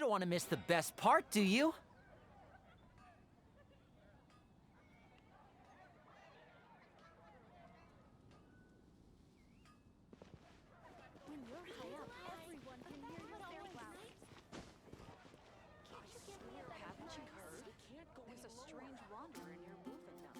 don't want to miss the best part, do you? When you're high up, everyone can hear your voice. Haven't you heard? There's a strange wanderer in your movement now.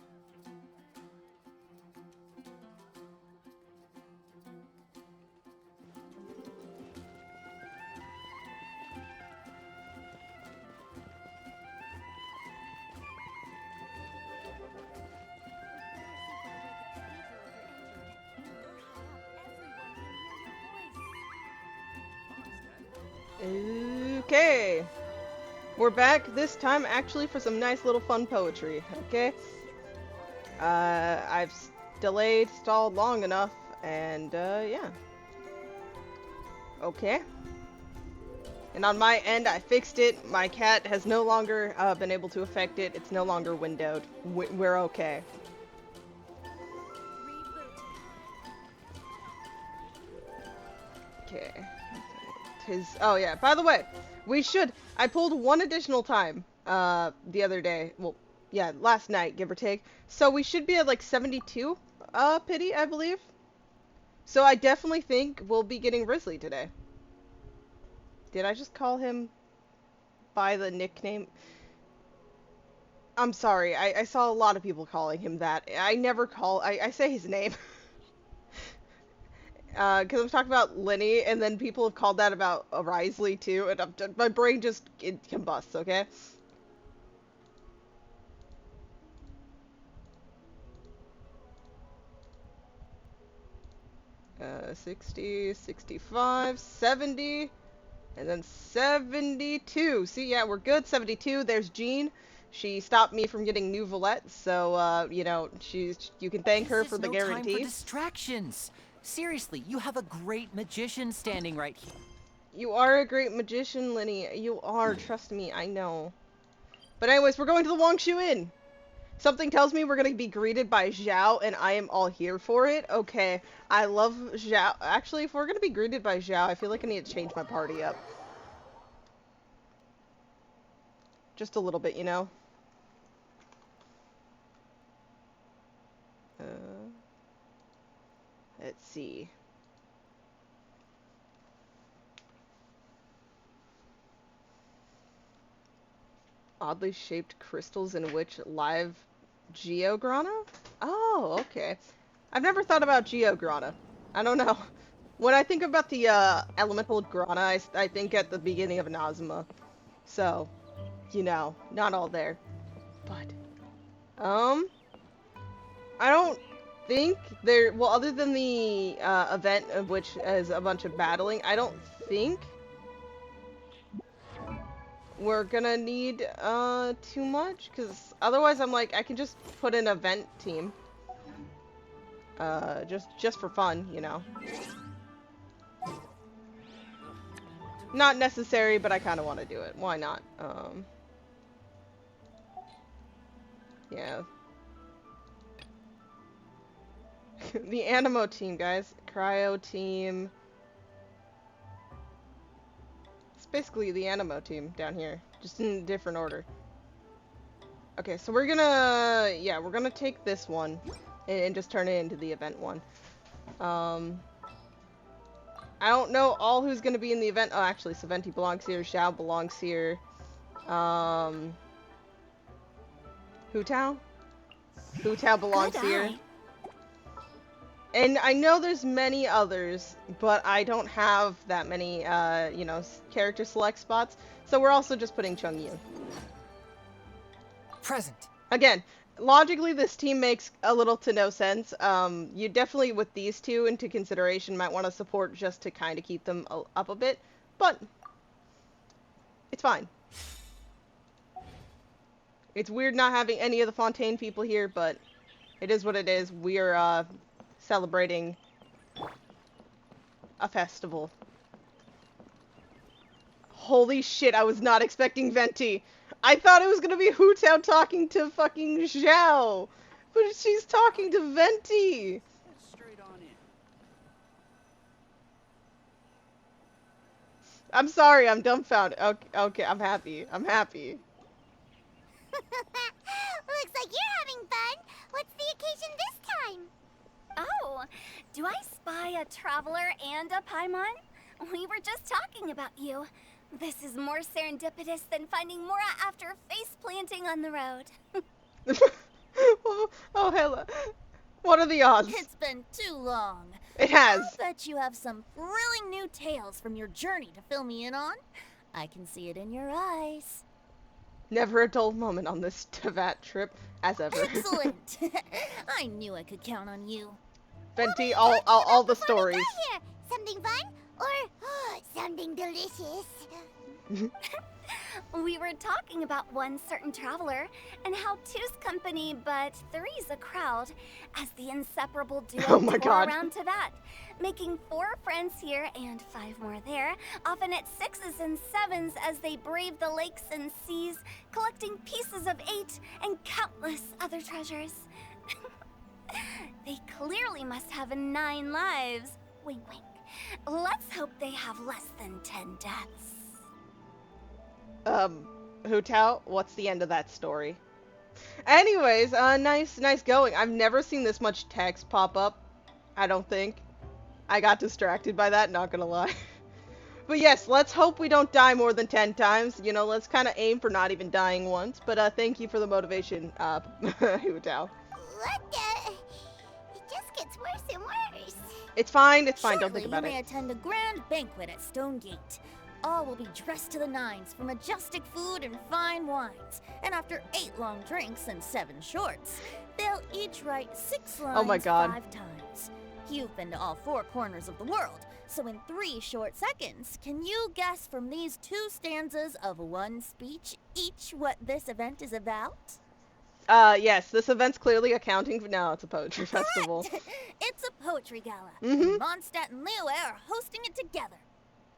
Okay. We're back this time actually for some nice little fun poetry, okay? I've delayed, stalled long enough, and yeah. Okay. And on my end, I fixed it. My cat has no longer been able to affect it. It's no longer windowed. We're okay. Okay. Oh yeah, by the way, I pulled one additional time, the other day. Well, yeah, last night, give or take. So we should be at like 72, pity, I believe. So I definitely think we'll be getting Risley today. Did I just call him by the nickname? I'm sorry, I saw a lot of people calling him that. I say his name. Because I'm talking about Lenny, and then people have called that about Risley too, and my brain just combusts, okay? 60, 65, 70, and then 72. See, yeah, we're good. 72. There's Jean. She stopped me from getting new Valette, so, you know, you can thank her for the guarantee. This is no time for distractions. Seriously, you have a great magician standing right here. You are a great magician, Lenny. You are, trust me, I know. But anyways, we're going to the Wangshu Inn. Something tells me we're going to be greeted by Zhao, and I am all here for it. Okay, I love Zhao. Actually, if we're going to be greeted by Zhao, I feel like I need to change my party up. Just a little bit, you know? Let's see. Oddly shaped crystals in which live Geograna? Oh, okay. I've never thought about Geograna. I don't know. When I think about the elemental grana, I think at the beginning of Nazuma. So, you know, not all there. But, I don't think there, well, other than the event of which is a bunch of battling, I don't think we're gonna need too much, because otherwise I'm like, I can just put an event team. Just for fun, you know. Not necessary, but I kind of want to do it. Why not? Yeah. The Animo team, guys. Cryo team. It's basically the Animo team down here, just in a different order. Okay, so we're gonna take this one and just turn it into the event one. I don't know all who's gonna be in the event. Oh, actually, Saventi belongs here. Xiao belongs here. Hu Tao? Hu Tao belongs here. And I know there's many others, but I don't have that many, you know, character select spots. So we're also just putting Chung Yu. Present. Again, logically this team makes a little to no sense. You definitely, with these two into consideration, might want to support just to kind of keep them up a bit. But it's fine. It's weird not having any of the Fontaine people here, but it is what it is. We're, celebrating a festival. Holy shit, I was not expecting Venti. I thought it was gonna be Hu Tao talking to fucking Zhao, but she's talking to Venti. Straight on in. I'm sorry, I'm dumbfounded. Okay, I'm happy. I'm happy. Looks like you're having fun. What's the occasion this time? Oh, do I spy a traveler and a Paimon? We were just talking about you. This is more serendipitous than finding Mora after face planting on the road. Oh, Hella. What are the odds? It's been too long. It has. I'll bet you have some thrilling new tales from your journey to fill me in on. I can see it in your eyes. Never a dull moment on this Tevat trip, as ever. Excellent. I knew I could count on you. Venti, all the stories. Here, something fun or something delicious? We were talking about one certain traveler and how two's company but three's a crowd as the inseparable duo Oh my tour God. around Tibet, making 4 friends here and 5 more there, often at 6s and 7s as they brave the lakes and seas, collecting pieces of 8 and countless other treasures. They clearly must have 9 lives. Wink, wink. Let's hope they have less than 10 deaths. Hu Tao, what's the end of that story? Anyways, nice going. I've never seen this much text pop up, I don't think. I got distracted by that, not gonna lie. But yes, let's hope we don't die more than 10 times. You know, let's kind of aim for not even dying once. But thank you for the motivation, Hu Tao. What the? It just gets worse and worse. It's fine, don't think Shortly, about you may it. attend a grand banquet at Stone Gate. All will be dressed to the nines for majestic food and fine wines. And after 8 long drinks and 7 shorts, they'll each write 6 lines Oh my God. 5 times. You've been to all 4 corners of the world, so in 3 short seconds, can you guess from these 2 stanzas of 1 speech each what this event is about? Yes, this event's clearly accounting for now. It's a poetry festival. Correct! It's a poetry gala. Mhm. And Mondstadt and Liyue are hosting it together.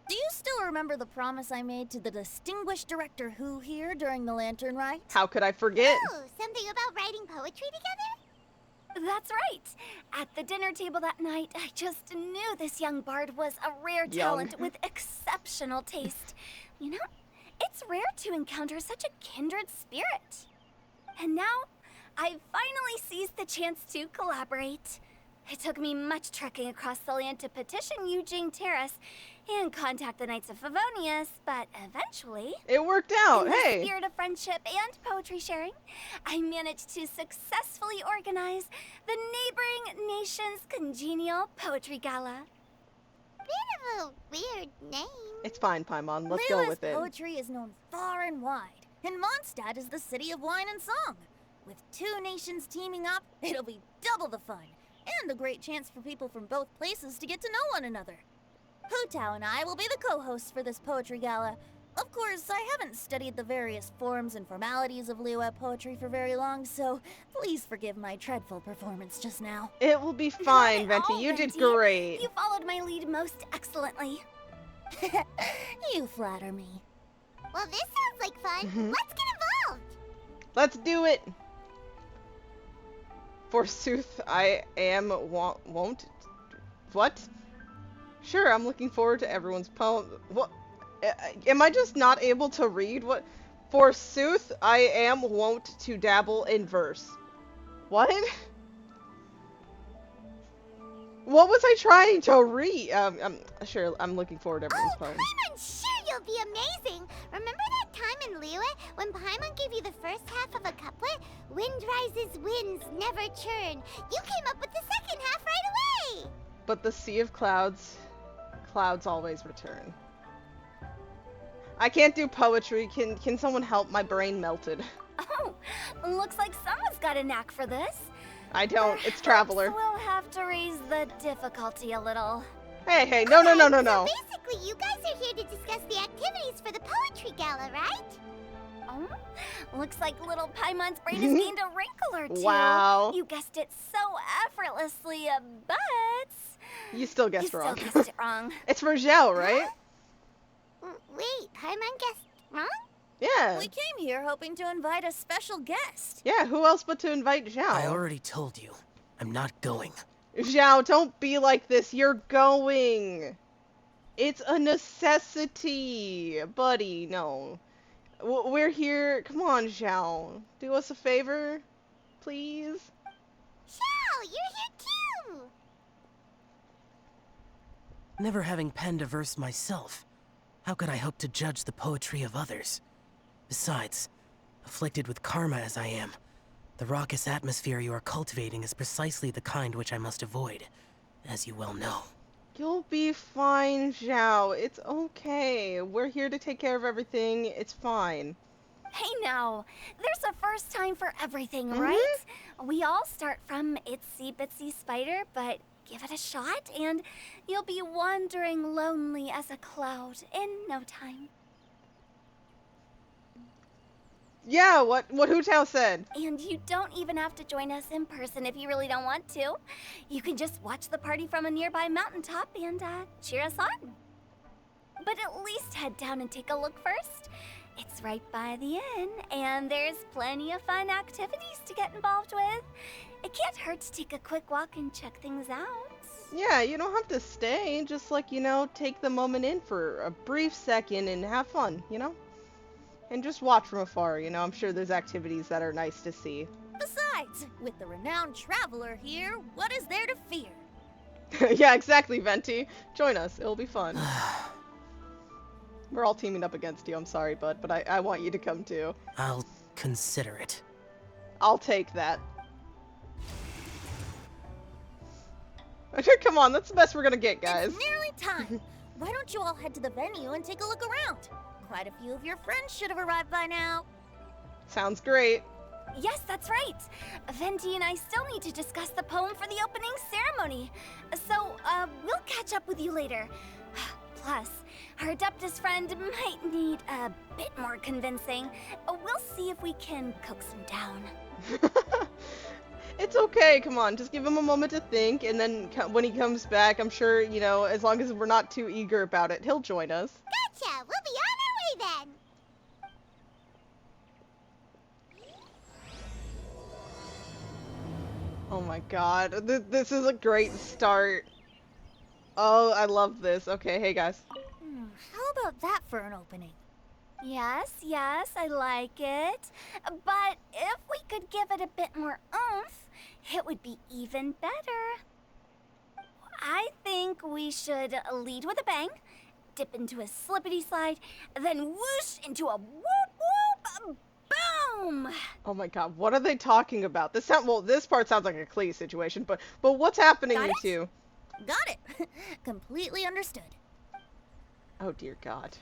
Do you still remember the promise I made to the distinguished director Hu here during the lantern rite? How could I forget? Oh, something about writing poetry together? That's right. At the dinner table that night, I just knew this young bard was a rare Young. talent with exceptional taste. You know, it's rare to encounter such a kindred spirit. And now, I've finally seized the chance to collaborate. It took me much trekking across the land to petition Eugene Terrace and contact the Knights of Favonius, but eventually, It worked out. in the Hey. spirit of friendship and poetry sharing, I managed to successfully organize the neighboring nation's congenial poetry gala. Bit of a weird name. It's fine, Paimon. Let's go Liyue's with it. poetry is known far and wide, and Mondstadt is the city of wine and song. With 2 nations teaming up, it'll be double the fun, and a great chance for people from both places to get to know one another. Hu Tao and I will be the co-hosts for this poetry gala. Of course, I haven't studied the various forms and formalities of Liyue poetry for very long, so please forgive my dreadful performance just now. It will be fine, Not at Venti. all, You did Venti. great. You followed my lead most excellently. You flatter me. Well, this sounds like fun. Let's get involved. Let's do it. Forsooth, I am won't. What? Sure, I'm looking forward to everyone's poem. What? Am I just not able to read? What? Forsooth, I am wont to dabble in verse. What? What was I trying to read? Sure, I'm looking forward to everyone's Oh, poem. Paimon, sure you'll be amazing. Remember that time in Liyue when Paimon gave you the first half of a couplet? Wind rises, winds never churn. You came up with the second half right away. But the sea of clouds, clouds always return. I can't do poetry. Can someone help? My brain melted. Oh, looks like someone's got a knack for this. I don't. It's Perhaps Traveler. We'll have to raise the difficulty a little. Hey, no. So basically, you guys are here to discuss the activities for the poetry gala, right? Oh, looks like little Paimon's brain has gained a wrinkle or two. Wow. You guessed it so effortlessly, but You still you guessed still wrong. guessed it wrong. It's for Zhao, right? Wait, Paimon guessed wrong? Yeah. We came here hoping to invite a special guest. Yeah, who else but to invite Zhao? I already told you. I'm not going. Zhao, don't be like this. You're going. It's a necessity, buddy. No. We're here. Come on, Xiao. Do us a favor, please. Xiao, you're here too! Never having penned a verse myself, how could I hope to judge the poetry of others? Besides, afflicted with karma as I am, the raucous atmosphere you are cultivating is precisely the kind which I must avoid, as you well know. You'll be fine, Xiao. It's okay. We're here to take care of everything. It's fine. Hey now, there's a first time for everything, right? We all start from itsy bitsy spider, but give it a shot and you'll be wandering lonely as a cloud in no time. Yeah, what Hu Tao said. And you don't even have to join us in person if you really don't want to. You can just watch the party from a nearby mountaintop and cheer us on. But at least head down and take a look first. It's right by the inn, and there's plenty of fun activities to get involved with. It can't hurt to take a quick walk and check things out. Yeah, you don't have to stay. Just like, take the moment in for a brief second and have fun, And just watch from afar, I'm sure there's activities that are nice to see. Besides, with the renowned traveler here, what is there to fear? Yeah, exactly, Venti. Join us. It'll be fun. We're all teaming up against you. I'm sorry, bud, but I want you to come too. I'll consider it. I'll take that. Come on, that's the best we're gonna get, guys. It's nearly time. Why don't you all head to the venue and take a look around? Quite a few of your friends should have arrived by now. Sounds great. Yes, that's right. Venti and I still need to discuss the poem for the opening ceremony. So, we'll catch up with you later. Plus, our Adeptus friend might need a bit more convincing. We'll see if we can coax him down. It's okay, come on, just give him a moment to think, and then when he comes back, I'm sure, as long as we're not too eager about it, he'll join us. Gotcha! We'll be on our way then! Oh my god, this is a great start. Oh, I love this. Okay, hey guys. How about that for an opening? Yes, I like it. But if we could give it a bit more oomph, it would be even better. I think we should lead with a bang, dip into a slippity slide, then whoosh into a whoop whoop boom! Oh my god, what are they talking about? This part sounds like a Klee situation, but what's happening, Got you it? two? Got it. Completely understood. Oh dear god.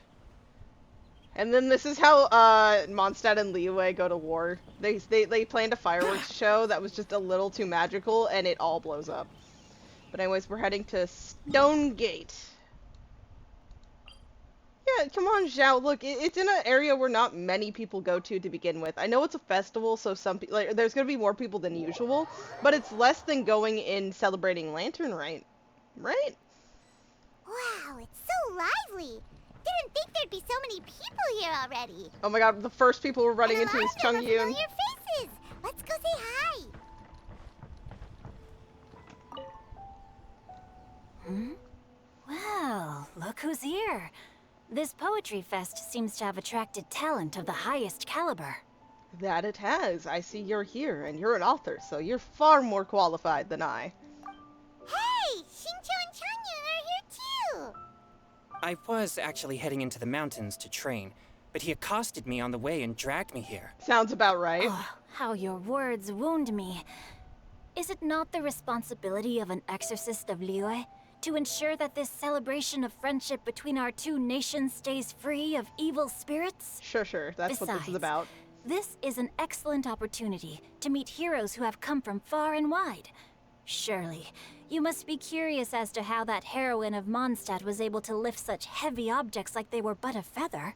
And then this is how Mondstadt and Liyue go to war. They planned a fireworks show that was just a little too magical, and it all blows up. But anyways, we're heading to Stonegate. Yeah, come on, Zhao. Look, it's in an area where not many people go to begin with. I know it's a festival, so there's gonna be more people than usual, but it's less than going in celebrating Lantern Rite, right? Wow, it's so lively! Didn't think there'd be so many people here already. Oh my god, the first people we're running And a into lot is of them are Chungyun. familiar faces. Let's go say hi. Well, look who's here. This poetry fest seems to have attracted talent of the highest caliber. That it has. I see you're here, and you're an author, so you're far more qualified than I. Hey, Xingqiu and Changyun are here too. I was actually heading into the mountains to train, but he accosted me on the way and dragged me here. Sounds about right. Oh, how your words wound me. Is it not the responsibility of an exorcist of Liyue to ensure that this celebration of friendship between our two nations stays free of evil spirits? Sure. That's what this is Besides, about. This is an excellent opportunity to meet heroes who have come from far and wide. Surely, you must be curious as to how that heroine of Mondstadt was able to lift such heavy objects like they were but a feather.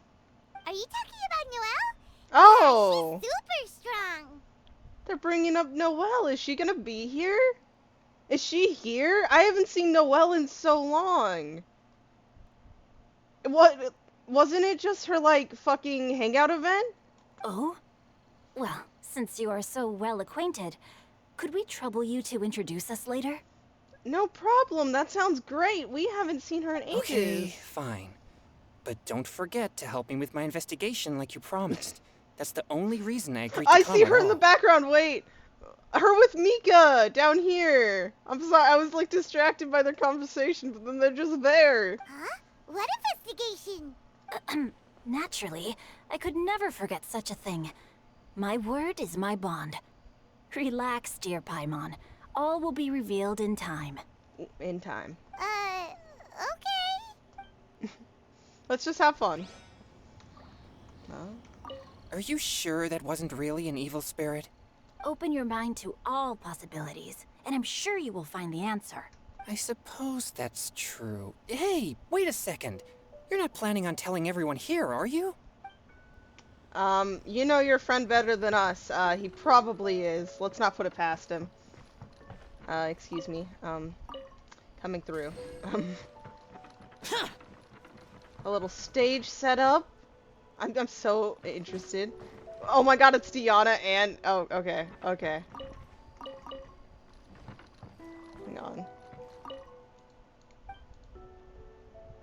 Are you talking about Noelle? Oh! She's super strong. They're bringing up Noelle. Is she gonna be here? Is she here? I haven't seen Noelle in so long. What? Wasn't it just her, fucking hangout event? Oh? Well, since you are so well acquainted, could we trouble you to introduce us later? No problem. That sounds great. We haven't seen her in ages. Okay, fine. But don't forget to help me with my investigation like you promised. That's the only reason I agreed to I come see at her in the all. background. Wait. Her with Mika down here. I'm sorry. I was like distracted by their conversation, but then they're just there. Huh? What investigation? Naturally, I could never forget such a thing. My word is my bond. Relax, dear Paimon. All will be revealed in time. In time. Okay. Let's just have fun. Oh. Are you sure that wasn't really an evil spirit? Open your mind to all possibilities, and I'm sure you will find the answer. I suppose that's true. Hey, wait a second. You're not planning on telling everyone here, are you? You know your friend better than us. He probably is. Let's not put it past him. Excuse me. Coming through. A little stage setup. I'm so interested. Oh my god, it's Diana and... Oh, okay. Okay. Hang on.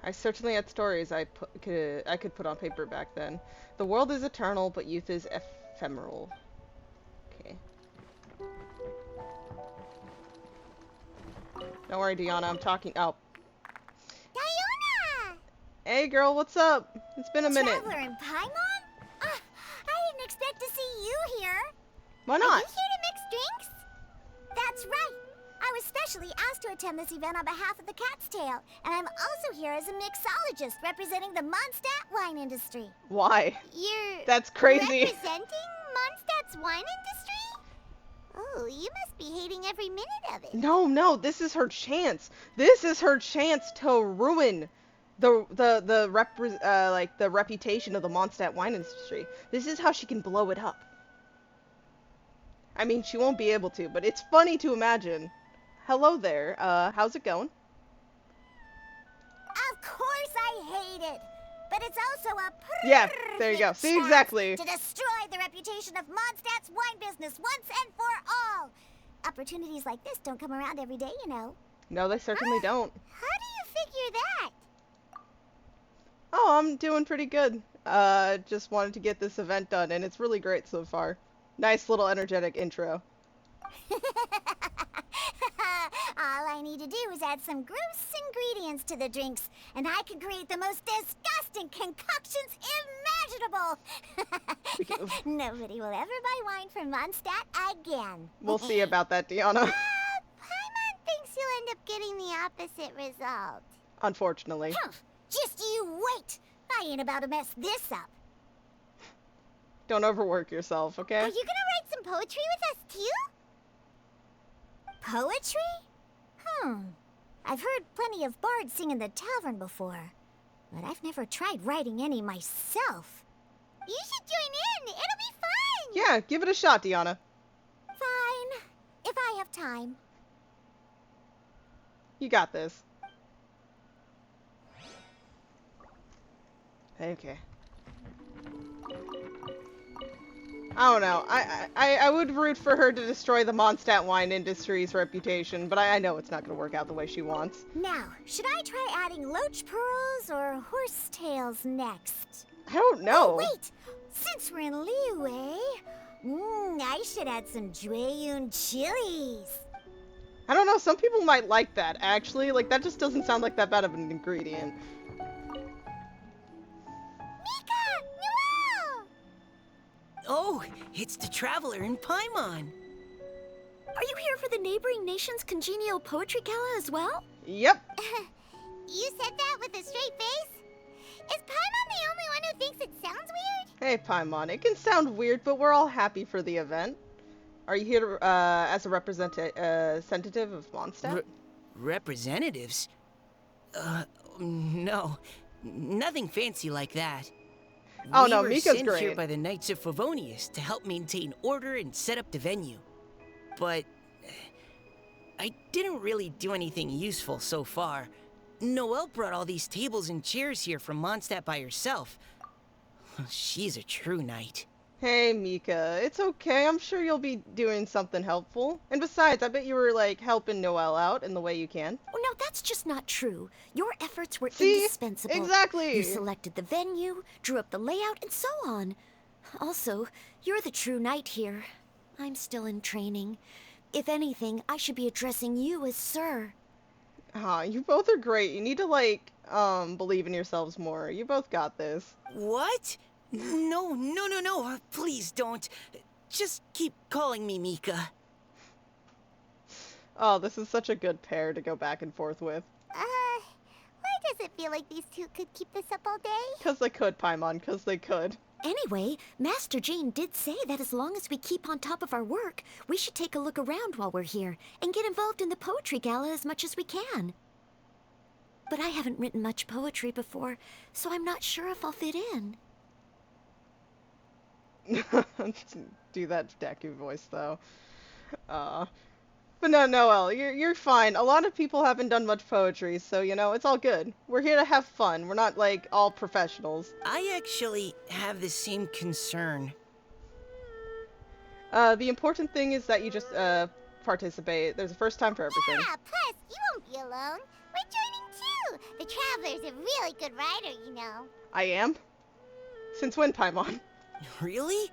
I certainly had stories I could put on paper back then. The world is eternal, but youth is ephemeral. Okay. Don't worry, Diana. I'm talking. Oh. Diona! Hey, girl. What's up? It's been a minute. Traveler in Paimon? I didn't expect to see you here. Why Are not? you here to mix drinks? That's right. I was specially asked to attend this event on behalf of the Cat's Tail, and I'm also here as a mixologist representing the Mondstadt wine industry. Why? You're That's crazy. representing Mondstadt's wine industry? Oh, you must be hating every minute of it. No. This is her chance. This is her chance to ruin the reputation of the Mondstadt wine industry. This is how she can blow it up. I mean, she won't be able to, but it's funny to imagine. Hello there. How's it going? Of course I hate it. But it's also a Yeah, there you go. perfect See, chance exactly. to destroy the reputation of Mondstadt's wine business once and for all. Opportunities like this don't come around every day, you know. No, they certainly don't. How do you figure that? Oh, I'm doing pretty good. Just wanted to get this event done, and it's really great so far. Nice little energetic intro. All I need to do is add some gross ingredients to the drinks, and I can create the most disgusting concoctions imaginable. Nobody will ever buy wine from Mondstadt again. We'll see about that, Diana. Paimon thinks you'll end up getting the opposite result. Unfortunately. Humph, just you wait. I ain't about to mess this up. Don't overwork yourself, okay? Are you gonna write some poetry with us too? Poetry? I've heard plenty of bards sing in the tavern before, but I've never tried writing any myself. You should join in. It'll be fun. Yeah, give it a shot, Diana. Fine, if I have time. You got this. Okay. I don't know. I would root for her to destroy the Mondstadt wine industry's reputation, but I know it's not going to work out the way she wants. Now, should I try adding loach pearls or horse tails next? I don't know. Oh, wait! Since we're in Liyue, I should add some Jueyun chilies. I don't know. Some people might like that, actually. Like, that just doesn't sound like that bad of an ingredient. Oh, it's the Traveler in Paimon. Are you here for the neighboring nation's congenial poetry gala as well? Yep. You said that with a straight face? Is Paimon the only one who thinks it sounds weird? Hey, Paimon. It can sound weird, but we're all happy for the event. Are you here to, as a representative of Mondstadt? Representatives? No. Nothing fancy like that. Oh, We no, were Mika's sent great. here by the Knights of Favonius to help maintain order and set up the venue. But I didn't really do anything useful so far. Noelle brought all these tables and chairs here from Mondstadt by herself. She's a true knight. Hey, Mika, it's okay. I'm sure you'll be doing something helpful. And besides, I bet you were, like, helping Noelle out in the way you can. Oh, no, that's just not true. Your efforts were See? indispensable. Exactly. You selected the venue, drew up the layout, and so on. Also, you're the true knight here. I'm still in training. If anything, I should be addressing you as sir. You both are great. You need to, like, believe in yourselves more. You both got this. What? No. Please don't. Just keep calling me Mika. Oh, this is such a good pair to go back and forth with. Why does it feel like these two could keep this up all day? Because they could, Paimon, because they could. Anyway, Master Jane did say that as long as we keep on top of our work, we should take a look around while we're here and get involved in the poetry gala as much as we can. But I haven't written much poetry before, so I'm not sure if I'll fit in. Do that Deku voice, though. But no, Noelle, you're fine. A lot of people haven't done much poetry, so, you know, it's all good. We're here to have fun. We're not, like, all professionals. I actually have the same concern. The important thing is that you just, participate. There's a first time for everything. Yeah, plus, you won't be alone. We're joining too. The Traveler's a really good writer, you know. I am? Since when, Paimon? Really?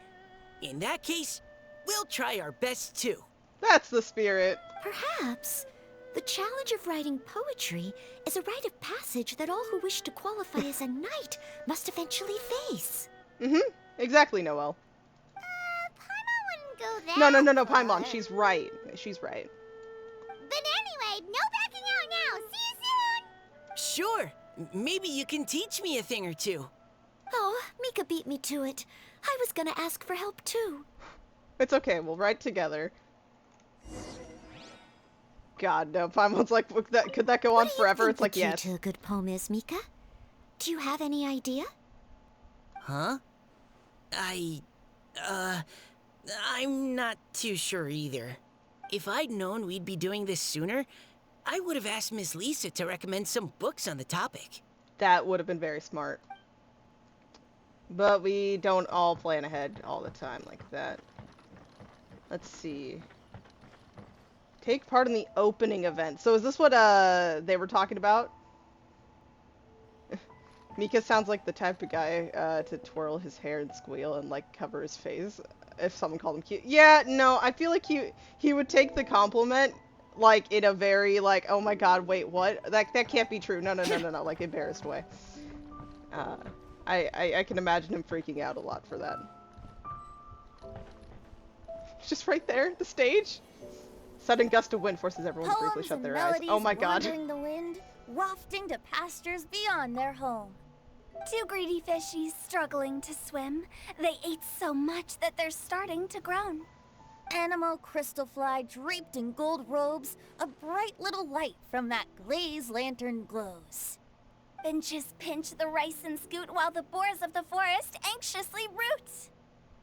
In that case, we'll try our best too. That's the spirit. Perhaps the challenge of writing poetry is a rite of passage that all who wish to qualify as a knight must eventually face. Exactly, Noelle. Paimon wouldn't go that No, far. Paimon, she's right. She's right. But anyway, no backing out now. See you soon. Sure. Maybe you can teach me a thing or two. Oh, Mika beat me to it. I was gonna ask for help too. It's okay, we'll write together. God, no, Paimon's like, could that go on forever? It's like, What do you think yes. the key to a good poem is, Mika? Do you have any idea? Huh? I'm not too sure either. If I'd known we'd be doing this sooner, I would have asked Miss Lisa to recommend some books on the topic. That would have been very smart. But we don't all plan ahead all the time like that. Let's see. Take part in the opening event. So is this what they were talking about? Mika sounds like the type of guy to twirl his hair and squeal and like cover his face if someone called him cute. Yeah, no, I feel like he would take the compliment like in a very like, oh my god, wait, what? That can't be true. No, like embarrassed way. I can imagine him freaking out a lot for that. Just right there, the stage. Sudden gust of wind forces everyone to briefly Poems shut and their eyes. melodies Oh my god. wandering the wind, wafting to pastures beyond their home. Two greedy fishies struggling to swim. They ate so much that they're starting to groan. Animal crystal fly draped in gold robes, a bright little light from that glazed lantern glows. Finches pinch the rice and scoot while the boars of the forest anxiously root.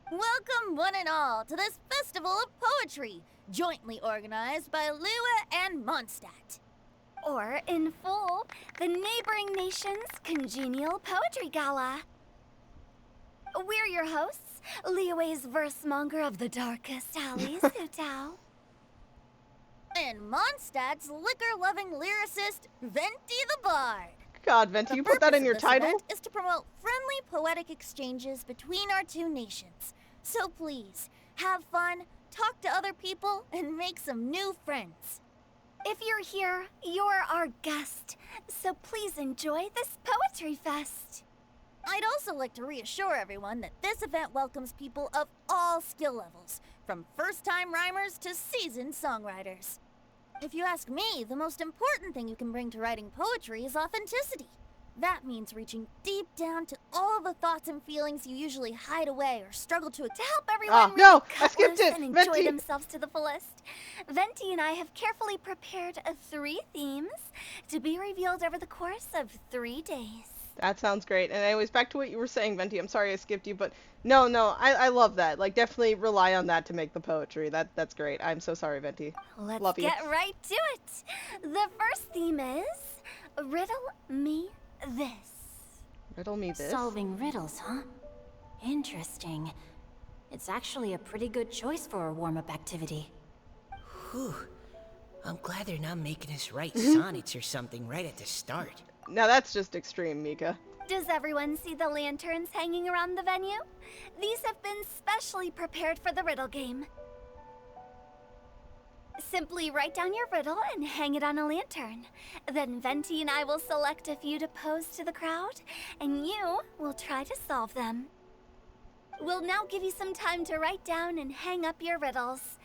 Welcome one and all to this festival of poetry, jointly organized by Liyue and Mondstadt. Or, in full, the neighboring nation's congenial poetry gala. We're your hosts, Liyue's verse-monger of the darkest alleys, Hutao. And Mondstadt's liquor-loving lyricist, Venti the Bard. God, Venti, you put that in your The purpose of this title? event is to promote friendly poetic exchanges between our two nations. So please, have fun, talk to other people, and make some new friends. If you're here, you're our guest, so please enjoy this poetry fest. I'd also like to reassure everyone that this event welcomes people of all skill levels, from first-time rhymers to seasoned songwriters. If you ask me, the most important thing you can bring to writing poetry is authenticity. That means reaching deep down to all the thoughts and feelings you usually hide away or struggle to help everyone really no, I cut skipped loose it. and enjoy Venti. themselves to the fullest. Venti and I have carefully prepared 3 themes to be revealed over the course of 3 days. That sounds great. And anyways, back to what you were saying, Venti. I'm sorry I skipped you, but no, I love that. Like, definitely rely on that to make the poetry. That's great. I'm so sorry, Venti. Let's Love you. get right to it. The first theme is Riddle Me This. Riddle me this. Solving riddles, huh? Interesting. It's actually a pretty good choice for a warm-up activity. Whew. I'm glad they're not making us write sonnets or something right at the start. Now that's just extreme, Mika. Does everyone see the lanterns hanging around the venue? These have been specially prepared for the riddle game. Simply write down your riddle and hang it on a lantern. Then Venti and I will select a few to pose to the crowd, and you will try to solve them. We'll now give you some time to write down and hang up your riddles.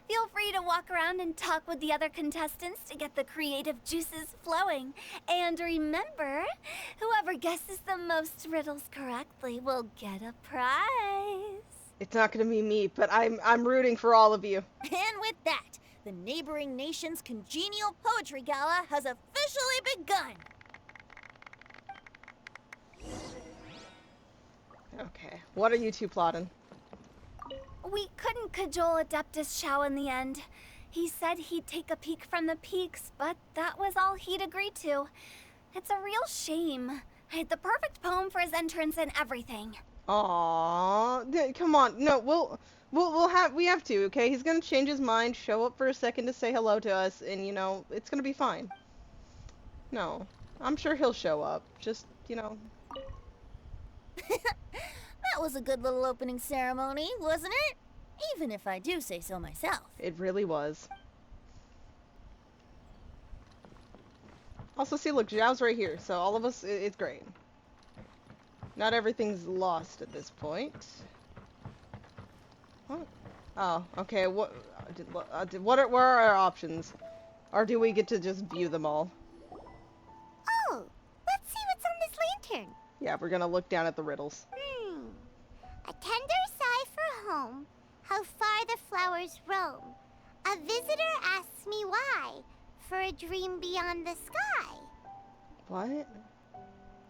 Feel free to walk around and talk with the other contestants to get the creative juices flowing. And remember, whoever guesses the most riddles correctly will get a prize. It's not gonna be me, but I'm rooting for all of you. And with that, the neighboring nation's congenial poetry gala has officially begun. Okay, what are you two plotting? We couldn't cajole Adeptus Shao in the end. He said he'd take a peek from the peaks, but that was all he'd agreed to. It's a real shame. I had the perfect poem for his entrance and everything. Aww, come on. No, we have to, okay? He's gonna change his mind, show up for a second to say hello to us, and you know, it's gonna be fine. No, I'm sure he'll show up. Just, you know. That was a good little opening ceremony, wasn't it? Even if I do say so myself. It really was. Also, see, look, Zhao's right here, so all of us, it's great. Not everything's lost at this point. What? Oh, okay, what are our options? Or do we get to just view them all? Oh, let's see what's on this lantern. Yeah, we're gonna look down at the riddles. A tender sigh for home, how far the flowers roam. A visitor asks me why, for a dream beyond the sky. What?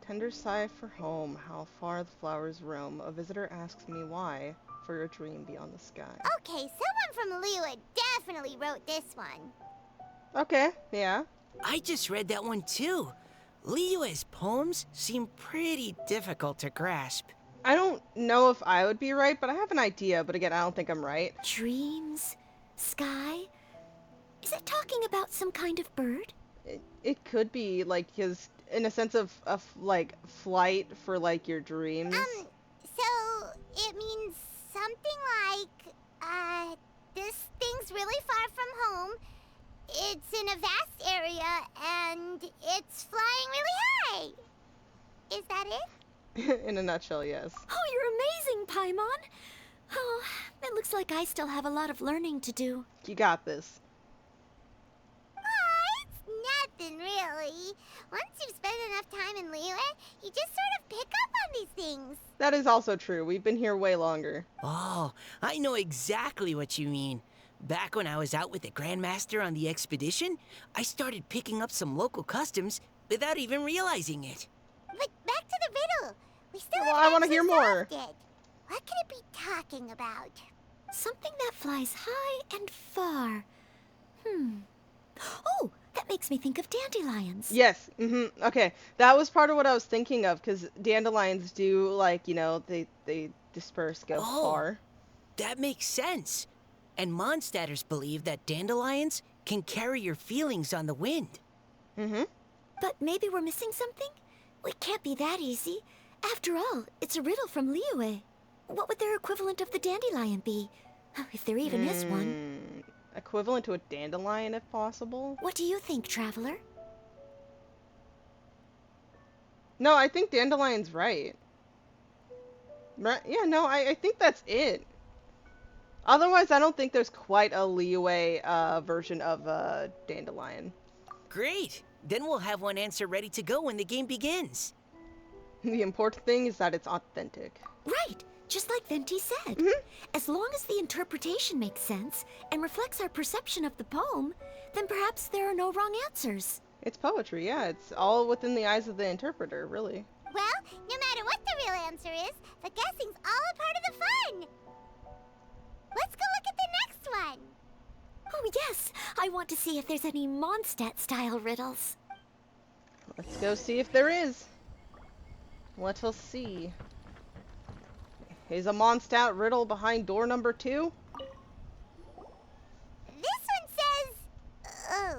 Tender sigh for home, how far the flowers roam. A visitor asks me why, for a dream beyond the sky. Okay, someone from Liyue definitely wrote this one. Okay, yeah. I just read that one too. Liyue's poems seem pretty difficult to grasp. I don't know if I would be right, but I have an idea. But again, I don't think I'm right. Dreams? Sky? Is it talking about some kind of bird? It could be, like, his, in a sense of like, flight for, like, your dreams. So it means something like, this thing's really far from home. It's in a vast area, and it's flying really high. Is that it? In a nutshell, yes. Oh, you're amazing, Paimon! Oh, it looks like I still have a lot of learning to do. You got this. It's nothing, really. Once you've spent enough time in Liyue, you just sort of pick up on these things. That is also true. We've been here way longer. Oh, I know exactly what you mean. Back when I was out with the Grandmaster on the expedition, I started picking up some local customs without even realizing it. But back to the riddle. We still Well, haven't I want to hear more. solved it. What could it be talking about? Something that flies high and far. Oh, that makes me think of dandelions. Yes. Okay. That was part of what I was thinking of, because dandelions do, like, you know, they disperse, go far. That makes sense. And Mondstadters believe that dandelions can carry your feelings on the wind. But maybe we're missing something? It can't be that easy. After all, it's a riddle from Liyue. What would their equivalent of the dandelion be? If there even is one. Equivalent to a dandelion, if possible? What do you think, Traveler? No, I think dandelion's right. Right? Yeah, no, I think that's it. Otherwise, I don't think there's quite a Liyue version of a dandelion. Great! Then we'll have one answer ready to go when the game begins. The important thing is that it's authentic. Right, just like Venti said. As long as the interpretation makes sense and reflects our perception of the poem, then perhaps there are no wrong answers. It's poetry, yeah. It's all within the eyes of the interpreter, really. Well, no matter what the real answer is, the guessing's all a part of the fun. Let's go look at the next one. Oh yes, I want to see if there's any Mondstadt-style riddles. Let's go see if there is. Let us see. Is a Mondstadt riddle behind door number 2? This one says... Oh,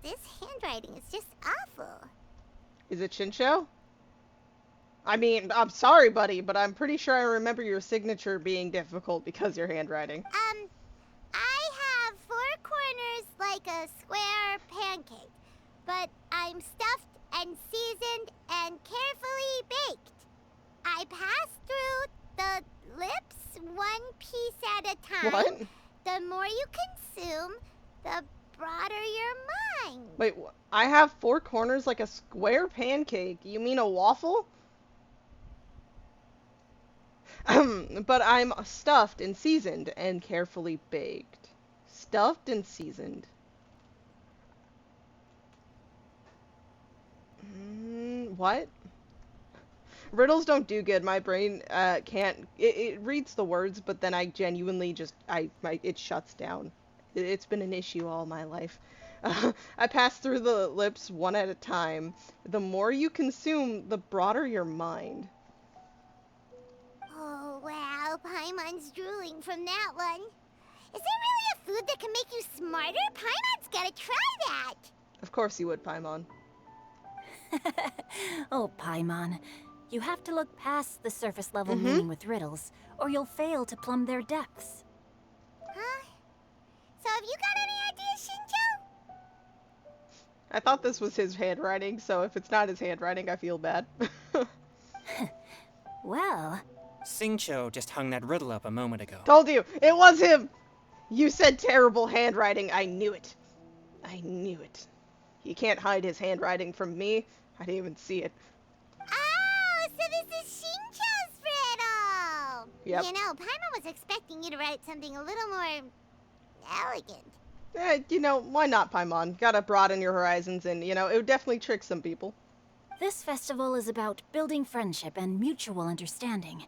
this handwriting is just awful. Is it Shinsho? I mean, I'm sorry, buddy, but I'm pretty sure I remember your signature being difficult because your handwriting. I have 4 corners like a square pancake, but I'm stuffed and seasoned and carefully baked. I pass through the lips one piece at a time. What? The more you consume, the broader your mind. Wait, I have 4 corners like a square pancake. You mean a waffle? But I'm stuffed and seasoned and carefully baked. Stuffed and seasoned. What? Riddles don't do good. My brain can't. It reads the words, but then I genuinely just it shuts down. It's been an issue all my life. I pass through the lips one at a time. The more you consume, the broader your mind. Oh, wow, Paimon's drooling from that one. Is there really a food that can make you smarter? Paimon's gotta try that. Of course you would, Paimon. Oh, Paimon. You have to look past the surface level meaning with riddles, or you'll fail to plumb their depths. Huh? So have you got any ideas, Shinjo? I thought this was his handwriting, so if it's not his handwriting, I feel bad. Well... Singcho just hung that riddle up a moment ago. Told you! It was him! You said terrible handwriting. I knew it. I knew it. He can't hide his handwriting from me. I didn't even see it. Oh, so this is Shincho's riddle! Yep. You know, Paimon was expecting you to write something a little more elegant. You know, why not, Paimon? Gotta broaden your horizons and, you know, it would definitely trick some people. This festival is about building friendship and mutual understanding.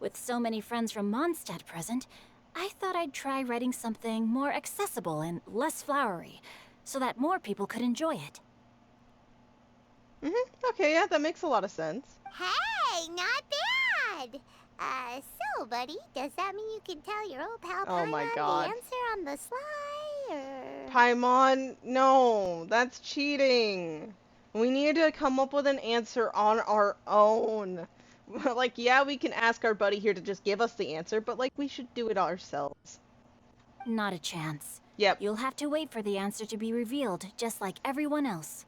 With so many friends from Mondstadt present, I thought I'd try writing something more accessible and less flowery, so that more people could enjoy it. Okay, yeah, that makes a lot of sense. Hey, not bad! So, buddy, does that mean you can tell your old pal Oh my Paimon God. the answer on the sly, or...? Paimon, no, that's cheating. We need to come up with an answer on our own. Like, yeah, we can ask our buddy here to just give us the answer, but, like, we should do it ourselves. Not a chance. Yep. You'll have to wait for the answer to be revealed, just like everyone else.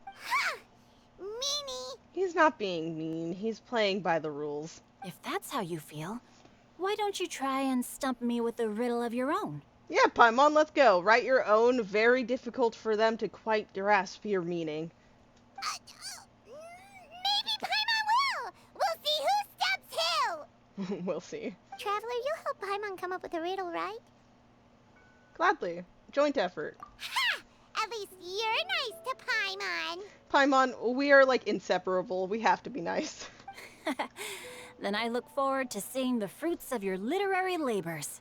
Ha! Meanie! He's not being mean. He's playing by the rules. If that's how you feel, why don't you try and stump me with a riddle of your own? Yeah, Paimon, let's go. Write your own, very difficult for them to quite grasp your meaning. Maybe Paimon will! We'll see who stumps who! We'll see. Traveler, you'll help Paimon come up with a riddle, right? Gladly. Joint effort. Ha! At least you're nice to Paimon. Paimon, we are, like, inseparable. We have to be nice. Then I look forward to seeing the fruits of your literary labors.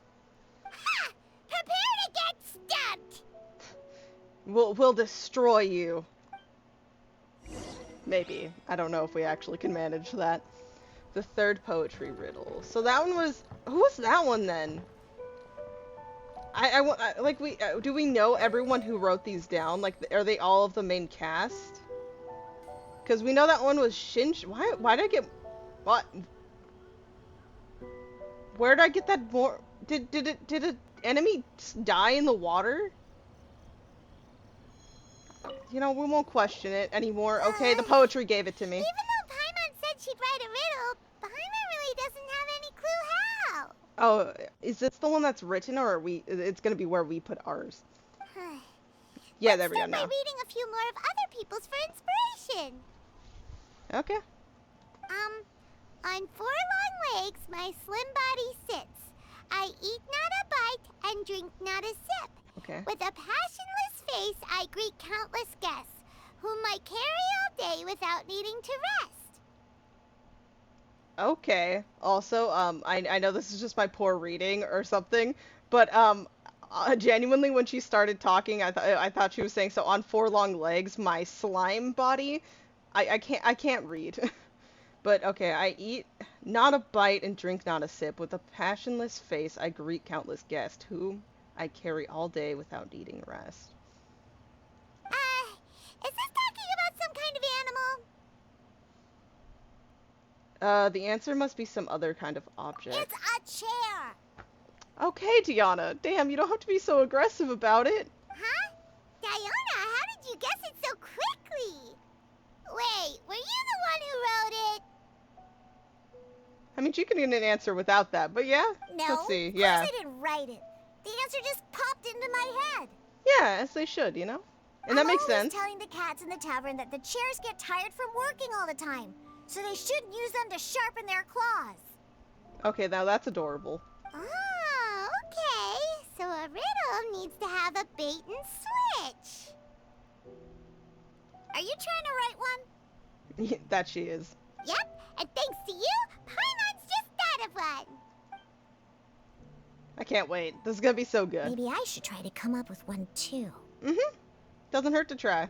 Ha! Prepare to get stumped! We'll destroy you. Maybe. I don't know if we actually can manage that. The third poetry riddle. So that one was... Who was that one, then? Do we know everyone who wrote these down? Like, are they all of the main cast? Because we know that one was Shinji. Why did I get... What? Where did I get that more... Did an enemy die in the water? You know, we won't question it anymore. Okay, the poetry gave it to me. Even though Paimon said she'd write a riddle, Paimon really doesn't have any clue how. Oh, is this the one that's written, or are we? It's gonna be where we put ours. Yeah, there we go Let's now. start by reading a few more of other people's for inspiration. Okay. On 4 long legs, my slim body sits. I eat not a bite and drink not a sip. Okay. With a passionless face, I greet countless guests, whom I carry all day without needing to rest. Okay. Also, I know this is just my poor reading or something, but genuinely when she started talking, I thought she was saying, so on 4 long legs, my slime body. I can't read. But okay, I eat not a bite and drink not a sip. With a passionless face, I greet countless guests, whom I carry all day without needing rest. Is this talking about some kind of animal? The answer must be some other kind of object. It's a chair. Okay, Tiana. Damn, you don't have to be so aggressive about it. Huh? Diana, how did you guess it so quickly? Wait, were you the one who wrote it? I mean, she can get an answer without that, but yeah. No, Let's see. of Yeah. course I didn't write it. The answer just popped into my head. Yeah, as they should, you know? And that makes I'm always sense. telling the cats in the tavern that the chairs get tired from working all the time, so they shouldn't use them to sharpen their claws. Okay, now that's adorable. Oh, okay. So a riddle needs to have a bait and switch. Are you trying to write one? That she is. Yep, and thanks to you, Paimon's just thought of one. I can't wait. This is gonna be so good. Maybe I should try to come up with one too. Mm-hmm. Doesn't hurt to try. All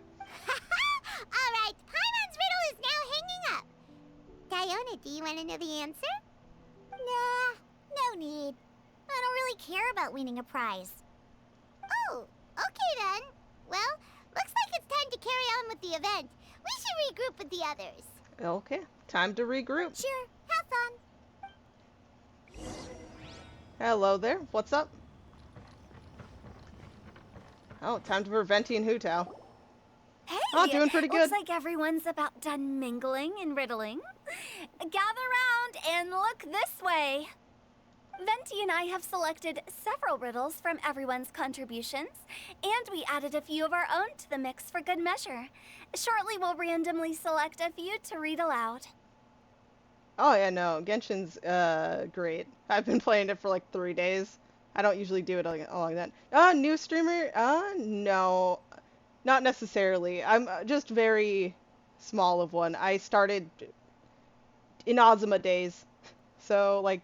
right, Paimon's riddle is now hanging up. Diona, do you want to know the answer? Nah, no need. I don't really care about winning a prize. Oh, okay then. Well, looks like it's time to carry on with the event. We should regroup with the others. Okay, time to regroup. Sure, have fun. Hello there. What's up? Oh, time for Venti and Hutao. Hey! Oh, doing pretty good. Looks like everyone's about done mingling and riddling. Gather round and look this way. Venti and I have selected several riddles from everyone's contributions, and we added a few of our own to the mix for good measure. Shortly, we'll randomly select a few to read aloud. Oh yeah, no, Genshin's great. I've been playing it for like 3 days. I don't usually do it along that. New streamer? No, not necessarily. I'm just very small of one. I started in Ozma days, so like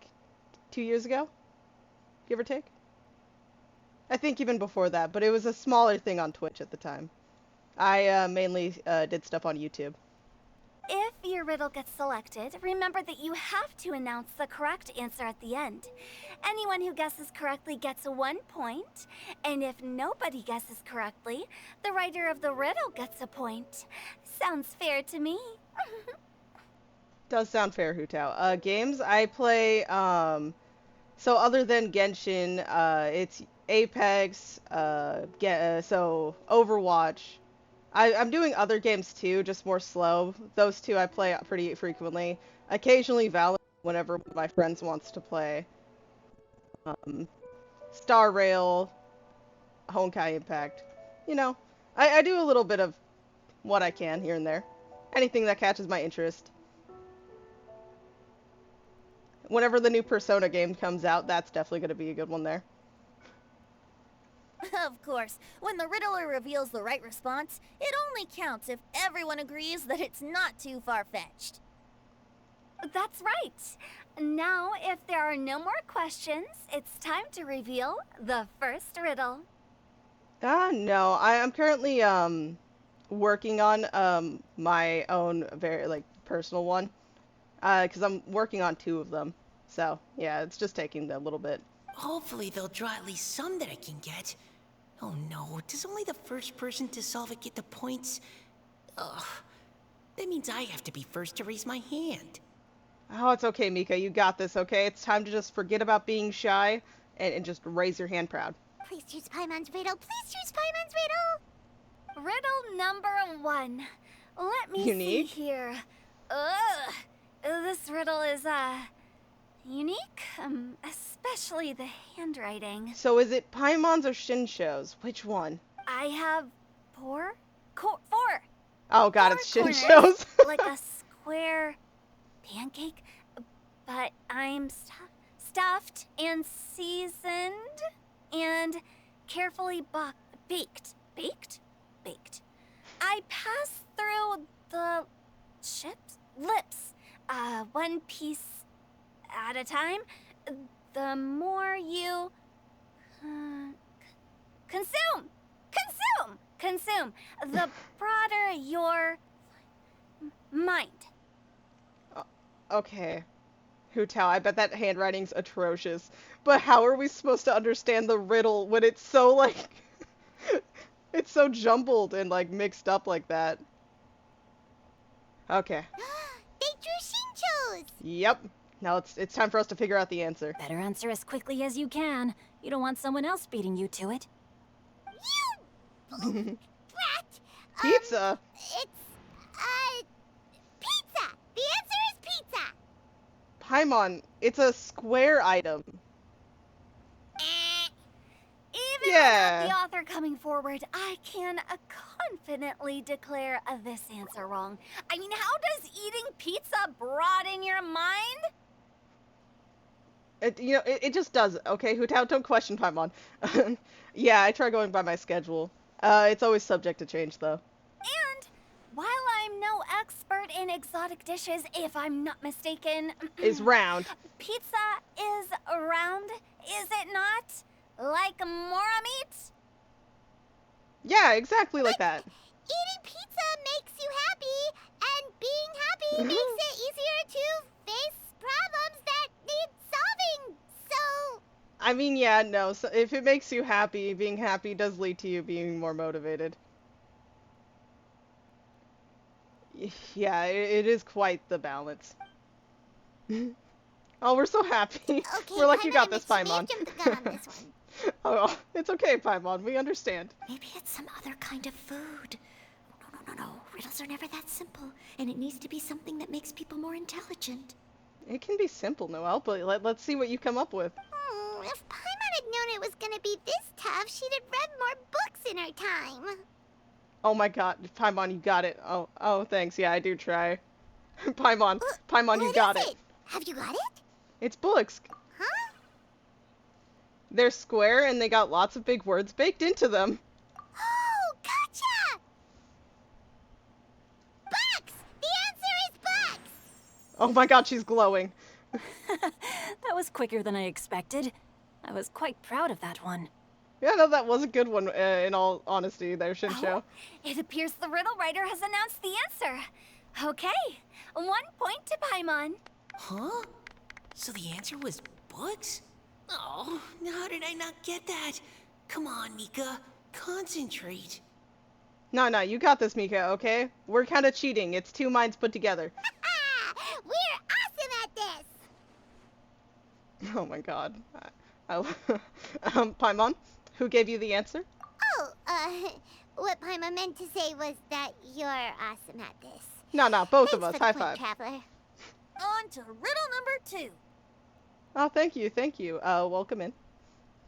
2 years ago, give or take. I think even before that, but it was a smaller thing on Twitch at the time. I mainly did stuff on YouTube. If your riddle gets selected, remember that you have to announce the correct answer at the end. Anyone who guesses correctly gets 1 point, and if nobody guesses correctly, the writer of the riddle gets a point. Sounds fair to me. Does sound fair, Hutao. Games I play, so other than Genshin, it's Apex, so Overwatch. I'm doing other games too, just more slow. Those two I play pretty frequently. Occasionally Valorant whenever one of my friends wants to play. Star Rail, Honkai Impact. You know, I do a little bit of what I can here and there. Anything that catches my interest. Whenever the new Persona game comes out, that's definitely going to be a good one there. Of course, when the riddler reveals the right response, it only counts if everyone agrees that it's not too far-fetched. That's right. Now, if there are no more questions, it's time to reveal the first riddle. No, I'm currently working on my own very personal one, because I'm working on 2 of them. So yeah, it's just taking a little bit. Hopefully they'll draw at least some that I can get. Oh no, does only the first person to solve it get the points? Ugh. That means I have to be first to raise my hand. Oh, it's okay, Mika. You got this, okay? It's time to just forget about being shy and just raise your hand proud. Please choose Paimon's riddle. Please choose Paimon's riddle. Riddle number 1. Let me Unique? see here. This riddle is, unique, especially the handwriting. So is it Paimon's or Shinsho's? Which one? I have 4? 4. Oh god, 4 it's corners, Shinsho's. like a square pancake, but I'm stuffed and seasoned and carefully baked. Baked. I pass through the lips, 1 piece at a time. The more you consume, the broader your mind. Okay. Hu Tao, I bet that handwriting's atrocious. But how are we supposed to understand the riddle when it's so, like... it's so jumbled and, like, mixed up like that? Okay. They drew Shinchos! Yep. Now it's time for us to figure out the answer. Better answer as quickly as you can. You don't want someone else beating you to it. You brat! Pizza? It's, pizza! The answer is pizza! Paimon, it's a square item. Even Yeah. without the author coming forward, I can confidently declare this answer wrong. I mean, how does eating pizza broaden your mind? It just does, okay? Hu Tao, don't question Paimon. Yeah, I try going by my schedule. It's always subject to change, though. And while I'm no expert in exotic dishes, if I'm not mistaken, Is round. pizza is round, is it not? Like mora meat? Yeah, exactly like that. Eating pizza makes you happy, and being happy makes it easier to face problems that need solving. So, I mean, yeah, no, so if it makes you happy, being happy does lead to you being more motivated. Yeah, it is quite the balance. Oh, we're so happy. okay, We're like, you got Paimon this, admits you may Paimon. have jumped the gun on this one. Oh, it's okay, Paimon. We understand. Maybe it's some other kind of food. No. Riddles are never that simple, and it needs to be something that makes people more intelligent. It can be simple, Noelle, but let's see what you come up with. If Paimon had known it was gonna be this tough, she'd have read more books in her time. Oh my god, Paimon, you got it. Oh, thanks. Yeah, I do try. Paimon, you What got is it. Have you got it? It's books. Huh? They're square and they got lots of big words baked into them. Oh, gotcha! Bucks! The answer is bucks! Oh my god, she's glowing. That was quicker than I expected. I was quite proud of that one. Yeah, no, that was a good one, in all honesty, there, Shinsho. It appears the riddle writer has announced the answer. Okay, 1 point to Paimon. Huh? So the answer was books? Oh, how did I not get that? Come on, Mika. Concentrate. No, you got this, Mika, okay? We're kind of cheating. It's two minds put together. We're awesome at this! Oh my god. Paimon, who gave you the answer? Oh, what Paimon meant to say was that you're awesome at this. No, both Thanks of us. for the High point, five. Traveler. On to riddle number 2. Oh, thank you. Welcome in.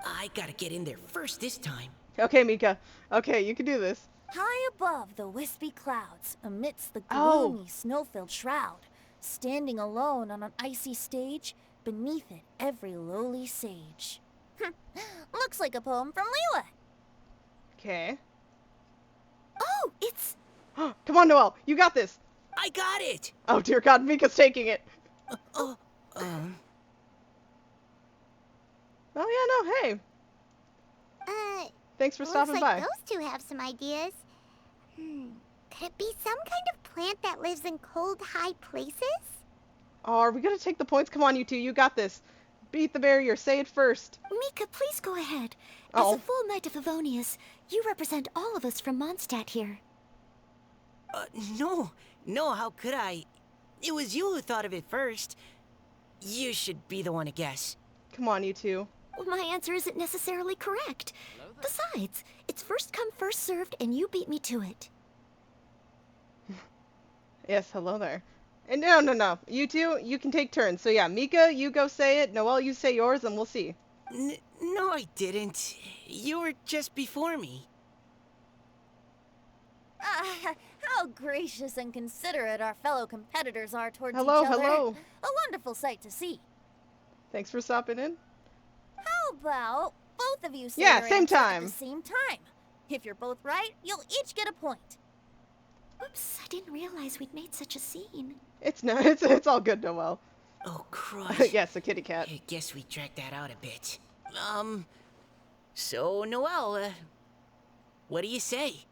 I gotta get in there first this time. Okay, Mika. Okay, you can do this. High above the wispy clouds, amidst the Oh. gloomy, snow-filled shroud, standing alone on an icy stage, beneath it every lowly sage. Looks like a poem from Liyue. Okay. Oh, it's... Come on, Noelle. You got this. I got it! Oh, dear God. Mika's taking it. Oh, Oh, yeah, no, hey. Thanks for stopping looks by. like those two have some ideas. Could it be some kind of plant that lives in cold, high places? Oh, are we gonna take the points? Come on, you two. You got this. Beat the barrier. Say it first. Mika, please go ahead. Oh. As a full Knight of Favonius, you represent all of us from Mondstadt here. no, how could I? It was you who thought of it first. You should be the one to guess. Come on, you two. Well, my answer isn't necessarily correct. Besides, it's first come, first served, and you beat me to it. Yes, hello there. And no. You two, you can take turns. So yeah, Mika, you go say it. Noelle, you say yours, and we'll see. No, I didn't. You were just before me. How gracious and considerate our fellow competitors are towards Hello, each other. hello. A wonderful sight to see. Thanks for stopping in. How about both of you say Yeah, your same answer time. at the same time? If you're both right, you'll each get a point. Oops, I didn't realize we'd made such a scene. It's no, it's all good, Noelle. Oh, crud. Yes, a kitty cat. I guess we dragged that out a bit. So, Noelle, what do you say?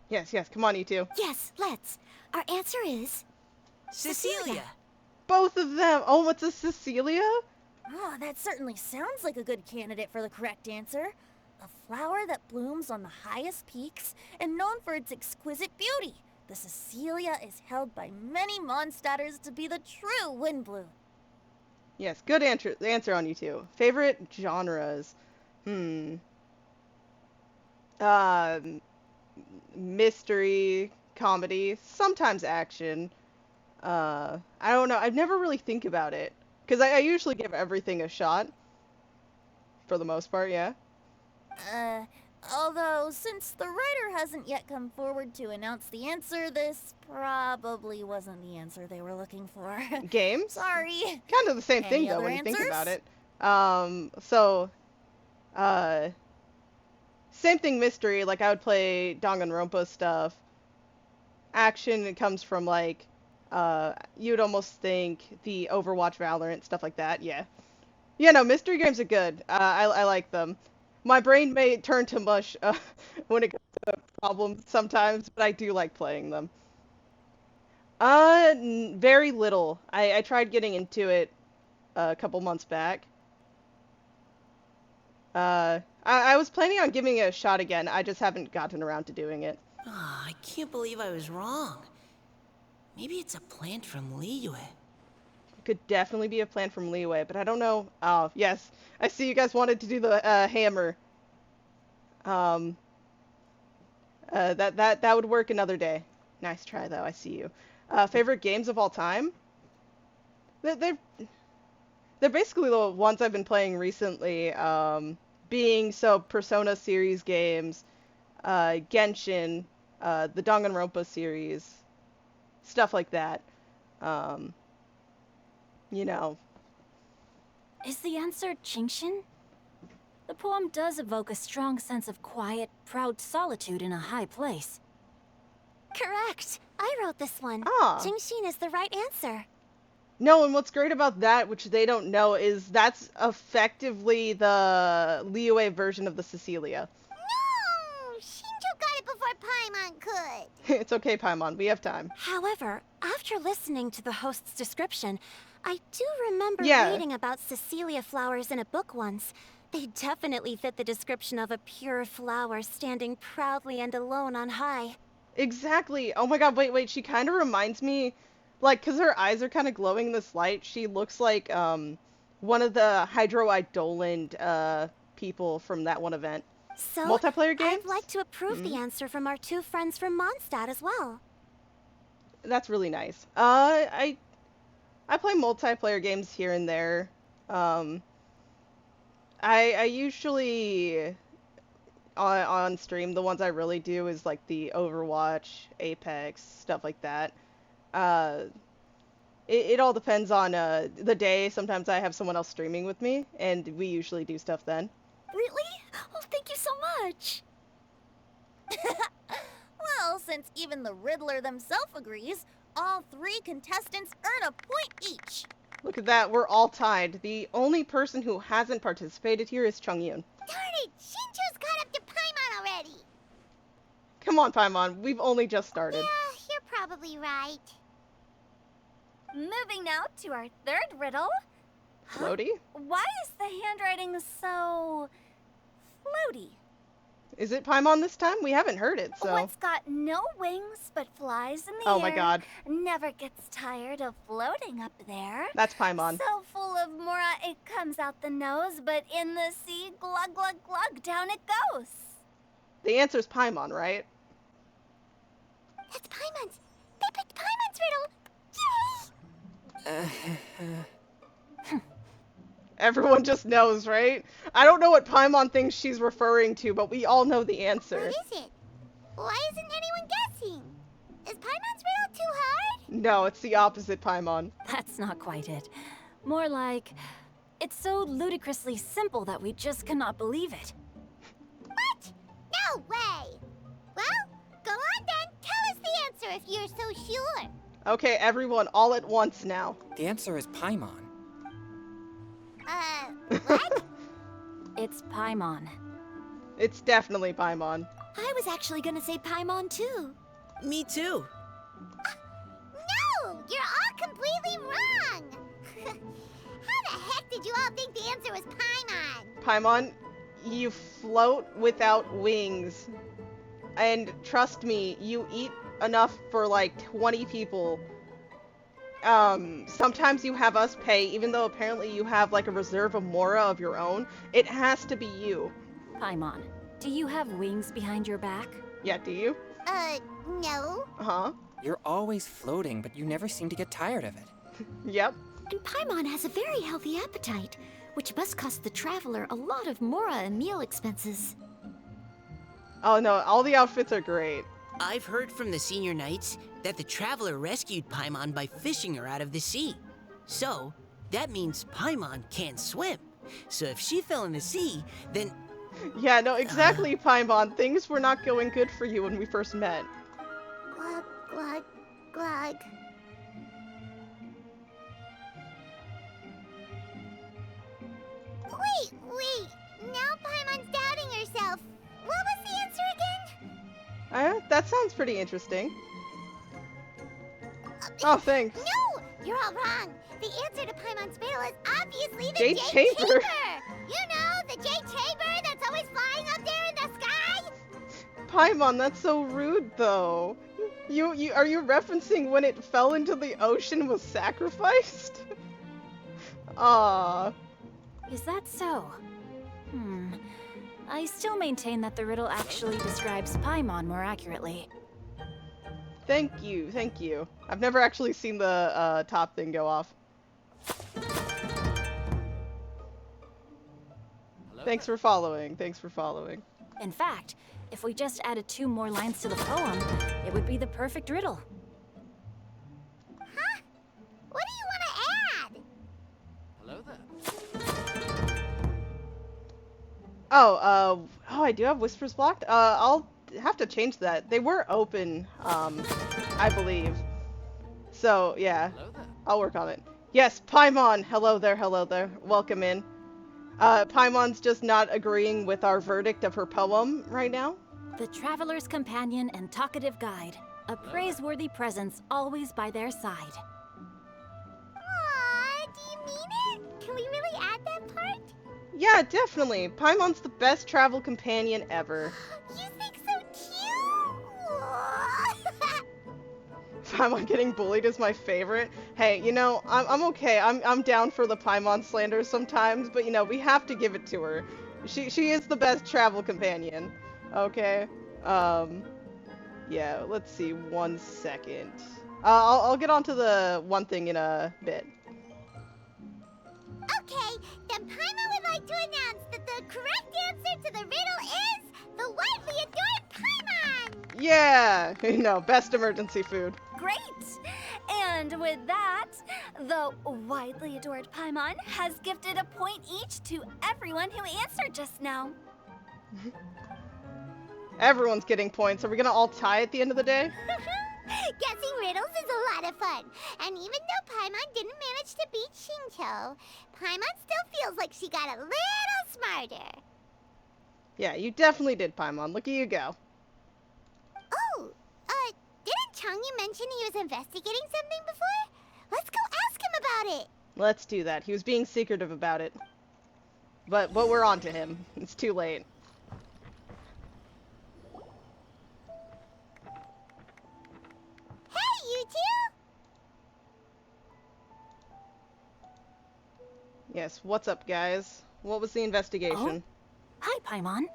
Yes, come on, you two. Yes, let's. Our answer is... Cecilia! both of them. Oh, what's a Cecilia? Oh, that certainly sounds like a good candidate for the correct answer. A flower that blooms on the highest peaks and known for its exquisite beauty. The Cecilia is held by many Mondstadters to be the true wind bloom. Yes, good answer on you two. Favorite genres? Mystery, comedy, sometimes action. I don't know. I never really think about it. Because I usually give everything a shot. For the most part, yeah. Although, since the writer hasn't yet come forward to announce the answer, this probably wasn't the answer they were looking for. Games? Sorry. Kind of the same thing, Any though, other when you think about answers? it. Same thing, mystery. Like, I would play Danganronpa stuff. Action, it comes from, like, you'd almost think the Overwatch, Valorant, stuff like that, yeah. Yeah, no, mystery games are good. I like them. My brain may turn to mush when it comes to problems sometimes, but I do like playing them. Very little. I tried getting into it a couple months back. I was planning on giving it a shot again. I just haven't gotten around to doing it. Ah, I can't believe I was wrong. Maybe it's a plant from Liyue. Could definitely be a plan from Leeway, but I don't know. Oh, yes. I see you guys wanted to do the hammer. That would work another day. Nice try, though. I see you. Favorite games of all time? They're basically the ones I've been playing recently. Being Persona series games, Genshin, the Danganronpa series, stuff like that. You know. Is the answer Chingshin? The poem does evoke a strong sense of quiet, proud solitude in a high place. Correct. I wrote this one. Ah. Jingshin is the right answer. No, and what's great about that, which they don't know, is that's effectively the Liyue version of the Cecilia. No! Shinjo got it before Paimon could. It's okay, Paimon. We have time. However, after listening to the host's description, I do remember Yeah. reading about Cecilia flowers in a book once. They definitely fit the description of a pure flower standing proudly and alone on high. Exactly. Oh my god, wait. She kind of reminds me, like, because her eyes are kind of glowing in this light, she looks like, one of the Hydro-Idoland, people from that one event. So, Multiplayer games? I'd like to approve the answer from our two friends from Mondstadt as well. That's really nice. I play multiplayer games here and there. I usually on stream, the ones I really do is like the Overwatch, Apex, stuff like that. It all depends on the day. Sometimes I have someone else streaming with me, and we usually do stuff then. Really? Oh, thank you so much. Well, since even the Riddler themselves agrees, all three contestants earn a point each. Look at that, we're all tied. The only person who hasn't participated here is Chungyun. Darn it! Shinjo's got up to Paimon already! Come on, Paimon, we've only just started. Yeah, you're probably right. Moving now to our third riddle. Floaty? Why is the handwriting so floaty? Is it Paimon this time? We haven't heard it, so... What's got no wings but flies in the Oh air. my god. Never gets tired of floating up there. That's Paimon. So full of mora it comes out the nose, but in the sea, glug glug glug, down it goes. The answer's Paimon, right? That's Paimon's. They picked Paimon's riddle. Yay! Everyone just knows, right? I don't know what Paimon thinks she's referring to, but we all know the answer. What is it? Why isn't anyone guessing? Is Paimon's riddle too hard? No, it's the opposite, Paimon. That's not quite it. More like, it's so ludicrously simple that we just cannot believe it. What? No way! Well, go on then. Tell us the answer if you're so sure. Okay, everyone, all at once now. The answer is Paimon. What? It's Paimon. It's definitely Paimon. I was actually gonna say Paimon too. Me too. No! You're all completely wrong! answer was Paimon. Paimon, you float without wings. And trust me, you eat enough for like 20 people. Sometimes you have us pay, even though apparently you have like a reserve of Mora of your own. It has to be you. Paimon, do you have wings behind your back? Yeah, do you? No. Uh-huh. You're always floating, but you never seem to get tired of it. Yep. And Paimon has a very healthy appetite, which must cost the traveler a lot of Mora and meal expenses. Oh no, all the outfits are great. I've heard from the senior knights that the traveler rescued Paimon by fishing her out of the sea. So, that means Paimon can't swim. So if she fell in the sea, then... Yeah, no, exactly, Paimon. Things were not going good for you when we first met. Glug, glug, glug. Wait. Now Paimon's doubting herself. What was the answer again? That sounds pretty interesting. Oh, thanks. No! You're all wrong. The answer to Paimon's riddle is obviously the Jade Jade Chamber. You know, the Jade Chamber that's always flying up there in the sky? Paimon, that's so rude, though. Are you referencing when it fell into the ocean and was sacrificed? Ah. Is that so? I still maintain that the riddle actually describes Paimon more accurately. Thank you. I've never actually seen the top thing go off. Thanks for following. In fact, if we just added 2 more lines to the poem, it would be the perfect riddle. Huh? What do you want to add? Hello there. Oh, I do have whispers blocked? I'll have to change that. They were open, I believe. So, yeah, I'll work on it. Yes, Paimon! Hello there. Welcome in. Paimon's just not agreeing with our verdict of her poem right now. The traveler's companion and talkative guide, a praiseworthy presence always by their side. Aww, do you mean it? Can we really add that part? Yeah, definitely. Paimon's the best travel companion ever. You think so cute? Paimon getting bullied is my favorite. Hey, you know, I'm okay. I'm down for the Paimon slander sometimes, but you know, we have to give it to her. She is the best travel companion. Okay. Yeah, let's see, 1 second. I'll get onto the one thing in a bit. Okay, then Paimon would like to announce that the correct answer to the riddle is the widely adored Paimon! Yeah! No, best emergency food. Great! And with that, the widely adored Paimon has gifted a point each to everyone who answered just now. Everyone's getting points. Are we gonna all tie at the end of the day? Guessing riddles is a lot of fun. And even though Paimon didn't manage to beat Shinto, Paimon still feels like she got a little smarter. Yeah, you definitely did, Paimon. Look at you go. Oh, didn't Changyu mention he was investigating something before? Let's go ask him about it. Let's do that. He was being secretive about it. But we're on to him. It's too late. Hey, you two! Yes, what's up, guys? What was the investigation? Hi, Paimon.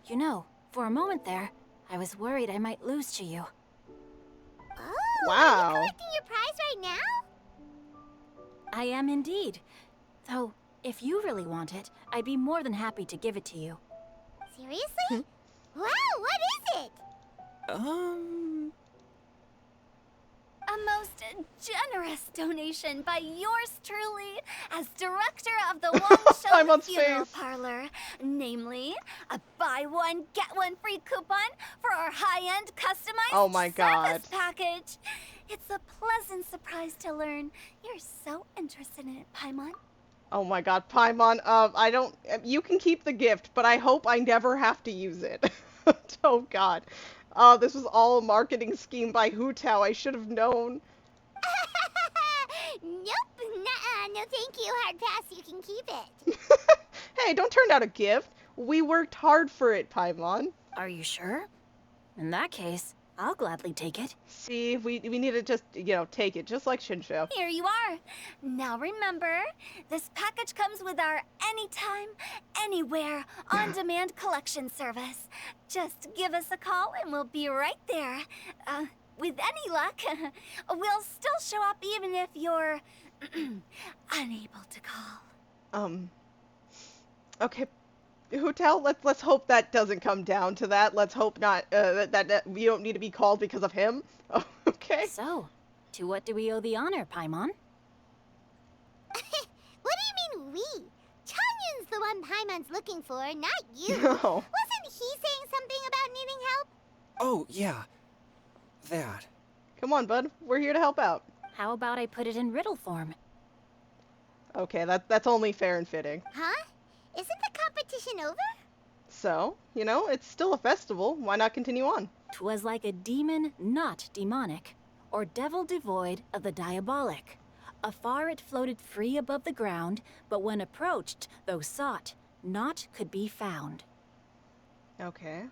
You know, for a moment there, I was worried I might lose to you. Oh, Wow. Are you collecting your prize right now? I am indeed. Though, if you really want it, I'd be more than happy to give it to you. Seriously? Wow, what is it? A most generous donation by yours truly as director of the I'm on One Show Funeral space. Parlor. Namely, a buy one, get one free coupon for our high-end customized Oh my God. service package. It's a pleasant surprise to learn you're so interested in it, Paimon. Oh my god, Paimon, you can keep the gift, but I hope I never have to use it. Oh god. This was all a marketing scheme by Hu Tao. I should have known. Nope, nuh-uh, no thank you, hard pass, you can keep it. Hey, don't turn down a gift. We worked hard for it, Paimon. Are you sure? In that case, I'll gladly take it. See, we need to just, take it, just like Shinsho. Here you are. Now remember, this package comes with our anytime, anywhere, on-demand collection service. Just give us a call and we'll be right there. With any luck, we'll still show up even if you're unable to call. Okay, Hutel, let's hope that doesn't come down to that. Let's hope not, that we don't need to be called because of him. Oh, okay. So, to what do we owe the honor, Paimon? What do you mean, we? Changyun's the one Paimon's looking for, not you. No. Wasn't he saying something about needing help? Oh, yeah. That. Come on, bud. We're here to help out. How about I put it in riddle form? Okay, that's only fair and fitting. Huh? Isn't the competition over? So, it's still a festival. Why not continue on? 'Twas like a demon not demonic, or devil devoid of the diabolic. Afar it floated free above the ground, but when approached, though sought, naught could be found. Okay.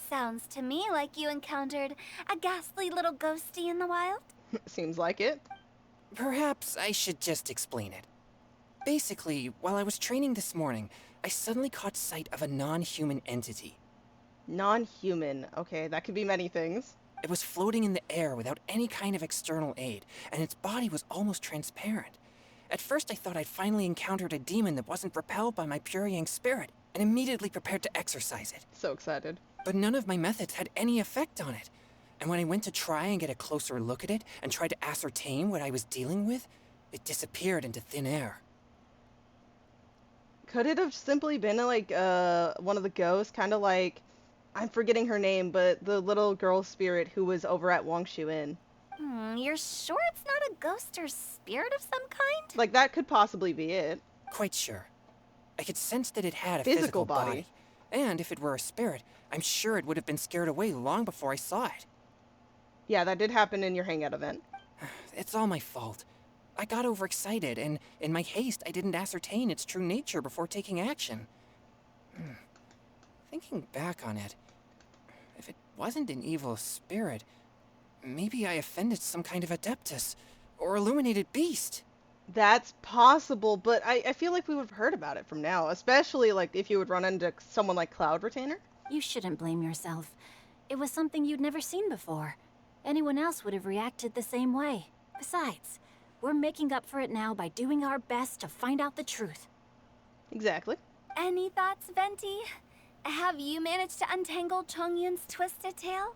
Sounds to me like you encountered a ghastly little ghosty in the wild. Seems like it. Perhaps I should just explain it. Basically, while I was training this morning, I suddenly caught sight of a non-human entity. Non-human. Okay, that could be many things. It was floating in the air without any kind of external aid, and its body was almost transparent. At first I thought I'd finally encountered a demon that wasn't repelled by my pure yang spirit, and immediately prepared to exorcise it. So excited. But none of my methods had any effect on it. And when I went to try and get a closer look at it and tried to ascertain what I was dealing with, it disappeared into thin air. Could it have simply been like one of the ghosts, kind of like, I'm forgetting her name, but the little girl spirit who was over at Wangshu Inn? You're sure it's not a ghost or spirit of some kind? Like, that could possibly be it. Quite sure. I could sense that it had a Physical physical body. And if it were a spirit, I'm sure it would have been scared away long before I saw it. Yeah, that did happen in your hangout event. It's all my fault. I got overexcited, and in my haste, I didn't ascertain its true nature before taking action. Thinking back on it, if it wasn't an evil spirit, maybe I offended some kind of adeptus or illuminated beast. That's possible, but I feel like we would have heard about it from now, especially like if you would run into someone like Cloud Retainer. You shouldn't blame yourself. It was something you'd never seen before. Anyone else would have reacted the same way. Besides, we're making up for it now by doing our best to find out the truth. Exactly. Any thoughts, Venti? Have you managed to untangle Chongyun's twisted tail?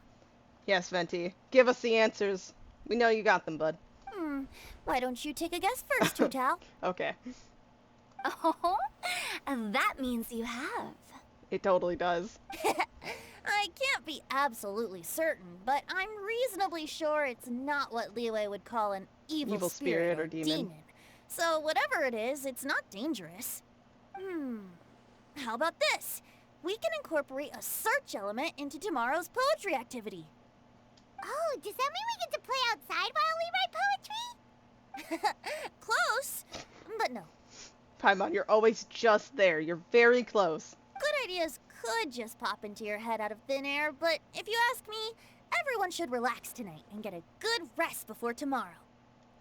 Yes, Venti. Give us the answers. We know you got them, bud. Why don't you take a guess first, Hutal? Okay. Oh, that means you have. It totally does. I can't be absolutely certain, but I'm reasonably sure it's not what Liyue would call an evil spirit or demon. So whatever it is, it's not dangerous. How about this? We can incorporate a search element into tomorrow's poetry activity. Oh, does that mean we get to play outside while we write poetry? Close, but no. Paimon, you're always just there. You're very close. Good ideas could just pop into your head out of thin air, but if you ask me, everyone should relax tonight and get a good rest before tomorrow.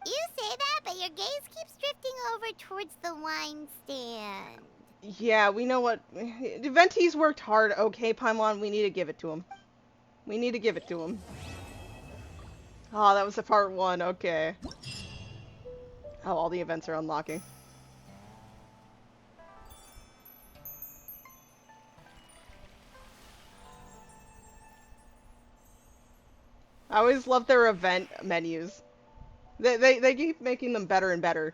You say that, but your gaze keeps drifting over towards the wine stand. Yeah, we know what... Venti's worked hard. Okay, Paimon, we need to give it to him. We need to give it to him. Oh, that was the part 1. Okay. Oh, all the events are unlocking. I always love their event menus. They keep making them better and better,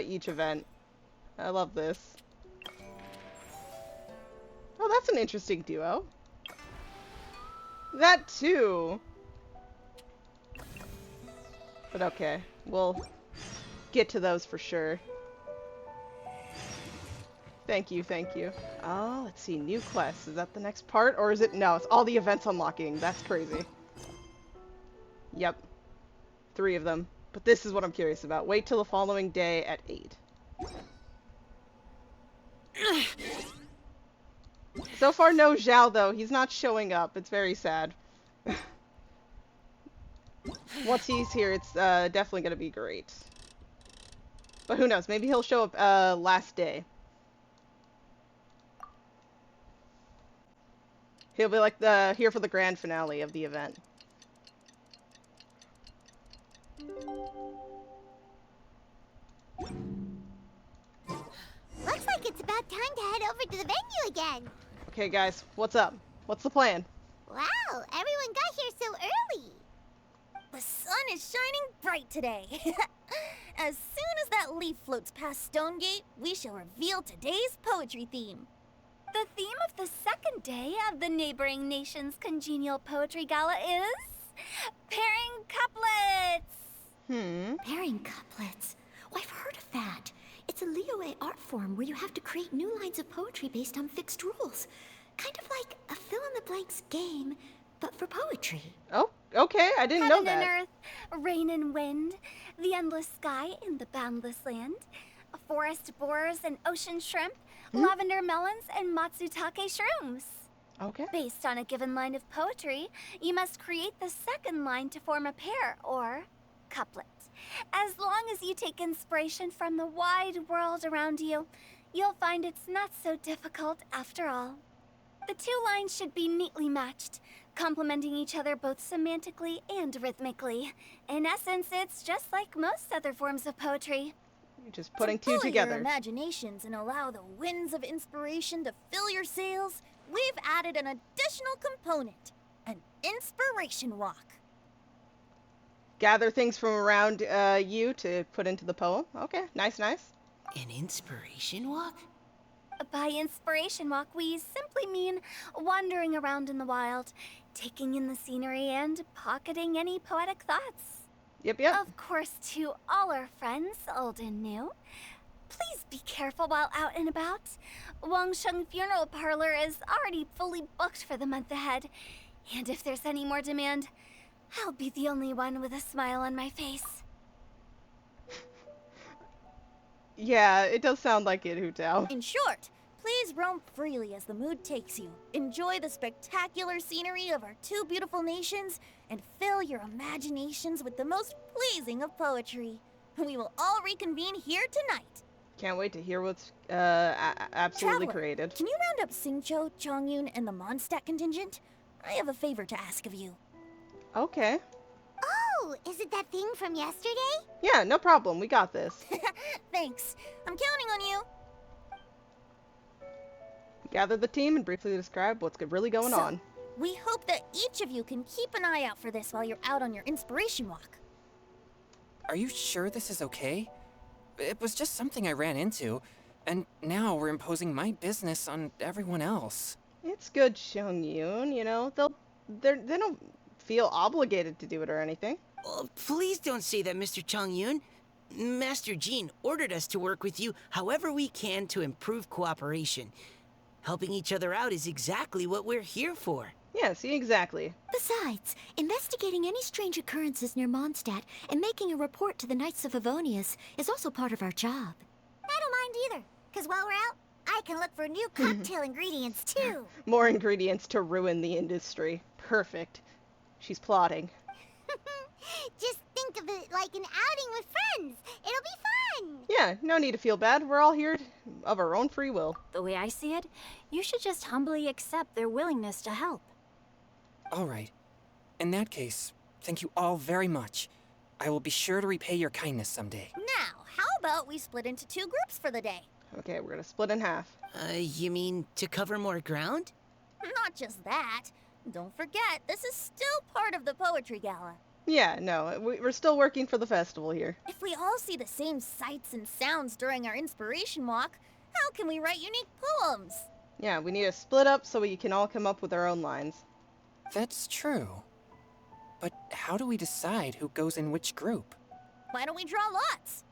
each event. I love this. Oh, that's an interesting duo. That too. But okay, we'll get to those for sure. Thank you, thank you. Oh, let's see, new quests. Is that the next part? Or is it? No, it's all the events unlocking. That's crazy. Yep. 3 of them. But this is what I'm curious about. Wait till the following day at 8. So far, no Zhao, though. He's not showing up. It's very sad. Once he's here, it's definitely going to be great. But who knows? Maybe he'll show up last day. He'll be like here for the grand finale of the event. Looks like it's about time to head over to the venue again. Okay, guys, what's up? What's the plan? Wow, everyone got here so early. The sun is shining bright today. As soon as that leaf floats past Stonegate, we shall reveal today's poetry theme. The theme of the second day of the neighboring nation's congenial poetry gala is pairing couplets. Pairing couplets. Oh, I've heard of that. It's a Liyue art form where you have to create new lines of poetry based on fixed rules. Kind of like a fill-in-the-blanks game, but for poetry. Oh, okay. I didn't know Heaven that. and earth, rain and wind, the endless sky and the boundless land, forest borers and ocean shrimp, lavender melons and matsutake shrooms. Okay. Based on a given line of poetry, you must create the second line to form a pair, or couplet. As long as you take inspiration from the wide world around you, you'll find it's not so difficult after all. The two lines should be neatly matched, complementing each other both semantically and rhythmically. In essence, it's just like most other forms of poetry. You're just putting to two buoy together. your imaginations and allow the winds of inspiration to fill your sails, we've added an additional component, an inspiration walk. Gather things from around you to put into the poem. Okay, nice, nice. An inspiration walk? By inspiration walk, we simply mean wandering around in the wild, taking in the scenery and pocketing any poetic thoughts. Yep, yep. Of course, to all our friends, old and new, please be careful while out and about. Wangsheng Funeral Parlor is already fully booked for the month ahead, and if there's any more demand, I'll be the only one with a smile on my face. Yeah, it does sound like it, Hu Tao. In short, please roam freely as the mood takes you. Enjoy the spectacular scenery of our two beautiful nations, and fill your imaginations with the most pleasing of poetry. We will all reconvene here tonight. Can't wait to hear what's absolutely Traveler, created. Can you round up Xingqiu, Chongyun, and the Mondstadt contingent? I have a favor to ask of you. Okay. Oh, is it that thing from yesterday? Yeah, no problem. We got this. Thanks. I'm counting on you. Gather the team and briefly describe what's really going So, on. We hope that each of you can keep an eye out for this while you're out on your inspiration walk. Are you sure this is okay? It was just something I ran into, and now we're imposing my business on everyone else. It's good, Xiong-Yun, you know. They don't feel obligated to do it or anything. Oh, please don't say that, Mr. Chongyun. Master Jean ordered us to work with you however we can to improve cooperation. Helping each other out is exactly what we're here for. Yeah, see, exactly. Besides, investigating any strange occurrences near Mondstadt and making a report to the Knights of Favonius is also part of our job. I don't mind either, because while we're out, I can look for new cocktail ingredients too. More ingredients to ruin the industry. Perfect. She's plotting. Just think of it like an outing with friends. It'll be fun. Yeah, no need to feel bad. We're all here of our own free will. The way I see it, you should just humbly accept their willingness to help. All right. In that case, thank you all very much. I will be sure to repay your kindness someday. Now, how about we split into two groups for the day? Okay, we're gonna split in half. You mean to cover more ground? Not just that. Don't forget, this is still part of the Poetry Gala. Yeah, no, we're still working for the festival here. If we all see the same sights and sounds during our inspiration walk, how can we write unique poems? Yeah, we need to split up so we can all come up with our own lines. That's true. But how do we decide who goes in which group? Why don't we draw lots?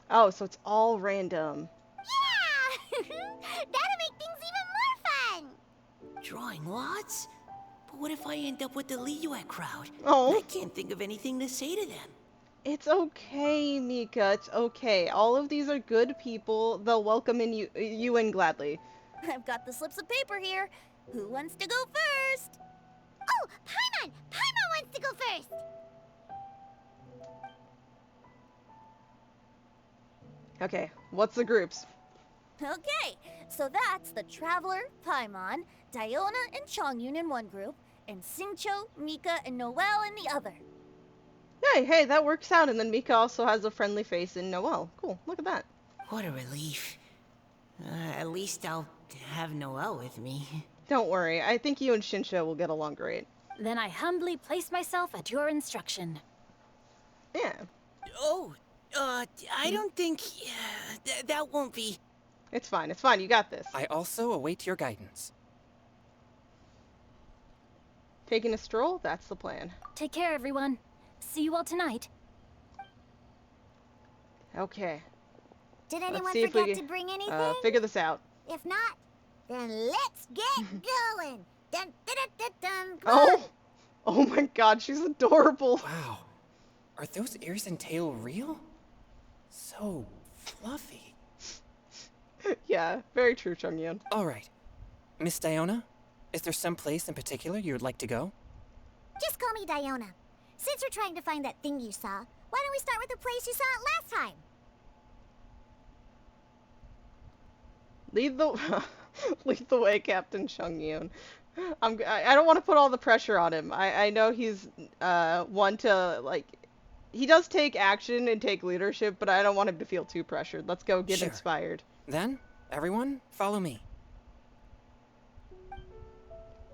Oh, so it's all random. Yeah! That'll make things even more fun. Drawing lots? But what if I end up with the Liyue crowd? Oh. I can't think of anything to say to them. It's okay, Mika. It's okay. All of these are good people. They'll welcome you in gladly. I've got the slips of paper here. Who wants to go first? Oh, Paimon! Paimon wants to go first! Okay, what's the groups? Okay, so that's the Traveler, Paimon, Diona, and Chongyun in one group, and Singcho, Mika, and Noelle in the other. Hey, that works out. And then Mika also has a friendly face in Noelle. Cool, look at that. What a relief. At least I'll have Noelle with me. Don't worry, I think you and Shinsha will get along great. Then I humbly place myself at your instruction. Yeah, Oh, I don't think... that won't be... it's fine, you got this. I also await your guidance. Taking a stroll? That's the plan. Take care, everyone. See you all tonight. Okay, Did let's anyone see if we forget can to bring anything? figure this out. If not, then let's get going. Dun, dun, dun, dun, dun. Oh! Oh my god, she's adorable. Wow. Are those ears and tail real? So fluffy. Yeah, very true, Chongyun. All right. Miss Diona, is there some place in particular you would like to go? Just call me Diona. Since we're trying to find that thing you saw, why don't we start with the place you saw it last time? Lead the way, Captain Chongyun. I don't want to put all the pressure on him. I know he's one to, like, he does take action and take leadership, but I don't want him to feel too pressured. Let's go get Sure. inspired. Then, everyone, follow me.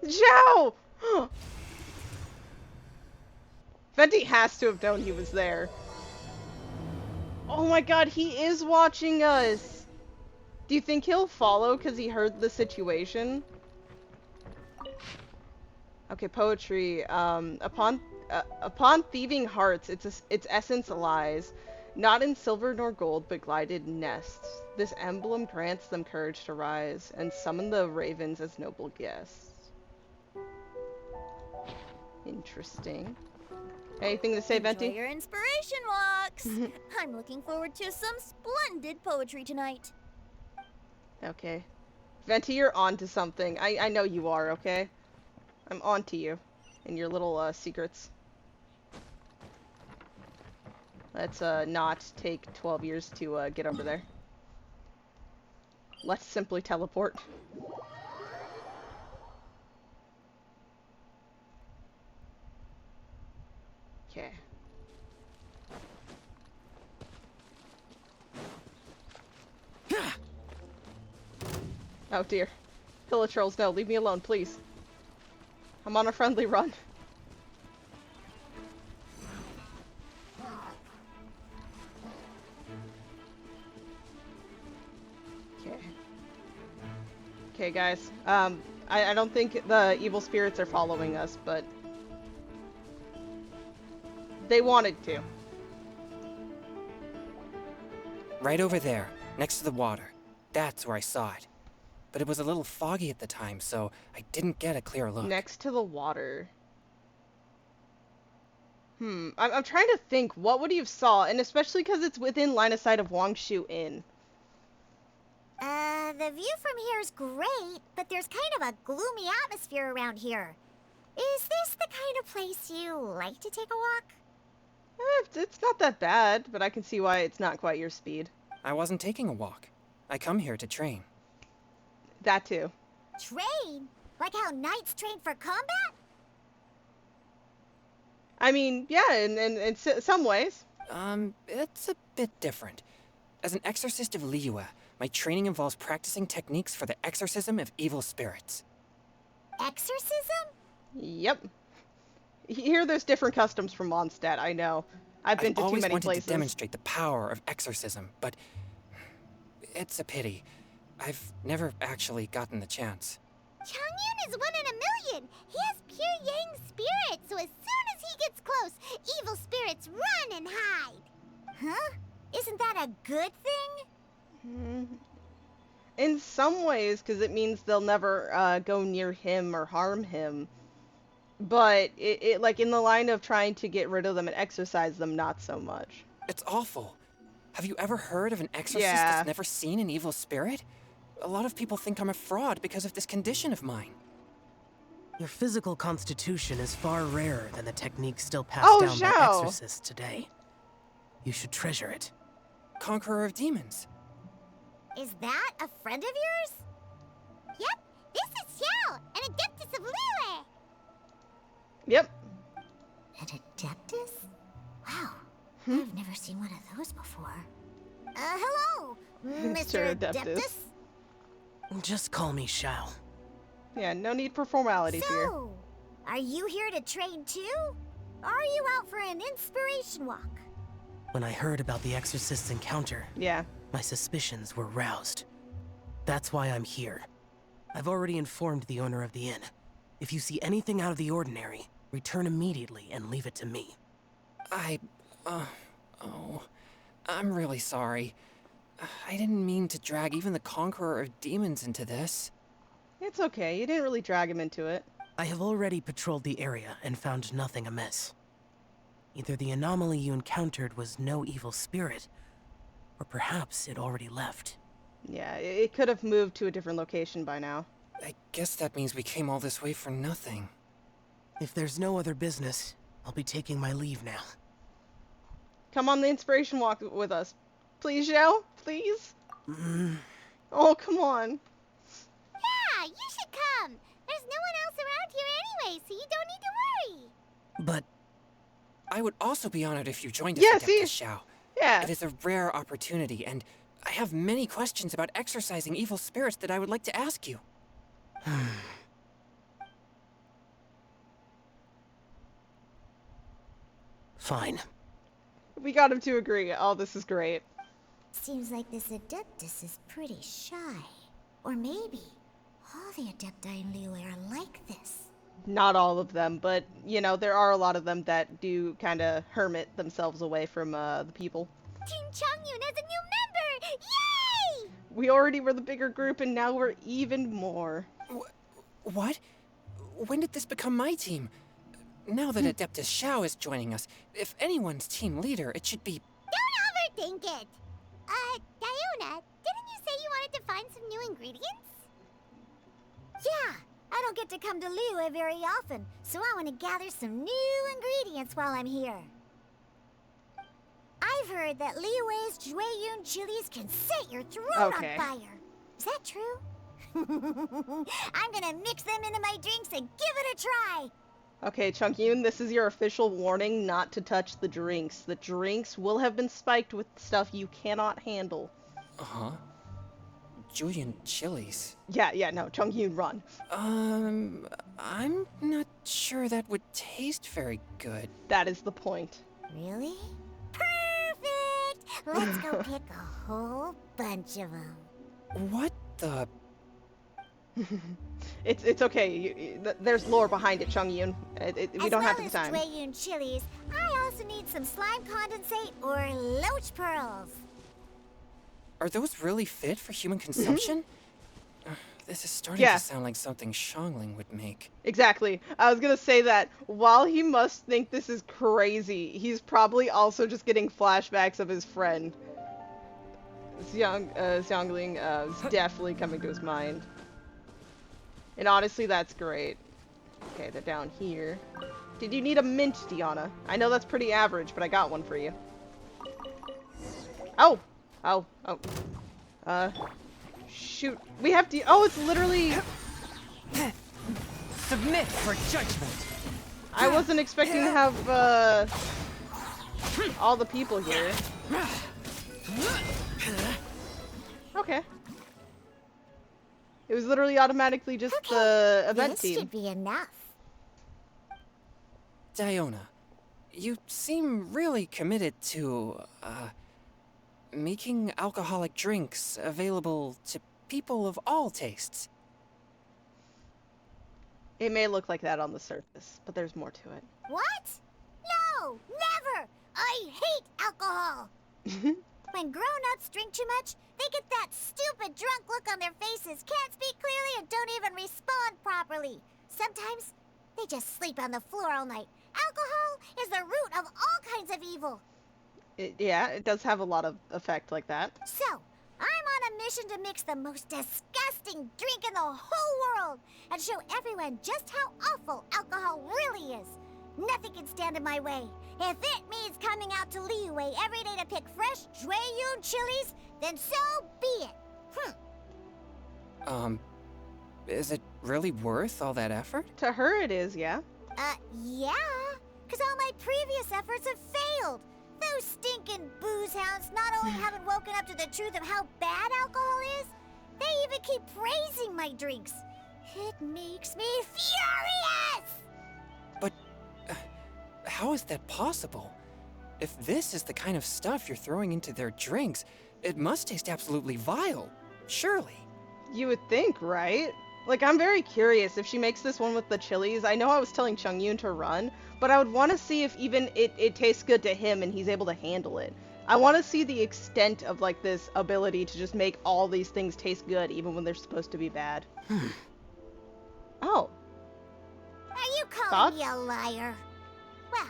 Zhao! Venti has to have known he was there. Oh my god, he is watching us! Do you think he'll follow because he heard the situation? Okay, poetry. Upon thieving hearts, its essence lies, not in silver nor gold, but glided nests. This emblem grants them courage to rise, and summon the ravens as noble guests. Interesting. Anything to say, Enjoy Venti? your inspiration walks. I'm looking forward to some splendid poetry tonight. Okay. Venti, you're on to something. I know you are, okay? I'm on to you. And your little, secrets. Let's, not take 12 years to, get over there. Let's simply teleport. Okay. Oh dear. Pillar trolls, no, leave me alone, please. I'm on a friendly run. Okay. Okay, guys. I don't think the evil spirits are following us, but they wanted to. Right over there, next to the water. That's where I saw it. But it was a little foggy at the time, so I didn't get a clear look. Next to the water. I'm trying to think, what would you have saw? And especially because it's within line of sight of Wangshu Inn. The view from here is great, but there's kind of a gloomy atmosphere around here. Is this the kind of place you like to take a walk? It's not that bad, but I can see why it's not quite your speed. I wasn't taking a walk. I come here to train. That too. Train? Like how knights train for combat? I mean, yeah, in some ways. It's a bit different. As an exorcist of Liyue, my training involves practicing techniques for the exorcism of evil spirits. Exorcism? Yep. Here there's different customs from Mondstadt, I know. I've been to too always many wanted places. to demonstrate the power of exorcism, but it's a pity. I've never actually gotten the chance. Chongyun is 1 in a million. He has pure yang spirit, so as soon as he gets close, evil spirits run and hide. Huh? Isn't that a good thing? In some ways, because it means they'll never go near him or harm him. but it like in the line of trying to get rid of them and exorcise them, not so much. It's awful. Have you ever heard of an exorcist Yeah. that's never seen an evil spirit? A lot of people think I'm a fraud because of this condition of mine. Your physical constitution is far rarer than the techniques still passed Oh, down by Zhao. exorcists today. You should treasure it. Conqueror of demons. Is that a friend of yours? Yep, this is Xiao, an Adeptus of Liyue. Yep. An Adeptus? Wow, I've never seen one of those before. Hello, Mr. Adeptus. Just call me Shao. Yeah, no need for formalities here. So, are you here to train too? Or are you out for an inspiration walk? When I heard about the exorcist's encounter, Yeah. my suspicions were roused. That's why I'm here. I've already informed the owner of the inn. If you see anything out of the ordinary, return immediately and leave it to me. I'm really sorry. I didn't mean to drag even the Conqueror of Demons into this. It's okay. You didn't really drag him into it. I have already patrolled the area and found nothing amiss. Either the anomaly you encountered was no evil spirit, or perhaps it already left. Yeah, it could have moved to a different location by now. I guess that means we came all this way for nothing. If there's no other business, I'll be taking my leave now. Come on the inspiration walk with us. Please, Zhao? Please? Oh, come on. Yeah, you should come. There's no one else around here anyway, so you don't need to worry. But I would also be honored if you joined us, Yeah, Adeptus see? Shao. Yeah. It is a rare opportunity, and I have many questions about exorcising evil spirits that I would like to ask you. fine. We got him to agree. Oh, this is great. Seems like this Adeptus is pretty shy. Or maybe all the Adepti in Liyue are like this. Not all of them, but, you know, there are a lot of them that do kind of hermit themselves away from the people. Team Changyun has a new member! Yay! We already were the bigger group, and now we're even more. What? When did this become my team? Now that Adeptus Shao is joining us, if anyone's team leader, it should be... Don't overthink it! Diona, didn't you say you wanted to find some new ingredients? Yeah, I don't get to come to Liyue very often, so I want to gather some new ingredients while I'm here. I've heard that Liyue's Jueyun chilies can set your throat Okay. on fire. Is that true? I'm gonna mix them into my drinks and give it a try. Okay, Chunkyun, this is your official warning not to touch the drinks. The drinks will have been spiked with stuff you cannot handle. Uh-huh. Julian chilies. Yeah, no, Chunkyun, run. I'm not sure that would taste very good. That is the point. Really? Perfect! Let's go pick a whole bunch of them. What the... It's okay. There's lore behind it, Chungyun. We don't have the time. As well as Jueyun chilies, I also need some slime condensate or loach pearls. Are those really fit for human consumption? This is starting Yeah. to sound like something Xiangling would make. Exactly. I was gonna say that while he must think this is crazy, he's probably also just getting flashbacks of his friend. Xiangling is definitely coming to his mind. And honestly, that's great. Okay, they're down here. Did you need a mint, Diana? I know that's pretty average, but I got one for you. Oh! Shoot. We have to... Oh, it's literally... Submit for judgment! I wasn't expecting to have, all the people here. Okay. It was literally automatically just the event This team. should be enough. Diona, you seem really committed to, making alcoholic drinks available to people of all tastes. It may look like that on the surface, but there's more to it. What? No, never! I hate alcohol! When grown-ups drink too much, they get that stupid drunk look on their faces, can't speak clearly, and don't even respond properly. Sometimes, They just sleep on the floor all night. Alcohol is the root of all kinds of evil. Yeah, it does have a lot of effect like that. So, I'm on a mission to mix the most disgusting drink in the whole world and show everyone just how awful alcohol really is. Nothing can stand in my way. If it means coming out to Liyue every day to pick fresh Jueyun chilies, then so be it. Is it really worth all that effort? To her it is, yeah. Yeah. Because all my previous efforts have failed. Those stinking booze hounds not only haven't woken up to the truth of how bad alcohol is, they even keep praising my drinks. It makes me furious! But how is that possible? If this is the kind of stuff you're throwing into their drinks, it must taste absolutely vile. Surely. You would think, right? Like, I'm very curious if she makes this one with the chilies. I know I was telling Chongyun to run, but I would want to see if even it tastes good to him and he's able to handle it. I want to see the extent of, like, this ability to just make all these things taste good even when they're supposed to be bad. Oh. Are you calling me a liar? Well,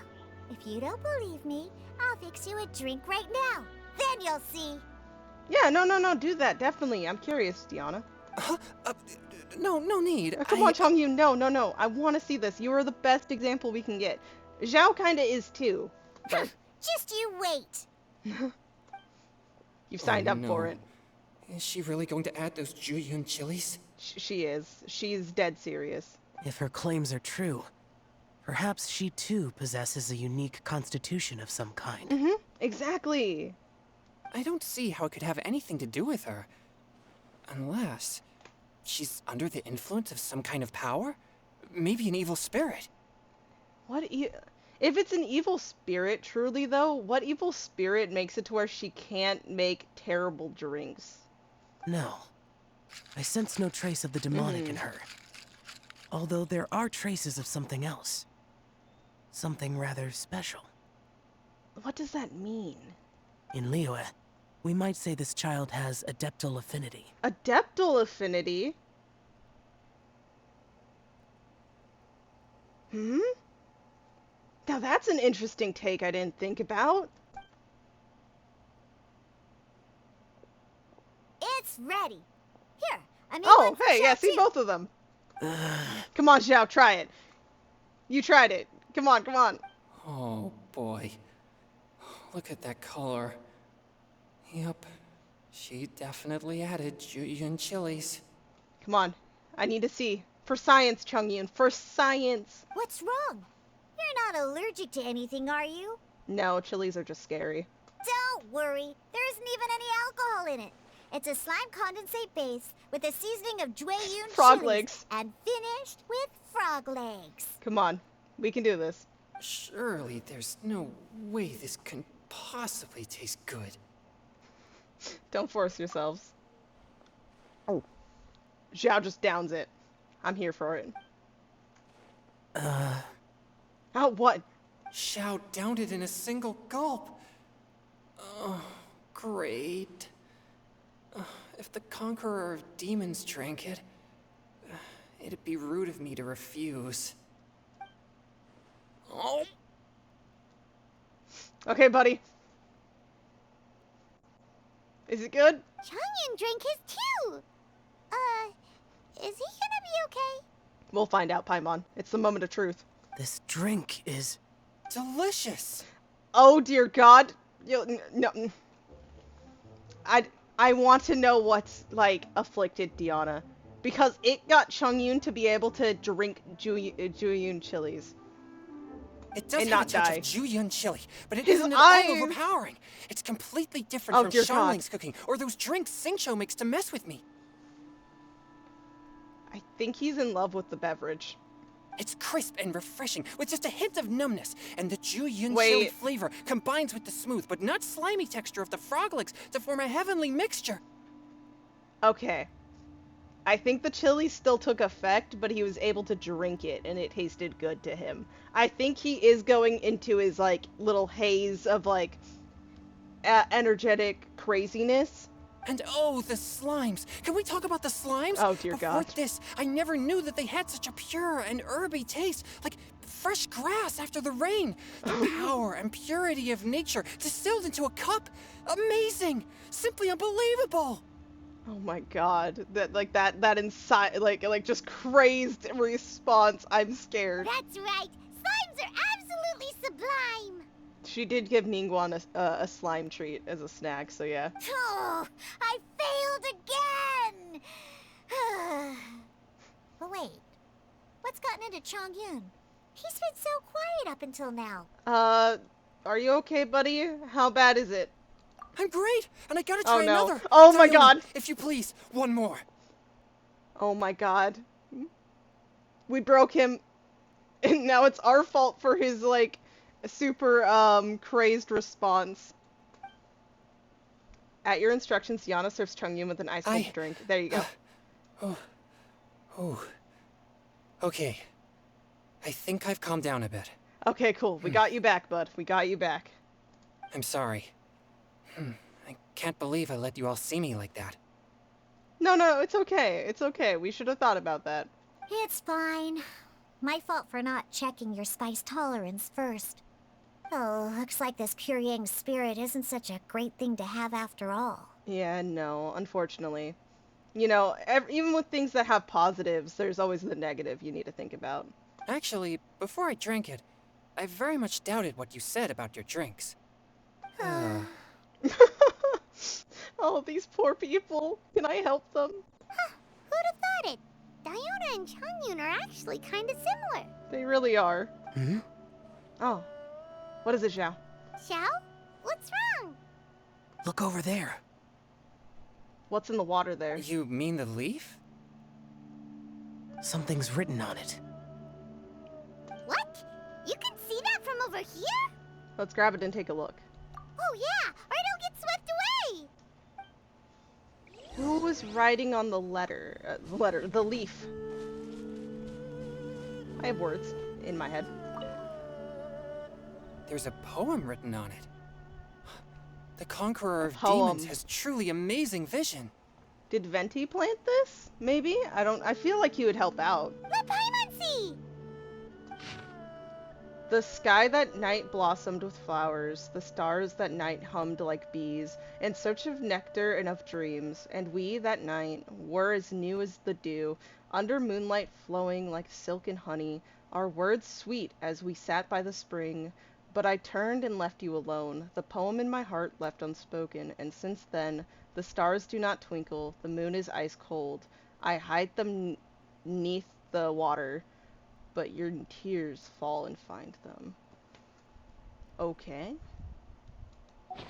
if you don't believe me, I'll fix you a drink right now. Then you'll see. Yeah, no, do that, definitely. I'm curious, Diana. No need. Come on, Chongyun, no. I want to see this. You are the best example we can get. Zhao kinda is too. But just you wait. You've signed up for it. Is she really going to add those Jueyun chilies? She is. She's dead serious. If her claims are true, perhaps she too possesses a unique constitution of some kind. Exactly. I don't see how it could have anything to do with her. Unless she's under the influence of some kind of power? Maybe an evil spirit. If it's an evil spirit, truly though, what evil spirit makes it to where she can't make terrible drinks? No. I sense no trace of the demonic in her. Although there are traces of something else. Something rather special. What does that mean? In Liyue, we might say this child has adeptal affinity. Adeptal affinity? Now that's an interesting take I didn't think about. It's ready. Here, I made Oh, one for hey, yeah, Xiao see too. both of them. Come on, Xiao, try it. You tried it. Come on. Oh, boy. Look at that color. Yep. She definitely added Jueyun chilies. Come on. I need to see. For science, Chongyun. For science. What's wrong? You're not allergic to anything, are you? No, chilies are just scary. Don't worry. There isn't even any alcohol in it. It's a slime condensate base with a seasoning of Jueyun Frog chilies legs. and finished with frog legs. Come on. We can do this. Surely there's no way this can possibly taste good. Don't force yourselves. Oh. Xiao just downs it. I'm here for it. Oh, what? Xiao downed it in a single gulp. Oh, great. If the Conqueror of Demons drank it, it'd be rude of me to refuse. Oh. Okay, buddy. Is it good? Chongyun drank his too. Is he gonna be okay? We'll find out, Paimon. It's the moment of truth. This drink is... delicious. Oh, dear God. No. I want to know what's, like, afflicted Diana. Because it got Chongyun to be able to drink Jueyun chilies. It does and have not a touch die. of Jueyun chili, but it His isn't at all eyes! overpowering. It's completely different Oh, from dear God. Xiangling's cooking, or those drinks Xingqiu makes to mess with me. I think he's in love with the beverage. It's crisp and refreshing, with just a hint of numbness, and the Jueyun chili Wait. flavor combines with the smooth but not slimy texture of the frog legs to form a heavenly mixture. Okay. I think the chili still took effect, but he was able to drink it, and it tasted good to him. I think he is going into his, like, little haze of, like, energetic craziness. And oh, the slimes. Can we talk about the slimes? Oh, dear God. Before this, I never knew that they had such a pure and herby taste, like fresh grass after the rain. The power and purity of nature distilled into a cup. Amazing! Simply unbelievable! Oh my God. That inside, like just crazed response. I'm scared. That's right. Slimes are absolutely sublime. She did give Ningguang a slime treat as a snack, so yeah. Oh, I failed again. But wait, what's gotten into Chongyun? He's been so quiet up until now. Are you okay, buddy? How bad is it? I'm great, and I gotta try no. another. Oh my Tayumi, God. If you please, one more. Oh my God. We broke him, and now it's our fault for his, like, super, crazed response. At your instructions, Yana serves Chongyun with an ice cold drink. There you go. Okay. I think I've calmed down a bit. Okay, cool. We got you back, bud. We got you back. I'm sorry. I can't believe I let you all see me like that. No, it's okay. It's okay. We should have thought about that. It's fine. My fault for not checking your spice tolerance first. Oh, looks like this pure yang spirit isn't such a great thing to have after all. Yeah, no, unfortunately. You know, even with things that have positives, there's always the negative you need to think about. Actually, before I drank it, I very much doubted what you said about your drinks. Oh, these poor people. Can I help them? Who'd have thought it? Diona and Chongyun are actually kind of similar. They really are. Hmm? Oh. What is it, Xiao? Xiao? What's wrong? Look over there. What's in the water there? You mean the leaf? Something's written on it. What? You can see that from over here? Let's grab it and take a look. Oh yeah, or it'll get swept away. Who was writing on the letter? The leaf. I have words in my head. There's a poem written on it. The Conqueror of Poem. Demons has truly amazing vision. Did Venti plant this? Maybe? I feel like he would help out. Let Paimon see. The sky that night blossomed with flowers, the stars that night hummed like bees, in search of nectar and of dreams, and we that night were as new as the dew, under moonlight flowing like silk and honey, our words sweet as we sat by the spring. But I turned and left you alone, the poem in my heart left unspoken, and since then, the stars do not twinkle, the moon is ice cold. I hide them 'neath the water, but your tears fall and find them. Okay. It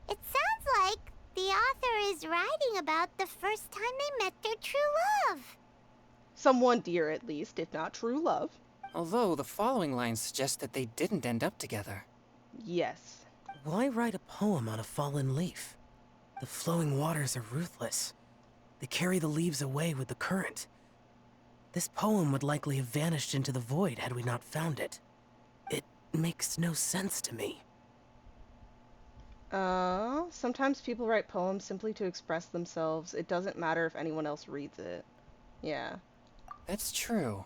sounds like the author is writing about the first time they met their true love. Someone dear, at least, if not true love. Although the following lines suggest that they didn't end up together. Yes. Why write a poem on a fallen leaf? The flowing waters are ruthless. They carry the leaves away with the current. This poem would likely have vanished into the void had we not found it. It makes no sense to me. Sometimes people write poems simply to express themselves. It doesn't matter if anyone else reads it. Yeah. That's true.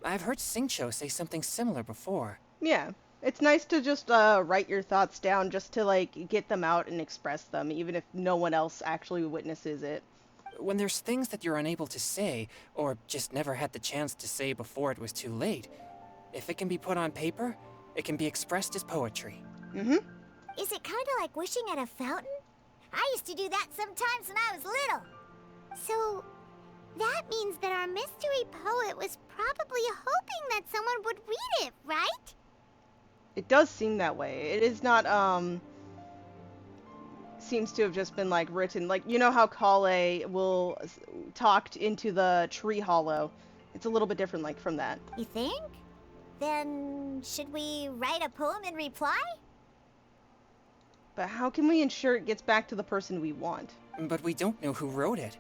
I've heard Singcho say something similar before. Yeah. It's nice to just write your thoughts down just to, like, get them out and express them, even if no one else actually witnesses it. When there's things that you're unable to say, or just never had the chance to say before it was too late, if it can be put on paper, it can be expressed as poetry. Mm-hmm. Is it kind of like wishing at a fountain? I used to do that sometimes when I was little. So, that means that our mystery poet was probably hoping that someone would read it, right? It does seem that way. It is not, seems to have just been, like, written. Like, you know how Kale will talk into the tree hollow? It's a little bit different, like, from that. You think? Then, should we write a poem in reply? But how can we ensure it gets back to the person we want? But we don't know who wrote it.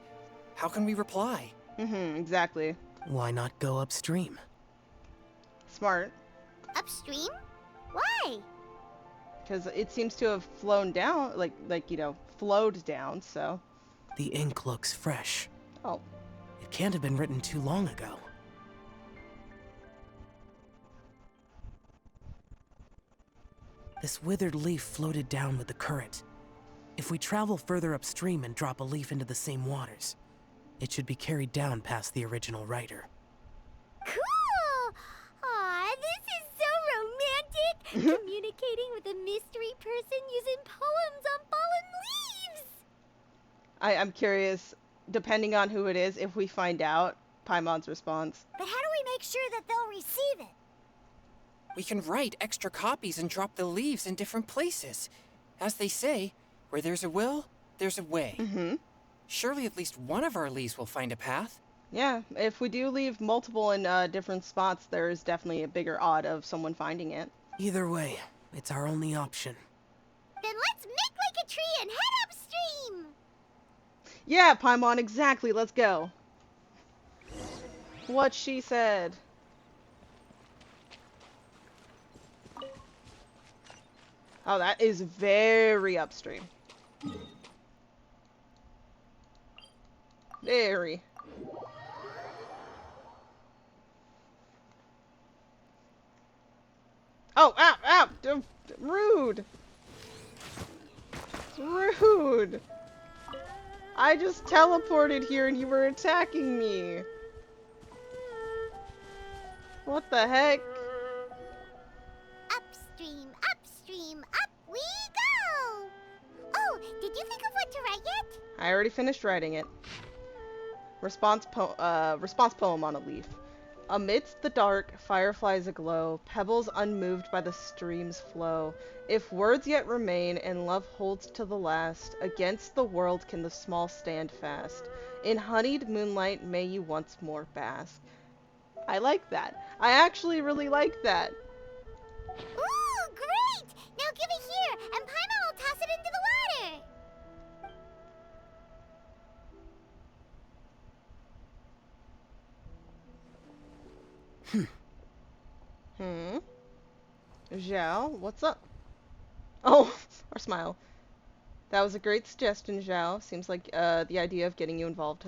How can we reply? Exactly. Why not go upstream? Smart. Upstream? Why? Because it seems to have flown down, like, you know, flowed down, so... The ink looks fresh. Oh. It can't have been written too long ago. This withered leaf floated down with the current. If we travel further upstream and drop a leaf into the same waters, it should be carried down past the original writer. Cool! Aw, this is so romantic! Communicating with a mystery person using poems on fallen leaves! I'm curious, depending on who it is, if we find out Paimon's response. But how do we make sure that they'll receive it? We can write extra copies and drop the leaves in different places. As they say, where there's a will, there's a way. Mm-hmm. Surely at least one of our leaves will find a path. Yeah, if we do leave multiple in different spots, there is definitely a bigger odd of someone finding it. Either way, it's our only option. Then let's make like a tree and head upstream! Yeah, Paimon, exactly, let's go. What she said. Oh, that is very upstream. Very. Oh, ow, ow! Rude! Rude! I just teleported here and you were attacking me. What the heck? Upstream, upstream, up we go! Oh, did you think of what to write yet? I already finished writing it. Response poem on a leaf. Amidst the dark, fireflies aglow, pebbles unmoved by the stream's flow. If words yet remain and love holds to the last, against the world can the small stand fast. In honeyed moonlight may you once more bask. I like that. I actually really like that. Ooh, great! Now give it here, and Paimon will toss it into the water! Zhao, what's up? Oh, our smile. That was a great suggestion, Zhao. Seems like the idea of getting involved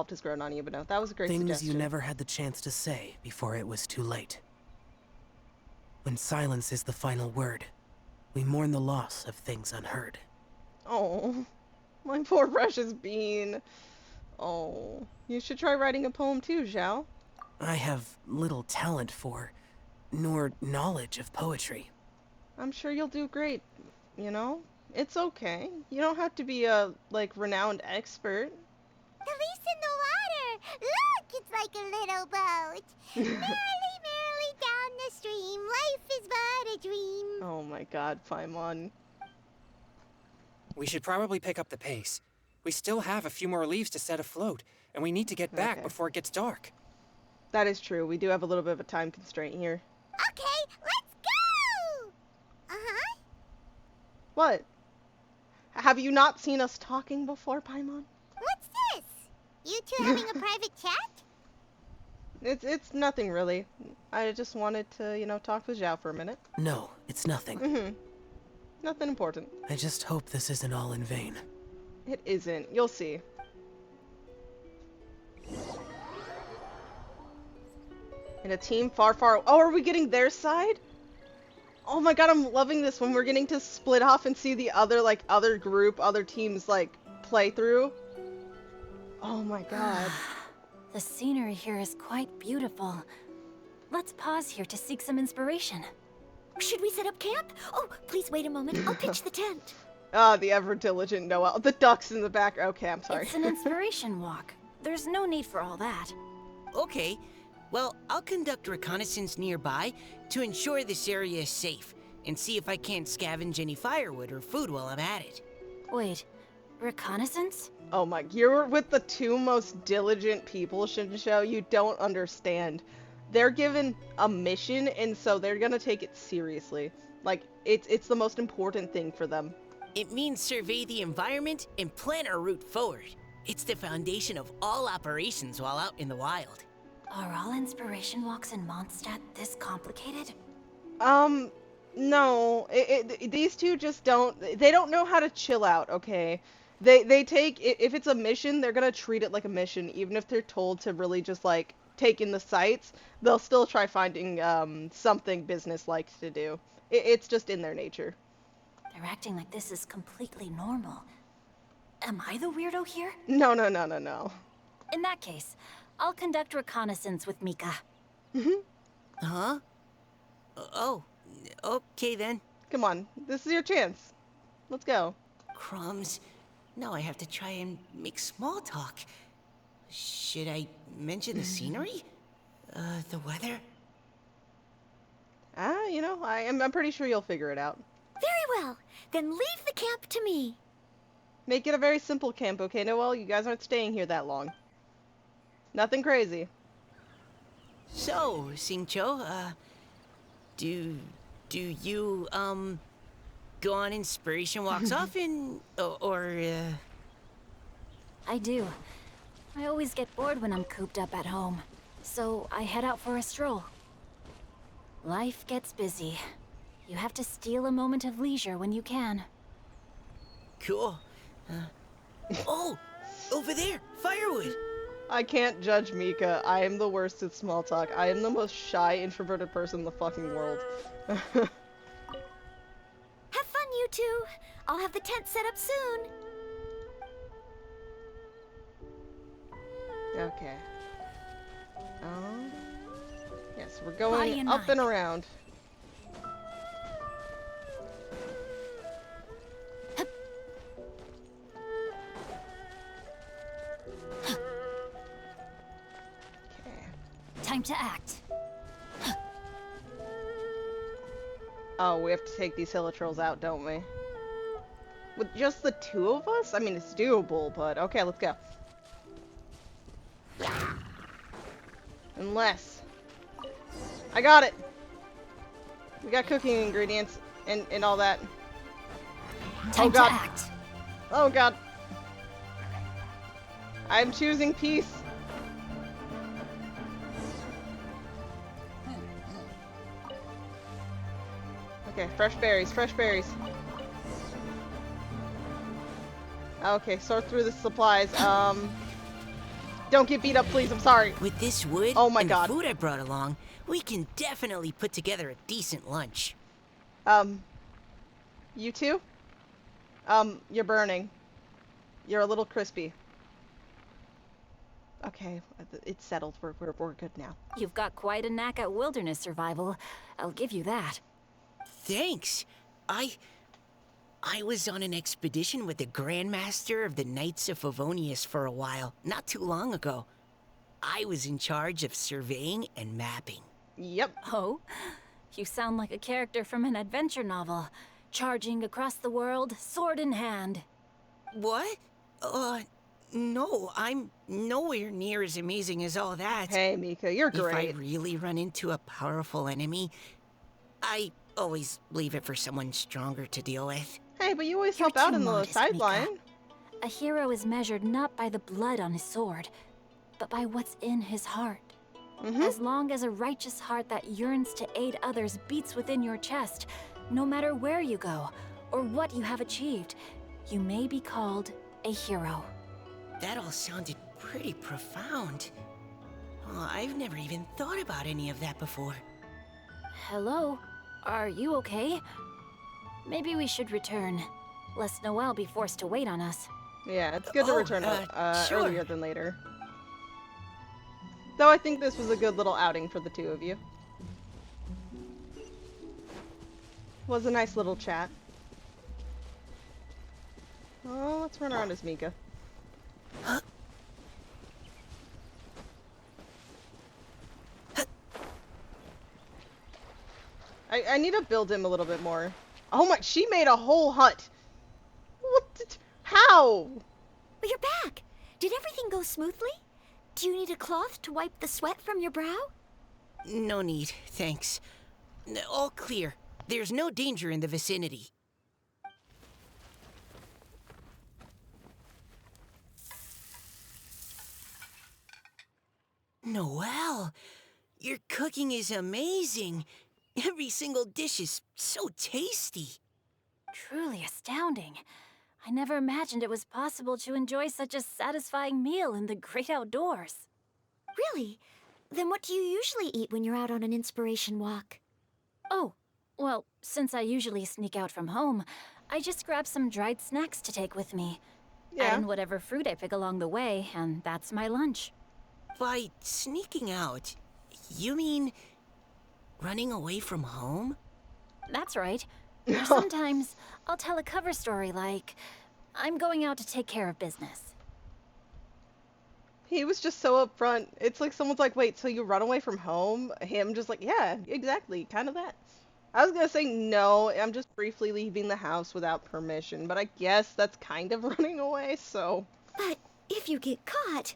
has grown on you, but no, that was a great Things suggestion. you never had the chance to say before it was too late. When silence is the final word, we mourn the loss of things unheard. Oh, my poor precious bean. Oh, you should try writing a poem too, Zhao. I have little talent for, nor knowledge of poetry. I'm sure you'll do great, you know? It's okay. You don't have to be a, renowned expert. The leaf's in the water! Look, it's like a little boat! Merrily, merrily down the stream, life is but a dream. Oh my god, Paimon. We should probably pick up the pace. We still have a few more leaves to set afloat, and we need to get back before it gets dark. That is true. We do have a little bit of a time constraint here. Okay, let's go! Uh-huh. What? Have you not seen us talking before, Paimon? What's this? You two having a private chat? It's nothing really. I just wanted to, talk with Zhao for a minute. No, it's nothing. Mm-hmm. Nothing important. I just hope this isn't all in vain. It isn't. You'll see. In a team far, far... Oh, are we getting their side? Oh my god, I'm loving this when we're getting to split off and see the other, other group, other teams, play through. Oh my god. The scenery here is quite beautiful. Let's pause here to seek some inspiration. Should we set up camp? Oh, please wait a moment. I'll pitch the tent. Ah, the ever-diligent Noelle. The ducks in the back. Okay, I'm sorry. It's an inspiration walk. There's no need for all that. Okay. Well, I'll conduct reconnaissance nearby to ensure this area is safe, and see if I can't scavenge any firewood or food while I'm at it. Wait, reconnaissance? Oh my, you're with the two most diligent people, Shinsho. You don't understand. They're given a mission, and so they're gonna take it seriously. It's the most important thing for them. It means survey the environment and plan our route forward. It's the foundation of all operations while out in the wild. Are all inspiration walks in Mondstadt this complicated? No, these two just don't. They don't know how to chill out. Okay, they take if it's a mission, they're gonna treat it like a mission, even if they're told to really just like take in the sights. They'll still try finding something business-like to do. It's just in their nature. They're acting like this is completely normal. Am I the weirdo here? No, no, no, no, no. In that case, I'll conduct reconnaissance with Mika. Huh? Oh, okay then. Come on, this is your chance. Let's go. Crumbs. Now I have to try and make small talk. Should I mention the scenery? The weather? You know, I'm pretty sure you'll figure it out. Very well. Then leave the camp to me. Make it a very simple camp, okay, Noelle? You guys aren't staying here that long. Nothing crazy. So, Singcho, do you, go on inspiration walks often? Or, I do. I always get bored when I'm cooped up at home. So I head out for a stroll. Life gets busy. You have to steal a moment of leisure when you can. Cool. Oh! Over there! Firewood! I can't judge Mika. I am the worst at small talk. I am the most shy, introverted person in the fucking world. Have fun, you two. I'll have the tent set up soon. Okay. Yes, we're going up and around. Time to act. Oh, we have to take these hilichurls out, don't we? With just the two of us? I mean, it's doable, but okay, let's go. Unless... I got it! We got cooking ingredients and all that. Time to act. Oh god. I'm choosing peace. Okay, fresh berries, fresh berries. Okay, sort through the supplies. Don't get beat up, please. I'm sorry. With this wood Oh my and god. the food I brought along, we can definitely put together a decent lunch. You two? You're burning. You're a little crispy. Okay, it's settled. We're good now. You've got quite a knack at wilderness survival. I'll give you that. Thanks. I was on an expedition with the Grandmaster of the Knights of Favonius for a while, not too long ago. I was in charge of surveying and mapping. Yep. Oh? You sound like a character from an adventure novel. Charging across the world, sword in hand. What? No, I'm nowhere near as amazing as all that. Hey, Mika, you're great. If I really run into a powerful enemy, I always leave it for someone stronger to deal with. Hey, but you always You're help out too in the modest, sideline. Mika. A hero is measured not by the blood on his sword, but by what's in his heart. As long as a righteous heart that yearns to aid others beats within your chest, no matter where you go or what you have achieved, you may be called a hero. That all sounded pretty profound. Oh, I've never even thought about any of that before. Hello? Are you okay? Maybe we should return, lest Noelle be forced to wait on us. Yeah, it's good to return sure. earlier than later. Though I think this was a good little outing for the two of you. Was a nice little chat. Oh, let's run around as Mika. I need to build him a little bit more. Oh my, she made a whole hut. What? How? But you're back. Did everything go smoothly? Do you need a cloth to wipe the sweat from your brow? No need, thanks. All clear. There's no danger in the vicinity. Noelle, your cooking is amazing. Every single dish is so tasty. Truly astounding. I never imagined it was possible to enjoy such a satisfying meal in the great outdoors. Really? Then what do you usually eat when you're out on an inspiration walk? Oh, well, since I usually sneak out from home, I just grab some dried snacks to take with me. Add Yeah. in whatever fruit I pick along the way, and that's my lunch. By sneaking out, you mean running away from home? That's right. Or sometimes I'll tell a cover story like, I'm going out to take care of business. He was just so upfront. It's like someone's like, wait, so you run away from home? Him just like, yeah, exactly, kind of that. I was gonna say no, I'm just briefly leaving the house without permission, but I guess that's kind of running away, so. But if you get caught,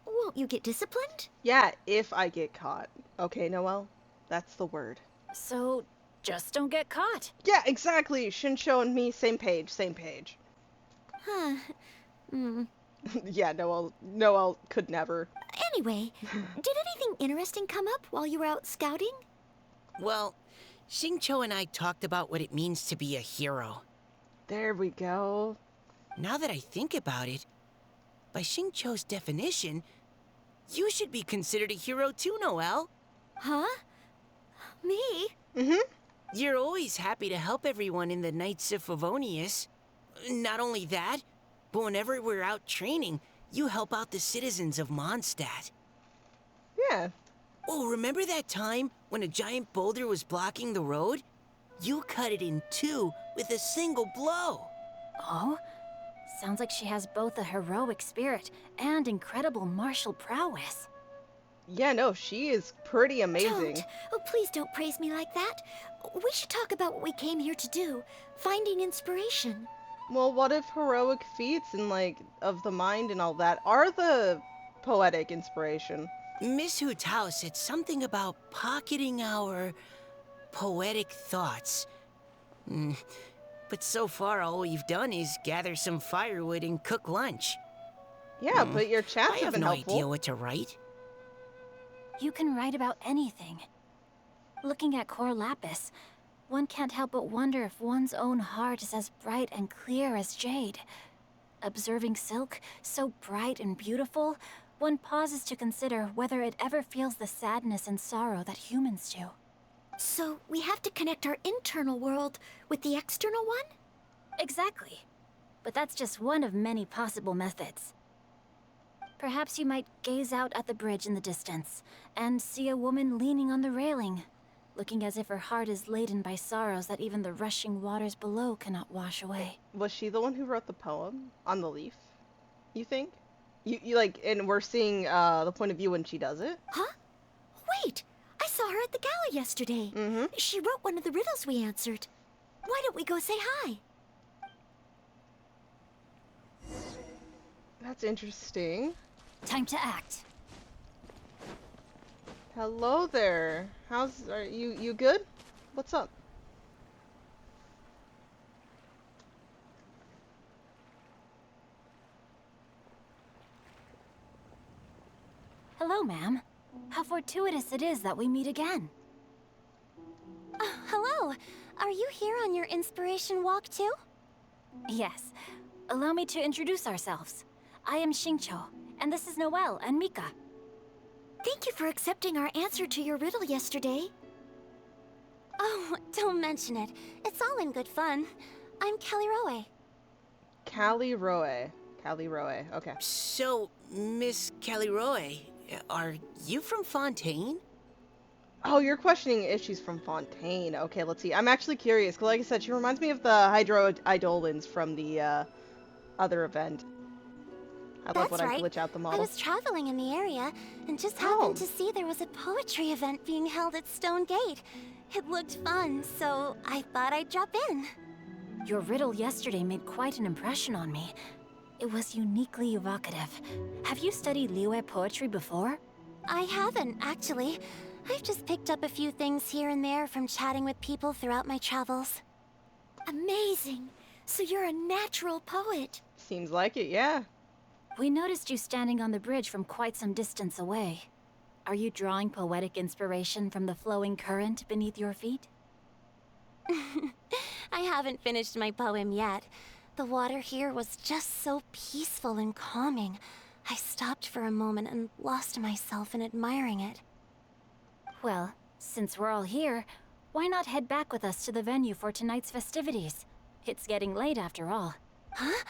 won't you get disciplined? Yeah, if I get caught. Okay, Noelle, that's the word. So, just don't get caught. Yeah, exactly. Shinsho and me, same page, same page. Huh. Yeah, Noelle could never. Anyway, did anything interesting come up while you were out scouting? Well, Xingqiu and I talked about what it means to be a hero. There we go. Now that I think about it, by Xingqiu's definition, you should be considered a hero too, Noelle. Huh? Me? Mm-hmm. You're always happy to help everyone in the Knights of Favonius. Not only that, but whenever we're out training, you help out the citizens of Mondstadt. Yeah. Oh, remember that time when a giant boulder was blocking the road? You cut it in two with a single blow. Oh? Sounds like she has both a heroic spirit and incredible martial prowess. Yeah, no, she is pretty amazing. Don't. Oh, please don't praise me like that. We should talk about what we came here to do. Finding inspiration. Well, what if heroic feats and, like, of the mind and all that are the poetic inspiration? Miss Hu Tao said something about pocketing our poetic thoughts. But so far, all we've done is gather some firewood and cook lunch. Yeah, but your I chats have have been no helpful. idea what to write. You can write about anything. Looking at Core Lapis, one can't help but wonder if one's own heart is as bright and clear as jade. Observing silk, so bright and beautiful, one pauses to consider whether it ever feels the sadness and sorrow that humans do. So we have to connect our internal world with the external one? Exactly. But that's just one of many possible methods. Perhaps you might gaze out at the bridge in the distance and see a woman leaning on the railing, looking as if her heart is laden by sorrows that even the rushing waters below cannot wash away. Was she the one who wrote the poem on the leaf? You think? You like, and we're seeing the point of view when she does it? Huh? Wait! I saw her at the gala yesterday. Mm-hmm. She wrote one of the riddles we answered. Why don't we go say hi? That's interesting. Time to act. Hello there. Are you good? What's up? Hello, ma'am. How fortuitous it is that we meet again. Hello. Are you here on your inspiration walk too? Yes. Allow me to introduce ourselves. I am Xingqiu, and this is Noelle and Mika. Thank you for accepting our answer to your riddle yesterday. Oh, don't mention it. It's all in good fun. I'm Kelly Roe. Callie Roe. Okay. So, Miss Caliroy, are you from Fontaine? Oh, you're questioning if she's from Fontaine. Okay, let's see. I'm actually curious, because like I said, she reminds me of the Hydro Eidolons from the other event. I love when I glitch out the I model. was traveling in the area and just happened to see there was a poetry event being held at Stone Gate. It looked fun, so I thought I'd drop in. Your riddle yesterday made quite an impression on me. It was uniquely evocative. Have you studied Liyue poetry before? I haven't, actually. I've just picked up a few things here and there from chatting with people throughout my travels. Amazing. So you're a natural poet. Seems like it, yeah. We noticed you standing on the bridge from quite some distance away. Are you drawing poetic inspiration from the flowing current beneath your feet? I haven't finished my poem yet. The water here was just so peaceful and calming. I stopped for a moment and lost myself in admiring it. Well, since we're all here, why not head back with us to the venue for tonight's festivities? It's getting late after all. Huh?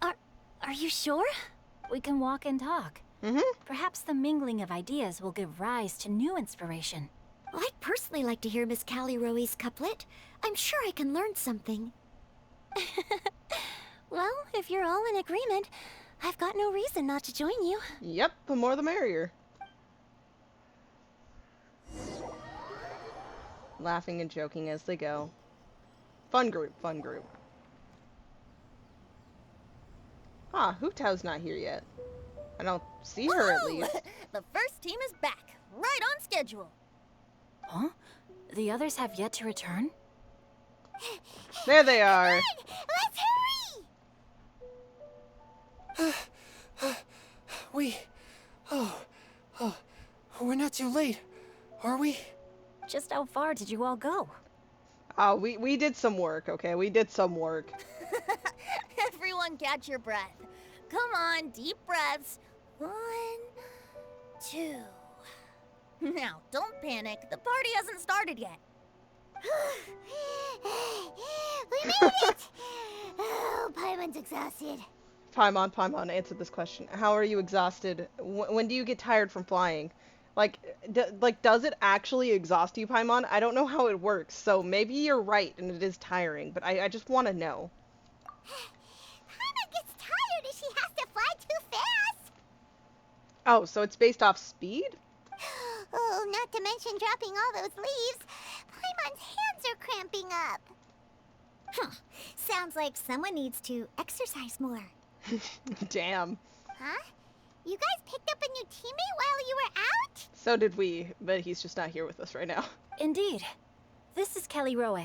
Are you sure? We can walk and talk. Mm-hmm. Perhaps the mingling of ideas will give rise to new inspiration. I'd personally like to hear Miss Callie Rowe's couplet. I'm sure I can learn something. Well, if you're all in agreement, I've got no reason not to join you. Yep, the more the merrier. Laughing and joking as they go. Fun group, fun group. Ah, Hootao's not here yet. I don't see her at Woohoo! least. The first team is back, right on schedule. Huh? The others have yet to return? There they are. Let's hurry! We're not too late, are we? Just how far did you all go? Oh, we did some work, okay? We did some work. Everyone catch your breath. Come on, deep breaths. 1, 2. Now, don't panic. The party hasn't started yet. We made it! Oh, Paimon's exhausted. Paimon, answer this question. How are you exhausted? When do you get tired from flying? Like, does it actually exhaust you, Paimon? I don't know how it works, so maybe you're right and it is tiring, but I just want to know. Paimon gets tired if she has to fly too fast. Oh, so it's based off speed? Oh, not to mention dropping all those leaves. Paimon's hands are cramping up. Huh. Sounds like someone needs to exercise more. Damn. Huh? You guys picked up a new teammate while you were out? So did we, but he's just not here with us right now. Indeed. This is Callie Rowe.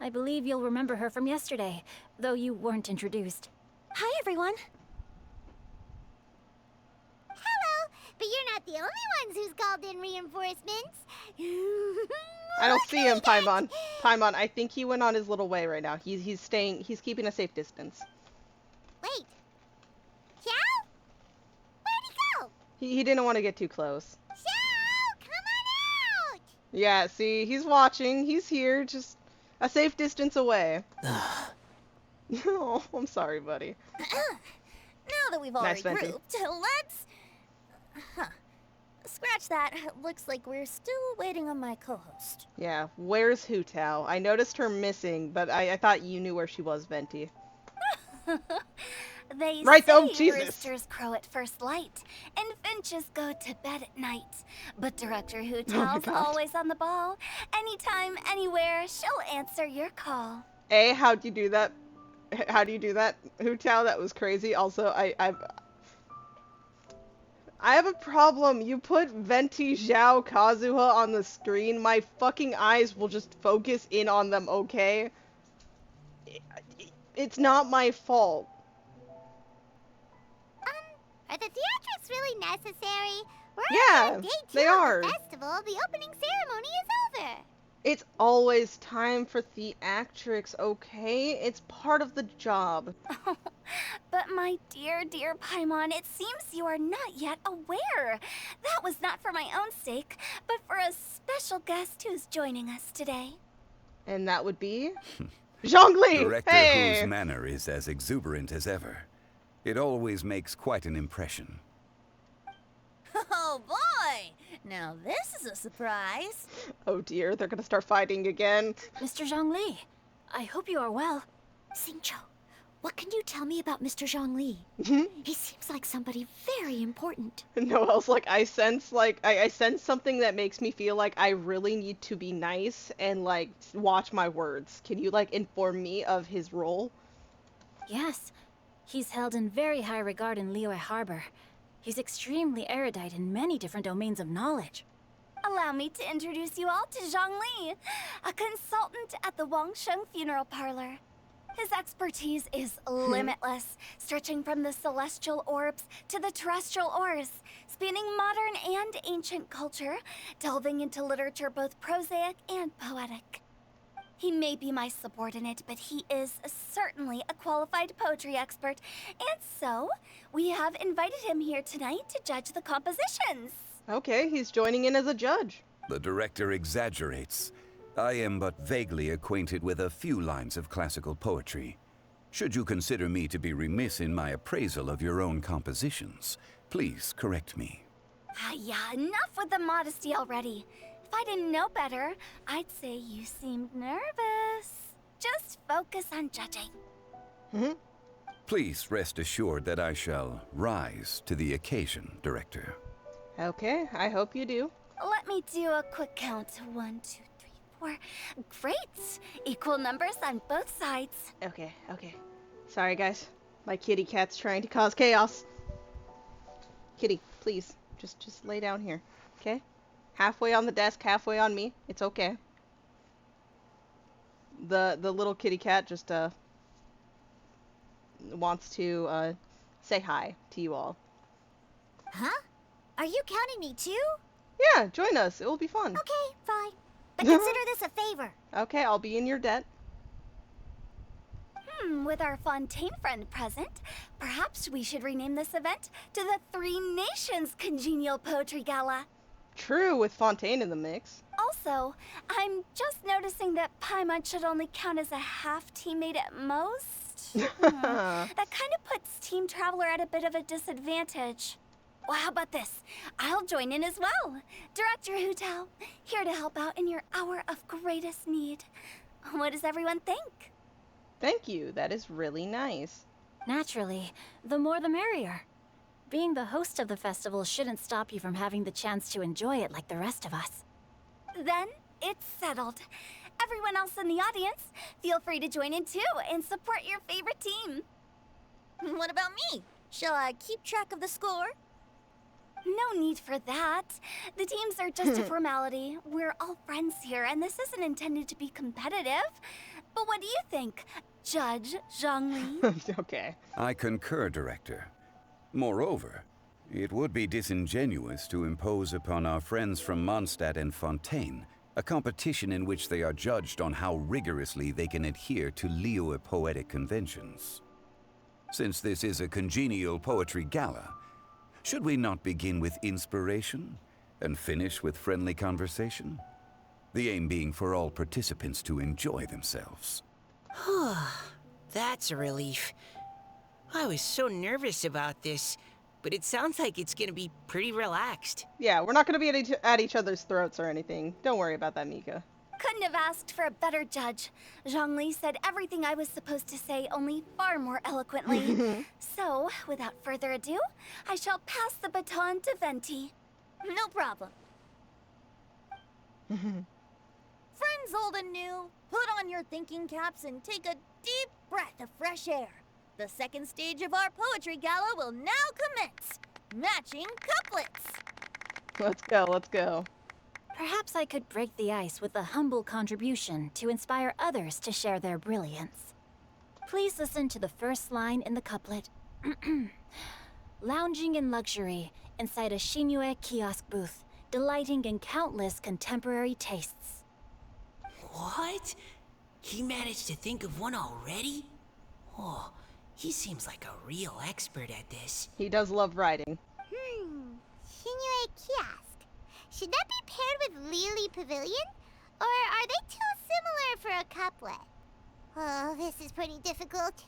I believe you'll remember her from yesterday, though you weren't introduced. Hi, everyone. Hello, but you're not the only ones who's called in reinforcements. I don't see him, Paimon. Paimon, I think he went on his little way right now. He's keeping a safe distance. Wait. Xiao? Where'd he go? He didn't want to get too close. Xiao, come on out! Yeah, see, he's watching. He's here, just a safe distance away. Oh, I'm sorry, buddy. Now that we've all Nice, Venti. regrouped, let's... Scratch that. Looks like we're still waiting on my co-host. Yeah, where's Hutao? I noticed her missing, but I thought you knew where she was, Venti. They Right, say though? Jesus. roosters crow at first light, and finches go to bed at night. But Director Hootal's God. always on the ball. Anytime, anywhere, she'll answer your call. How'd you do that? How do you do that, Hutao? That was crazy. Also, I have a problem. You put Venti, Zhao, Kazuha on the screen, my fucking eyes will just focus in on them, okay? It's not my fault. Are the theatrics really necessary? We're Yeah, on day 2 they of are. the festival. The opening ceremony is over. It's always time for theatrics, okay? It's part of the job. But my dear, dear Paimon, it seems you are not yet aware. That was not for my own sake, but for a special guest who's joining us today. And that would be... Zhongli! Director Hey! whose manner is as exuberant as ever. It always makes quite an impression. Oh boy! Now this is a surprise. Oh dear, they're gonna start fighting again. Mr. Zhongli, I hope you are well. Xingqiu, what can you tell me about Mr. Zhongli? He seems like somebody very important. No else, I sense, I sense something that makes me feel like I really need to be nice and, watch my words. Can you, inform me of his role? Yes, he's held in very high regard in Liyue Harbor. He's extremely erudite in many different domains of knowledge. Allow me to introduce you all to Zhongli, a consultant at the Wangsheng Funeral Parlor. His expertise is limitless, stretching from the celestial orbs to the terrestrial ores, spanning modern and ancient culture, delving into literature both prosaic and poetic. He may be my subordinate, but he is certainly a qualified poetry expert, and so we have invited him here tonight to judge the compositions. Okay, he's joining in as a judge. The director exaggerates. I am but vaguely acquainted with a few lines of classical poetry. Should you consider me to be remiss in my appraisal of your own compositions, please correct me. Yeah, enough with the modesty already. If I didn't know better, I'd say you seemed nervous. Just focus on judging. Please rest assured that I shall rise to the occasion, Director. Okay, I hope you do. Let me do a quick count. 1, 2, 3, 4. Great! Equal numbers on both sides. Okay. Sorry, guys. My kitty cat's trying to cause chaos. Kitty, please, just lay down here, okay? Halfway on the desk, halfway on me. It's okay. The little kitty cat just wants to say hi to you all. Huh? Are you counting me too? Yeah, join us. It will be fun. Okay, fine. But consider this a favor. Okay, I'll be in your debt. With our Fontaine friend present, perhaps we should rename this event to the Three Nations Congenial Poetry Gala. True, with Fontaine in the mix. Also, I'm just noticing that Paimon should only count as a half teammate at most. That kind of puts Team Traveler at a bit of a disadvantage. Well, how about this? I'll join in as well. Director Hu Tao, here to help out in your hour of greatest need. What does everyone think? Thank you. That is really nice. Naturally, the more the merrier. Being the host of the festival shouldn't stop you from having the chance to enjoy it like the rest of us. Then it's settled. Everyone else in the audience, feel free to join in too and support your favorite team. What about me? Shall I keep track of the score? No need for that. The teams are just a formality. We're all friends here, and this isn't intended to be competitive. But what do you think, Judge Zhongli? Okay. I concur, Director. Moreover, it would be disingenuous to impose upon our friends from Mondstadt and Fontaine a competition in which they are judged on how rigorously they can adhere to Liyue poetic conventions. Since this is a congenial poetry gala, should we not begin with inspiration and finish with friendly conversation? The aim being for all participants to enjoy themselves. That's a relief. I was so nervous about this, but it sounds like it's gonna be pretty relaxed. Yeah, we're not gonna be at each other's throats or anything. Don't worry about that, Mika. Couldn't have asked for a better judge. Zhongli said everything I was supposed to say, only far more eloquently. So, without further ado, I shall pass the baton to Venti. No problem. Friends old and new, put on your thinking caps and take a deep breath of fresh air. The second stage of our poetry gala will now commence. Matching couplets. Let's go. Perhaps I could break the ice with a humble contribution to inspire others to share their brilliance. Please listen to the first line in the couplet. Lounging in luxury inside a Shinue kiosk booth, delighting in countless contemporary tastes. What? He managed to think of one already? Oh, he seems like a real expert at this. He does love writing. Shinue Kiosk. Should that be paired with Lily Pavilion? Or are they too similar for a couplet? Oh, this is pretty difficult.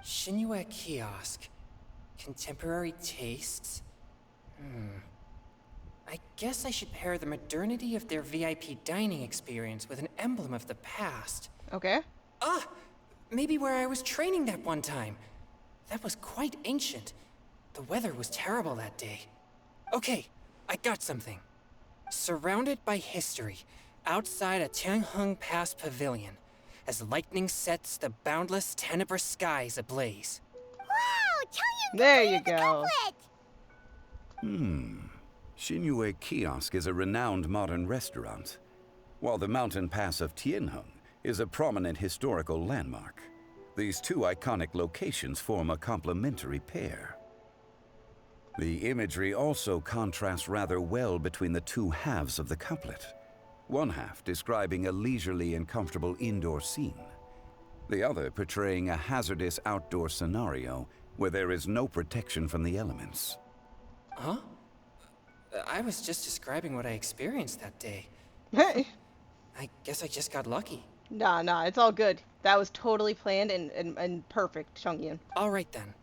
Shinue Kiosk. Contemporary tastes? I guess I should pair the modernity of their VIP dining experience with an emblem of the past. Okay. Maybe where I was training that one time. That was quite ancient. The weather was terrible that day. Okay, I got something. Surrounded by history, outside a Tianheng Pass pavilion, as lightning sets the boundless tenebrous skies ablaze. Wow, Chongyun There you completed the go. couplet! Shinue Kiosk is a renowned modern restaurant, while the mountain pass of Tianheng is a prominent historical landmark. These two iconic locations form a complementary pair. The imagery also contrasts rather well between the two halves of the couplet. One half describing a leisurely and comfortable indoor scene. The other portraying a hazardous outdoor scenario where there is no protection from the elements. Huh? I was just describing what I experienced that day. Hey. I guess I just got lucky. Nah, it's all good. That was totally planned and perfect, Chongyun. All right then.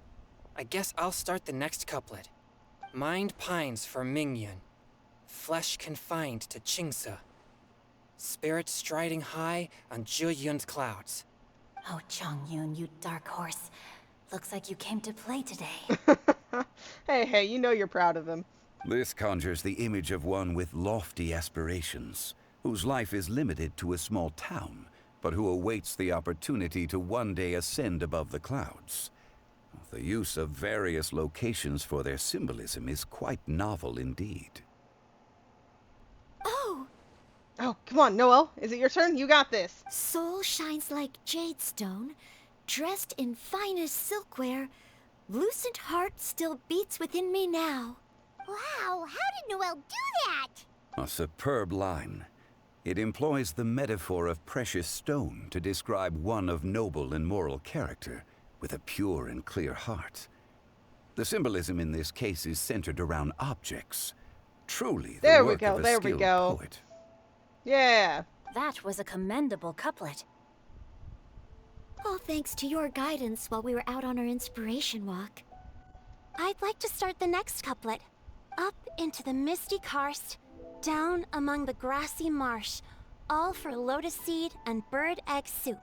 I guess I'll start the next couplet. Mind pines for Mingyun. Flesh confined to Qingse. Spirit striding high on Zheyun's clouds. Oh, Chongyun, you dark horse. Looks like you came to play today. Hey, you know you're proud of him. This conjures the image of one with lofty aspirations, whose life is limited to a small town, but who awaits the opportunity to one day ascend above the clouds. The use of various locations for their symbolism is quite novel indeed. Oh, come on, Noel. Is it your turn? You got this. Soul shines like jade stone, dressed in finest silkware. Lucent heart still beats within me now. Wow, how did Noelle do that? A superb line. It employs the metaphor of precious stone to describe one of noble and moral character, with a pure and clear heart. The symbolism in this case is centered around objects. Truly the work of a skilled poet. Yeah. That was a commendable couplet. All thanks to your guidance while we were out on our inspiration walk. I'd like to start the next couplet. Up into the misty karst, down among the grassy marsh, all for lotus seed and bird egg soup.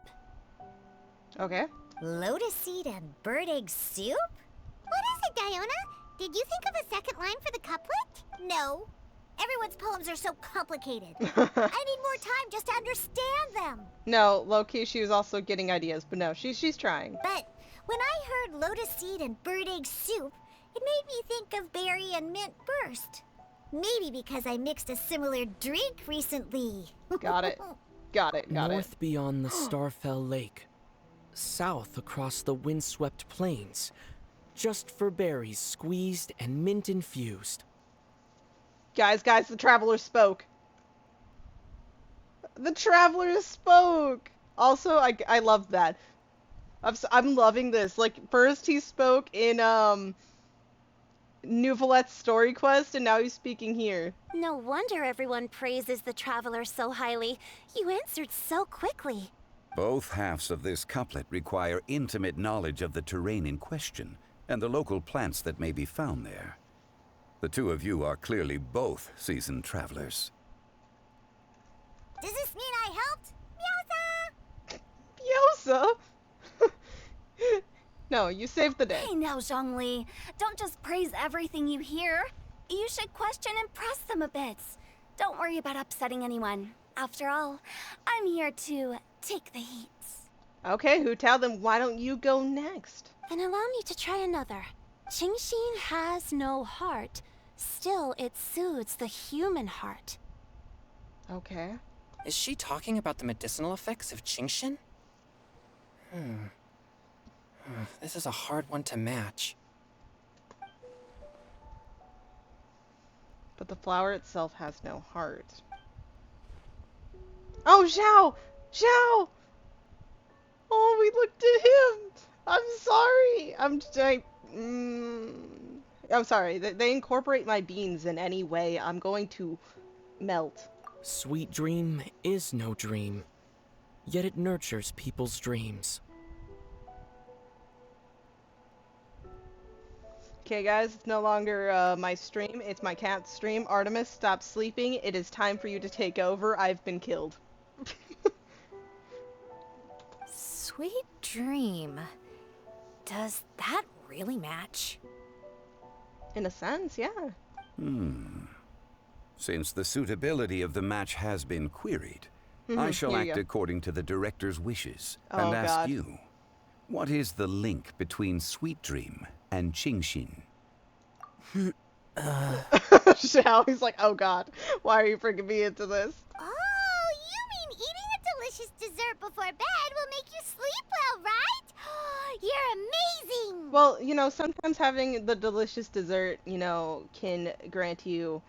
Okay. Lotus seed and bird egg soup? What is it, Diona? Did you think of a second line for the couplet? No. Everyone's poems are so complicated. I need more time just to understand them. No, low-key, she was also getting ideas, but no, she's trying. But when I heard lotus seed and bird egg soup, it made me think of berry and mint burst. Maybe because I mixed a similar drink recently. Got it. North beyond the Starfell Lake. South across the windswept plains. Just for berries squeezed and mint infused. Guys, the traveler spoke. The traveler spoke! Also, I love that. I'm loving this. Like, first he spoke in, Nouvelette's story quest, and now he's speaking here. No wonder everyone praises the traveler so highly. You answered so quickly. Both halves of this couplet require intimate knowledge of the terrain in question, and the local plants that may be found there. The two of you are clearly both seasoned travelers. Does this mean I helped? Yosa? No, you saved the day. Hey now, Zhongli. Don't just praise everything you hear. You should question and press them a bit. Don't worry about upsetting anyone. After all, I'm here to take the heat. Okay, who tell them why don't you go next? Then allow me to try another. Qingxin has no heart. Still, it soothes the human heart. Okay. Is she talking about the medicinal effects of Qingxin? This is a hard one to match. But the flower itself has no heart. Oh, Zhao! Zhao! Oh, we looked at him! I'm sorry! I'm sorry. They incorporate my beans in any way. I'm going to melt. Sweet dream is no dream, yet it nurtures people's dreams. Okay, guys, it's no longer my stream. It's my cat's stream. Artemis, stop sleeping. It is time for you to take over. I've been killed. Sweet dream. Does that really match? In a sense, yeah. Since the suitability of the match has been queried, I shall act according to the director's wishes and ask you, what is the link between Sweet Dream and Qingxin? Xiao, he's like, oh god, why are you freaking me into this? Oh, you mean eating a delicious dessert before bed will make you sleep well, right? You're amazing! Well, you know, sometimes having the delicious dessert, you know, can grant you,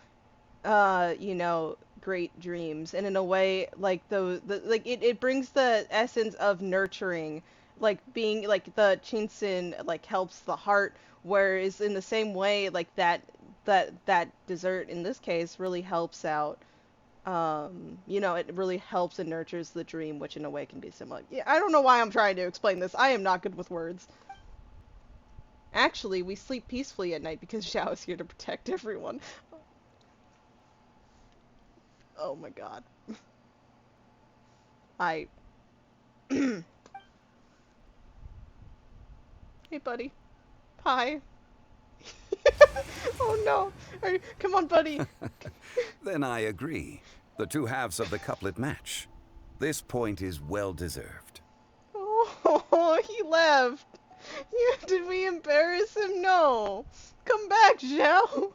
you know, great dreams. And in a way, like, like, it brings the essence of nurturing, like, being, like, the chinsen, like, helps the heart, whereas in the same way, like, that dessert, in this case, really helps out. You know, it really helps and nurtures the dream, which in a way can be similar. Yeah, I don't know why I'm trying to explain this. I am not good with words. Actually, we sleep peacefully at night because Xiao is here to protect everyone. Oh my god. I... Hey, buddy. Hi. Oh no. Come on, buddy. Then I agree. The two halves of the couplet match. This point is well deserved. Oh, he left. Yeah, did we embarrass him? No. Come back, Xiao.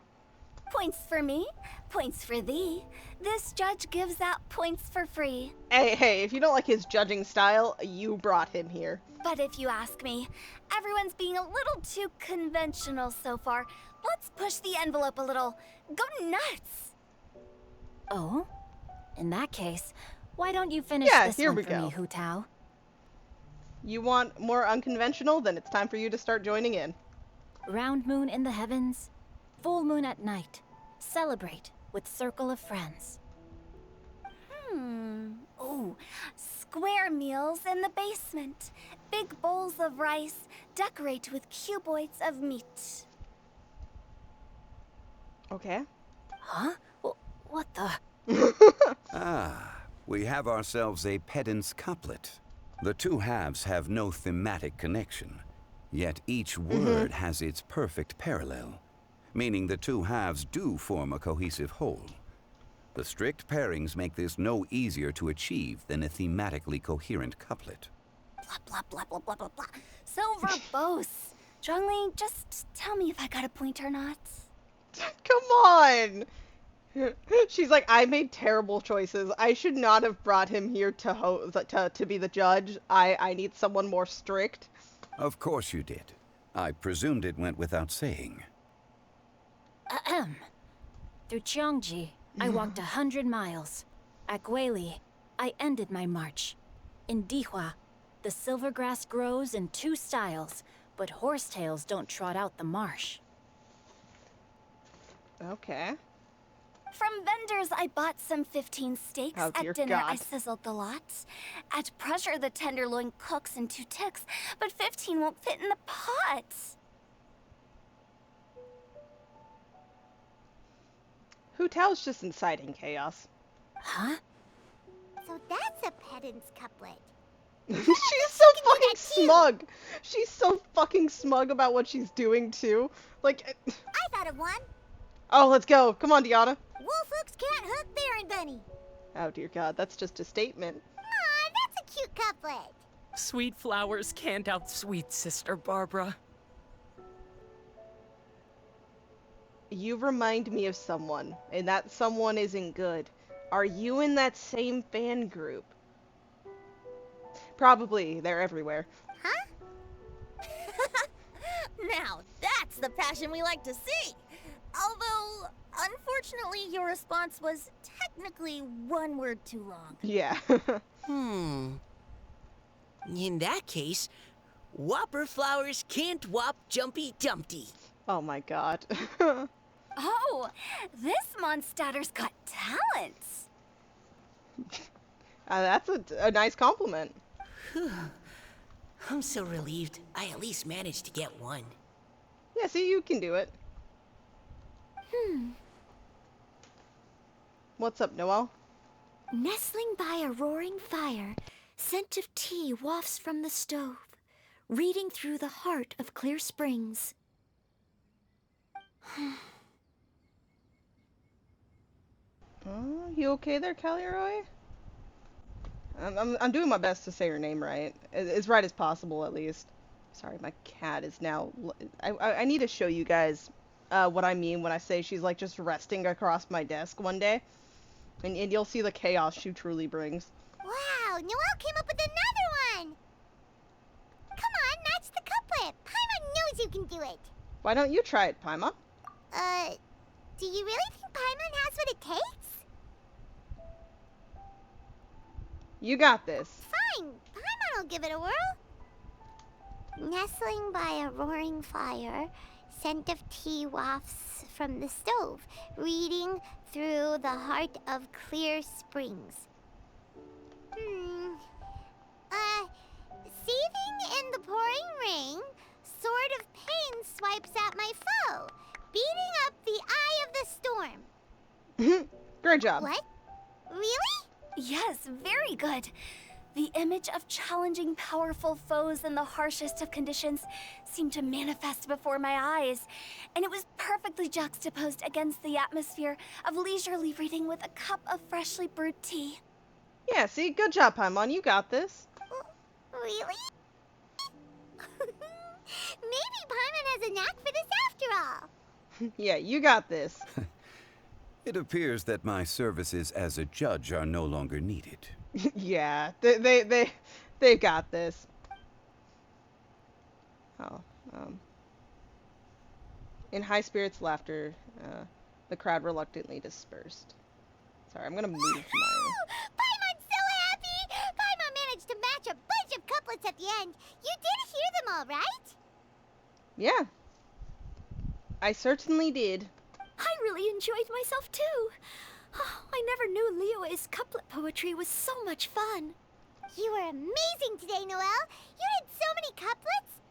Points for me, points for thee. This judge gives out points for free. Hey, if you don't like his judging style, you brought him here. But if you ask me, everyone's being a little too conventional so far. Let's push the envelope a little. Go nuts! Oh? In that case, why don't you finish this here one we for go. me, Hu Tao? You want more unconventional? Then it's time for you to start joining in. Round moon in the heavens, full moon at night. Celebrate with circle of friends. Ooh, square meals in the basement. Big bowls of rice. Decorate with cuboids of meat. Okay. Huh? What the? Ah, we have ourselves a pedant's couplet. The two halves have no thematic connection, yet each word has its perfect parallel, meaning the two halves do form a cohesive whole. The strict pairings make this no easier to achieve than a thematically coherent couplet. Blah, blah, blah, blah, blah, blah, blah. So verbose. Zhongli, just tell me if I got a point or not. Come on! She's like, I made terrible choices. I should not have brought him here to be the judge. I need someone more strict. Of course you did. I presumed it went without saying. Ahem. Through Cheongji, I walked 100 miles. At Guili, I ended my march. In Dihua, the silver grass grows in two styles, but horsetails don't trot out the marsh. Okay. From vendors, I bought some 15 steaks. Oh, dear At dinner, I God. sizzled the lots. At pressure, the tenderloin cooks in 2 ticks, but 15 won't fit in the pot. Hu Tao's just inciting chaos. Huh? So that's a pedant's couplet. She's so fucking smug. She's so fucking smug about what she's doing too. Like, I thought of one. oh, let's go. Come on, Deanna. Wolf hooks can't hook Baron Bunny. Oh dear God, that's just a statement. Aw, that's a cute couplet. Sweet flowers can't outsweet Sister Barbara. You remind me of someone, and that someone isn't good. Are you in that same fan group? Probably. They're everywhere. Huh? Now, that's the passion we like to see. Although, unfortunately, your response was technically one word too long. Yeah. In that case, Whopper flowers can't whop Jumpy Dumpty. Oh my God. Oh, this Mondstadter's got talents. That's a nice compliment. I'm so relieved I at least managed to get one. Yeah, see, you can do it. What's up, Noelle? Nestling by a roaring fire, scent of tea wafts from the stove, reading through the heart of clear springs. You okay there, Caliroy? I'm doing my best to say her name right. As right as possible, at least. Sorry, my cat is now... I need to show you guys what I mean when I say she's, like, just resting across my desk one day. And you'll see the chaos she truly brings. Wow, Noelle came up with another one. Come on, match the knows you can do it. Why don't you try it, Paimon? Do you really think Paimon has what it takes? You got this. Fine, Paimon will give it a whirl. Nestling by a roaring fire, scent of tea wafts from the stove, reading through the heart of clear springs. Seething in the pouring rain, sword of pain swipes at my foe, beating up the eye of the storm. Great job. What? Really? Yes, very good. The image of challenging powerful foes in the harshest of conditions seemed to manifest before my eyes, and it was perfectly juxtaposed against the atmosphere of leisurely reading with a cup of freshly brewed tea. Yeah, see? Good job, Paimon. You got this. Really? Maybe Paimon has a knack for this after all. Yeah, you got this. It appears that my services as a judge are no longer needed. Yeah, they got this. Oh, in high spirits laughter, the crowd reluctantly dispersed. Sorry, I'm gonna move my... Paimon's so happy! Paimon managed to match a bunch of couplets at the end. You did hear them all, right? Yeah. I certainly did. I really enjoyed myself too. Oh, I never knew Liyue's couplet poetry was so much fun. You were amazing today, Noelle. You did so many couplets.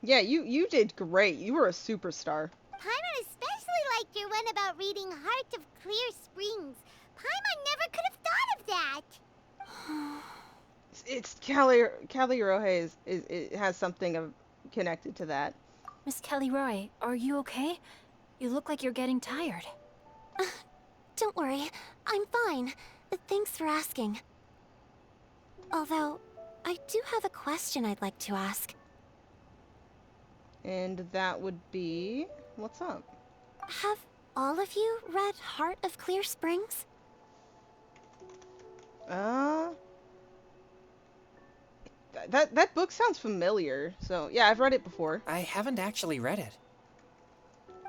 Yeah, you did great. You were a superstar. Paimon especially liked your one about reading Heart of Clear Springs. Paimon never could have thought of that. It's Callie Rohe it has something connected to that. Miss Kelly Roy, are you okay? You look like you're getting tired. Don't worry, I'm fine. Thanks for asking. Although, I do have a question I'd like to ask. And that would be... What's up? Have all of you read Heart of Clear Springs? That book sounds familiar. So, yeah, I've read it before. I haven't actually read it.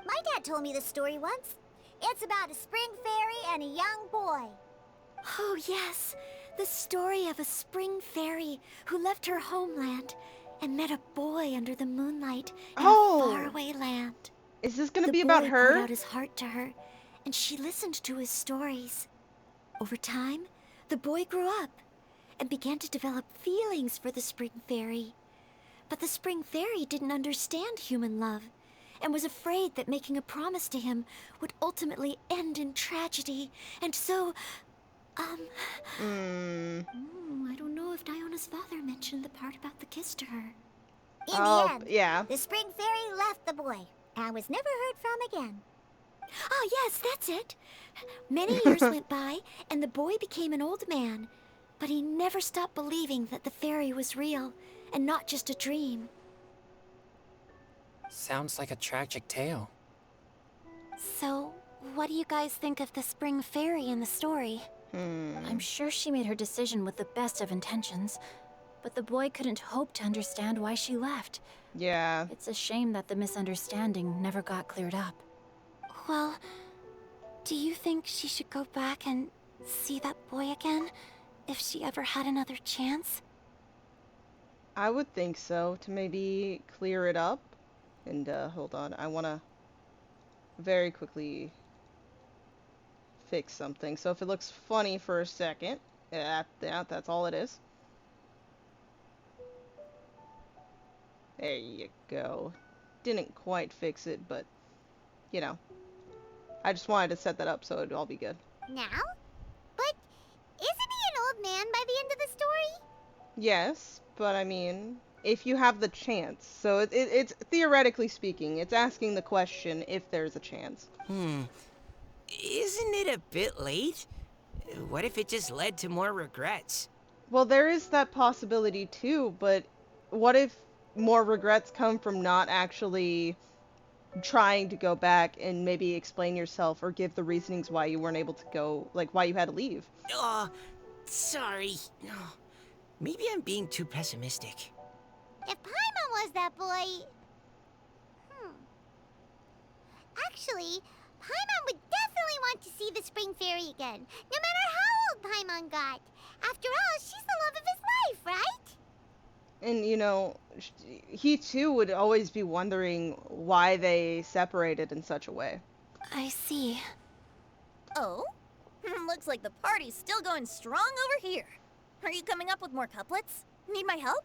My dad told me the story once. It's about a spring fairy and a young boy. Oh yes, the story of a spring fairy who left her homeland and met a boy under the moonlight in a faraway land. Is this gonna be about her? The boy poured out his heart to her, and she listened to his stories. Over time, the boy grew up and began to develop feelings for the spring fairy. But the spring fairy didn't understand human love and was afraid that making a promise to him would ultimately end in tragedy. And so, I don't know if Diona's father mentioned the part about the kiss to her. In the end, yeah. The spring fairy left the boy and was never heard from again. Ah, yes, that's it. Many years went by, and the boy became an old man, but he never stopped believing that the fairy was real and not just a dream. Sounds like a tragic tale. So, what do you guys think of the spring fairy in the story? I'm sure she made her decision with the best of intentions, but the boy couldn't hope to understand why she left. Yeah. It's a shame that the misunderstanding never got cleared up. Well, do you think she should go back and see that boy again, if she ever had another chance? I would think so, to maybe clear it up. And, hold on, I want to very quickly fix something. So if it looks funny for a second, yeah, that's all it is. There you go. Didn't quite fix it, but, you know. I just wanted to set that up so it'd all be good. Now? But isn't he an old man by the end of the story? Yes, but I mean, if you have the chance. So it's theoretically speaking, it's asking the question if there's a chance. Isn't it a bit late? What if it just led to more regrets? Well, there is that possibility too, but what if more regrets come from not actually trying to go back and maybe explain yourself or give the reasonings why you weren't able to go, like why you had to leave? Sorry. Maybe I'm being too pessimistic. If Paimon was that boy, Actually, Paimon would definitely want to see the spring fairy again, no matter how old Paimon got. After all, she's the love of his life, right? And, you know, he too would always be wondering why they separated in such a way. I see. Oh? Looks like the party's still going strong over here. Are you coming up with more couplets? Need my help?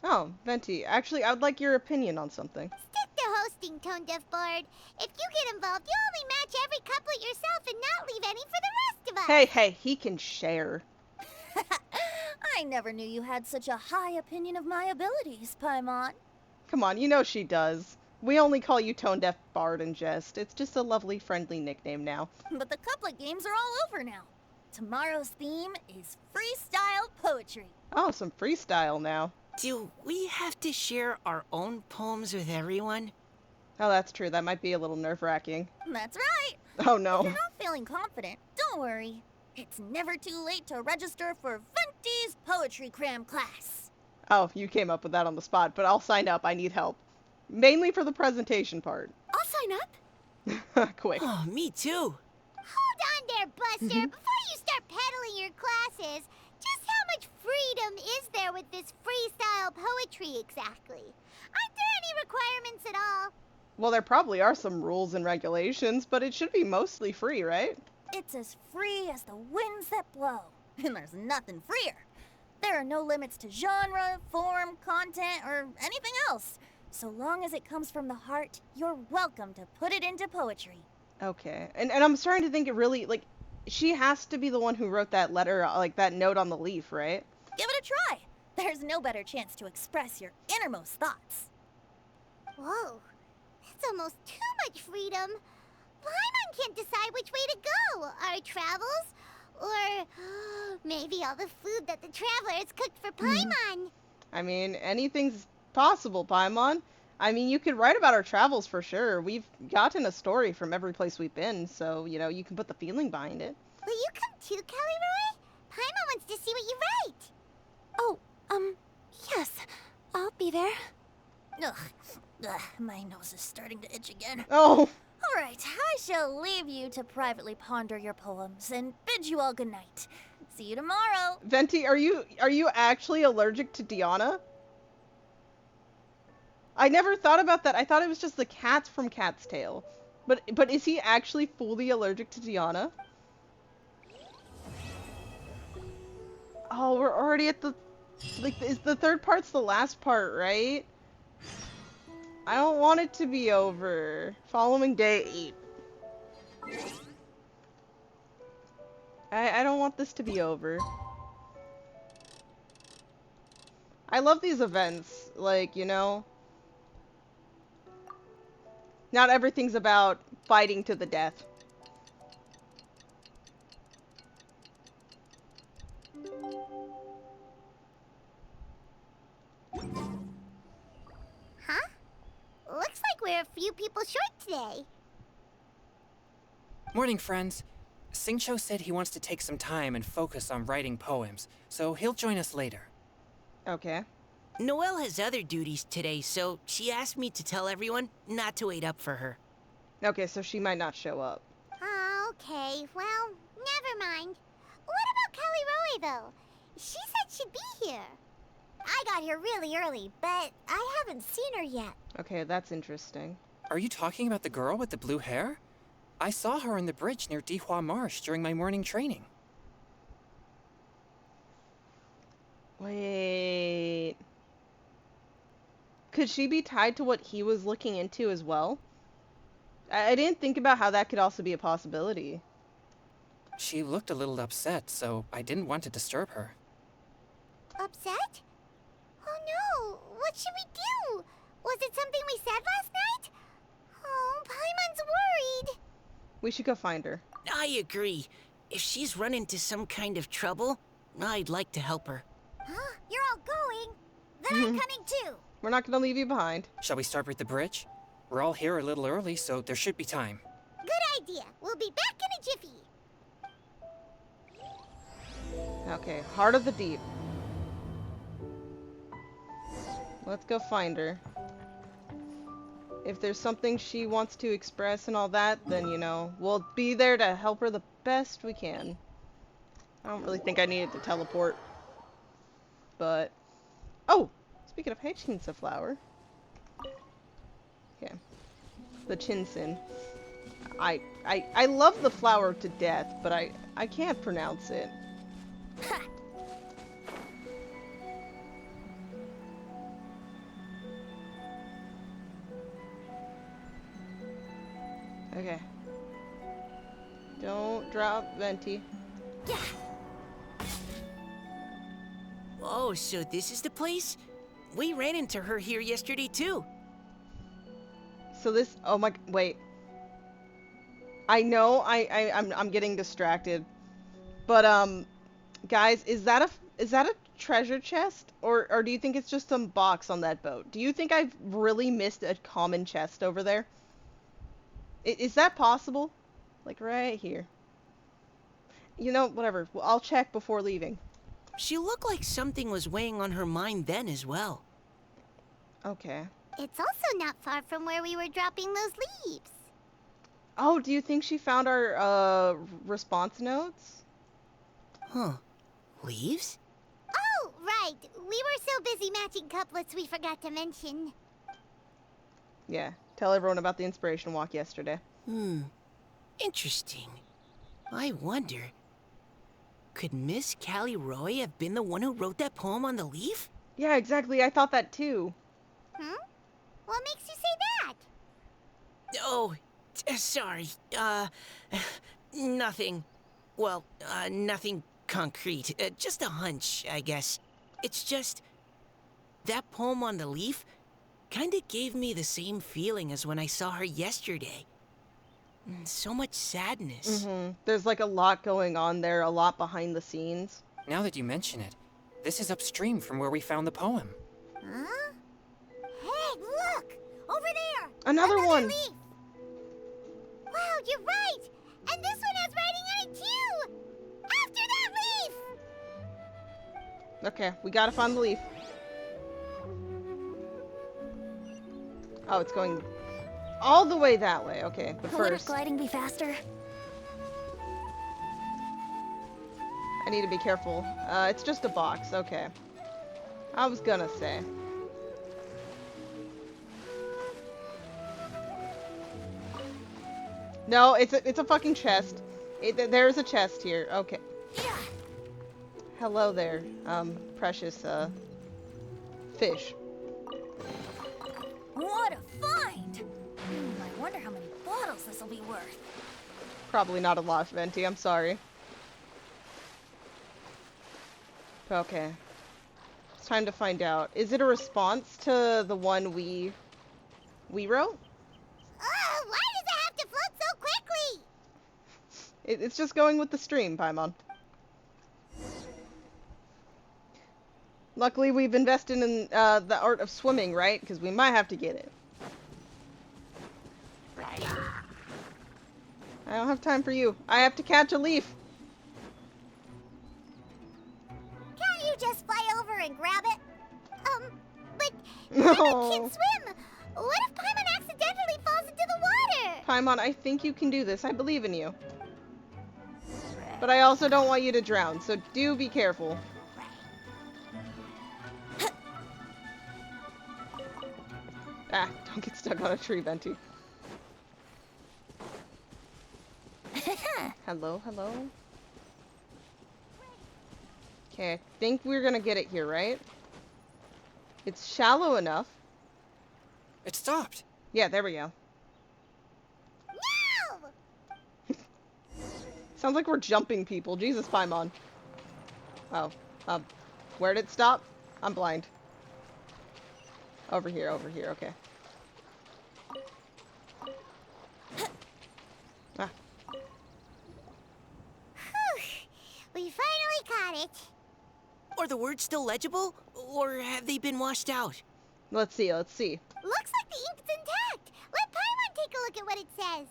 Oh, Venti, actually, I would like your opinion on something. Stick to hosting, Tone Deaf Bard. If you get involved, you only match every couplet yourself and not leave any for the rest of us. Hey, he can share. I never knew you had such a high opinion of my abilities, Paimon. Come on, you know she does. We only call you Tone Deaf Bard in jest. It's just a lovely, friendly nickname now. But the couplet games are all over now. Tomorrow's theme is freestyle poetry. Oh, some freestyle now. Do we have to share our own poems with everyone? Oh, that's true. That might be a little nerve-wracking. That's right. Oh, If no. you're not feeling confident, don't worry. It's never too late to register for Venti's Poetry Cram class. Oh, you came up with that on the spot, but I'll sign up. I need help. Mainly for the presentation part. I'll sign up. Quick. Oh, me too. Hold on there, Buster. Before you start peddling your classes, just how much freedom is there with this freestyle poetry exactly? Aren't there any requirements at all? Well, there probably are some rules and regulations, but it should be mostly free, right? It's as free as the winds that blow. And there's nothing freer. There are no limits to genre, form, content, or anything else. So long as it comes from the heart, you're welcome to put it into poetry. Okay. And I'm starting to think it really, like, she has to be the one who wrote that letter, like, that note on the leaf, right? Give it a try. There's no better chance to express your innermost thoughts. Whoa, that's almost too much freedom. Paimon can't decide which way to go. Our travels, or maybe all the food that the travelers cooked for Paimon. I mean, anything's possible, Paimon. I mean, you could write about our travels for sure. We've gotten a story from every place we've been, so, you know, you can put the feeling behind it. Will you come too, Kelly Roy? Paimon wants to see what you write. Oh, yes. I'll be there. Ugh, my nose is starting to itch again. Oh! All right, I shall leave you to privately ponder your poems and bid you all good night. See you tomorrow. Venti, are you actually allergic to Diana? I never thought about that. I thought it was just the cats from Cat's Tale. But is he actually fully allergic to Diana? Oh, we're already at the... Like, is the third part's the last part, right? I don't want it to be over. Following day 8. I don't want this to be over. I love these events. Like, you know... Not everything's about fighting to the death. Huh? Looks like we're a few people short today. Morning, friends. Singcho said he wants to take some time and focus on writing poems, so he'll join us later. Okay. Noelle has other duties today, so she asked me to tell everyone not to wait up for her. Okay, so she might not show up. Oh, okay. Well, never mind. What about Kelly Roy, though? She said she'd be here. I got here really early, but I haven't seen her yet. Okay, that's interesting. Are you talking about the girl with the blue hair? I saw her on the bridge near Dihua Marsh during my morning training. Wait... Could she be tied to what he was looking into as well? I didn't think about how that could also be a possibility. She looked a little upset, so I didn't want to disturb her. Upset? Oh no! What should we do? Was it something we said last night? Oh, Paimon's worried. We should go find her. I agree. If she's run into some kind of trouble, I'd like to help her. Huh? You're all going? Then I'm coming too. We're not gonna leave you behind. Shall we start with the bridge? We're all here a little early, so there should be time. Good idea. We'll be back in a jiffy. Okay, Heart of the Deep. Let's go find her. if there's something she wants to express and all that, then, you know, we'll be there to help her the best we can. I don't really think I needed to teleport. But... Oh! Speaking of Hyacinth flower. Okay. The Chinsin. I love the flower to death, but I can't pronounce it. Okay. Don't drop Venti. Oh, so this is the place? We ran into her here yesterday too. So this, oh my, wait. I know I'm getting distracted. But guys, is that a treasure chest, or do you think it's just some box on that boat? Do you think I've really missed a common chest over there? Is that possible? Like right here. You know, whatever. Well, I'll check before leaving. She looked like something was weighing on her mind then as well. Okay. It's also not far from where we were dropping those leaves. Oh, do you think she found our response notes? Huh. Leaves? Oh, right. We were so busy matching couplets we forgot to mention. Yeah. Tell everyone about the inspiration walk yesterday. Interesting. I wonder, could Miss Callie Roy have been the one who wrote that poem on the leaf? Yeah, exactly. I thought that too. What makes you say that? Oh, sorry. Nothing. Well, nothing concrete. Just a hunch, I guess. It's just, that poem on the leaf kinda gave me the same feeling as when I saw her yesterday. So much sadness. There's like a lot going on there, a lot behind the scenes. Now that you mention it, this is upstream from where we found the poem. Huh? Hey, look! Over there! Another one! Leaf. Wow, you're right! And this one has writing on it too! After that leaf! Okay, we gotta find the leaf. Oh, it's going all the way that way. Okay, but Wouldn't first gliding be faster? I need to be careful. It's just a box. Okay. I was gonna say. No, it's a fucking chest. There's a chest here. Okay. Hello there, precious, fish. What a find! I wonder how many bottles this will be worth. Probably not a lot, Venti. I'm sorry. Okay. It's time to find out. Is it a response to the one we wrote? Why does it have to float so quickly? It's just going with the stream, Paimon. Luckily, we've invested in the art of swimming, right? Because we might have to get it. I don't have time for you. I have to catch a leaf. Can't you just fly over and grab it? But No. Paimon can swim. What if Paimon accidentally falls into the water? Paimon, I think you can do this. I believe in you. But I also don't want you to drown, so do be careful. Ah, don't get stuck on a tree, Venti. Hello, hello? Okay, I think we're gonna get it here, right? It's shallow enough. It stopped. Yeah, there we go. No! Sounds like we're jumping people. Jesus, Paimon. Oh, where did it stop? I'm blind. Over here, okay. Ah. We finally caught it. Are the words still legible? Or have they been washed out? Let's see. Looks like the ink's intact. Let Paimon take a look at what it says.